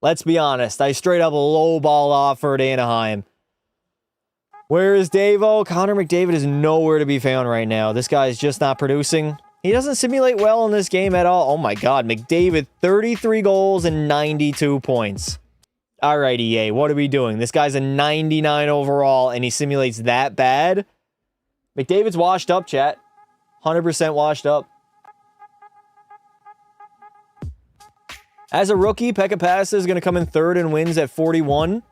let's be honest. I straight up lowball offered Anaheim. Where is Davo? Connor McDavid is nowhere to be found right now. This guy is just not producing. He doesn't simulate well in this game at all. Oh my God, McDavid, 33 goals and 92 points. All right, EA, what are we doing? This guy's a 99 overall, and he simulates that bad? McDavid's washed up, chat. 100% washed up. As a rookie, Pekka Pasta is going to come in third in wins at 41.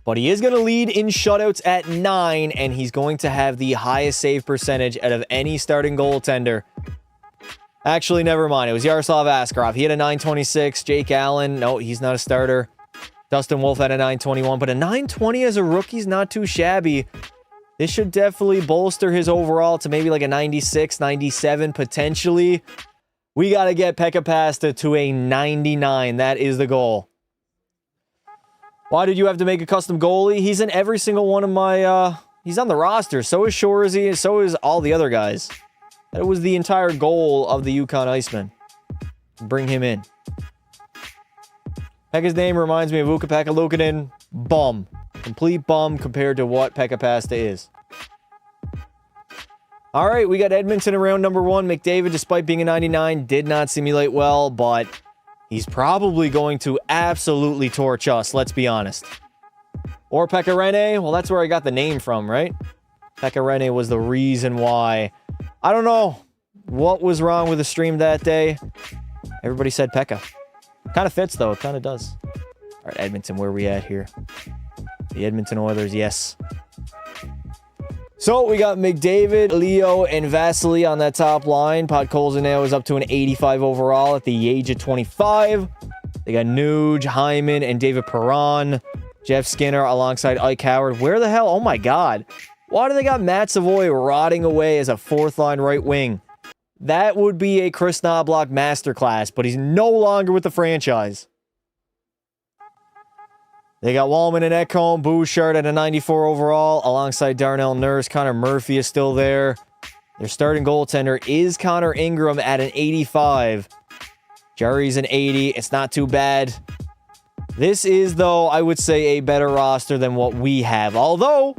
But he is going to lead in shutouts at 9, and he's going to have the highest save percentage out of any starting goaltender. Actually, never mind. It was Yaroslav Askarov. He had a 926. Jake Allen, no, he's not a starter. Dustin Wolf had a 921, but a 920 as a rookie is not too shabby. This should definitely bolster his overall to maybe like a 96, 97 potentially. We got to get Pekka Pasta to a 99. That is the goal. Why did you have to make a custom goalie? He's in every single one of my, he's on the roster. So is Shorzy, so is all the other guys. That was the entire goal of the Yukon IceMen. Bring him in. Pekka's name reminds me of Ukko-Pekka Luukkonen. Bum. Complete bum compared to what Pekka Pasta is. All right, we got Edmonton in round number 1. McDavid, despite being a 99, did not simulate well, but he's probably going to absolutely torch us, let's be honest. Or Pekka Rinne. Well, that's where I got the name from, right? Pekka Rinne was the reason why. I don't know what was wrong with the stream that day. Everybody said Pekka. Kind of fits, though. It kind of does. All right, Edmonton, where are we at here? The Edmonton Oilers, yes. So we got McDavid, Leo, and Vasily on that top line. Podkolzin now is up to an 85 overall at the age of 25. They got Nuge, Hyman, and David Perron. Jeff Skinner alongside Ike Howard. Where the hell? Oh my God. Why do they got Matt Savoy rotting away as a 4th line right wing? That would be a Chris Knobloch masterclass, but he's no longer with the franchise. They got Wallman and Ekholm, Bouchard at a 94 overall, alongside Darnell Nurse. Connor Murphy is still there. Their starting goaltender is Connor Ingram at an 85. Jerry's an 80. It's not too bad. This is, though, I would say a better roster than what we have. Although,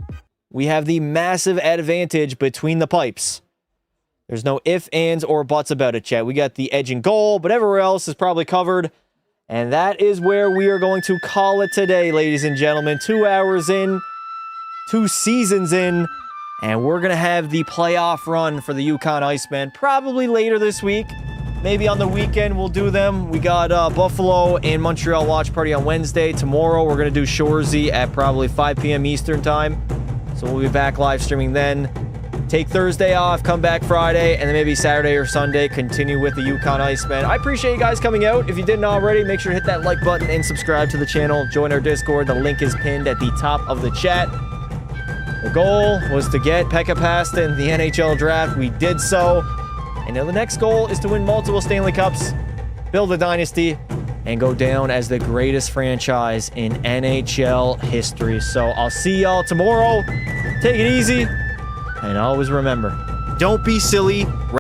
we have the massive advantage between the pipes. There's no ifs, ands, or buts about it, chat. We got the edge and goal, but everywhere else is probably covered. And that is where we are going to call it today, ladies and gentlemen. 2 hours in, 2 seasons in, and we're going to have the playoff run for the Yukon IceMen probably later this week. Maybe on the weekend we'll do them. We got Buffalo and Montreal watch party on Wednesday. Tomorrow we're going to do Shoresy at probably 5 p.m. Eastern time. So we'll be back live streaming then. Take Thursday off, come back Friday, and then maybe Saturday or Sunday, continue with the Yukon IceMen. I appreciate you guys coming out. If you didn't already, make sure to hit that like button and subscribe to the channel. Join our Discord. The link is pinned at the top of the chat. The goal was to get Pekka Pasta in the NHL draft. We did so. And now the next goal is to win multiple Stanley Cups, build a dynasty, and go down as the greatest franchise in NHL history. So I'll see y'all tomorrow. Take it easy. And always remember, don't be silly.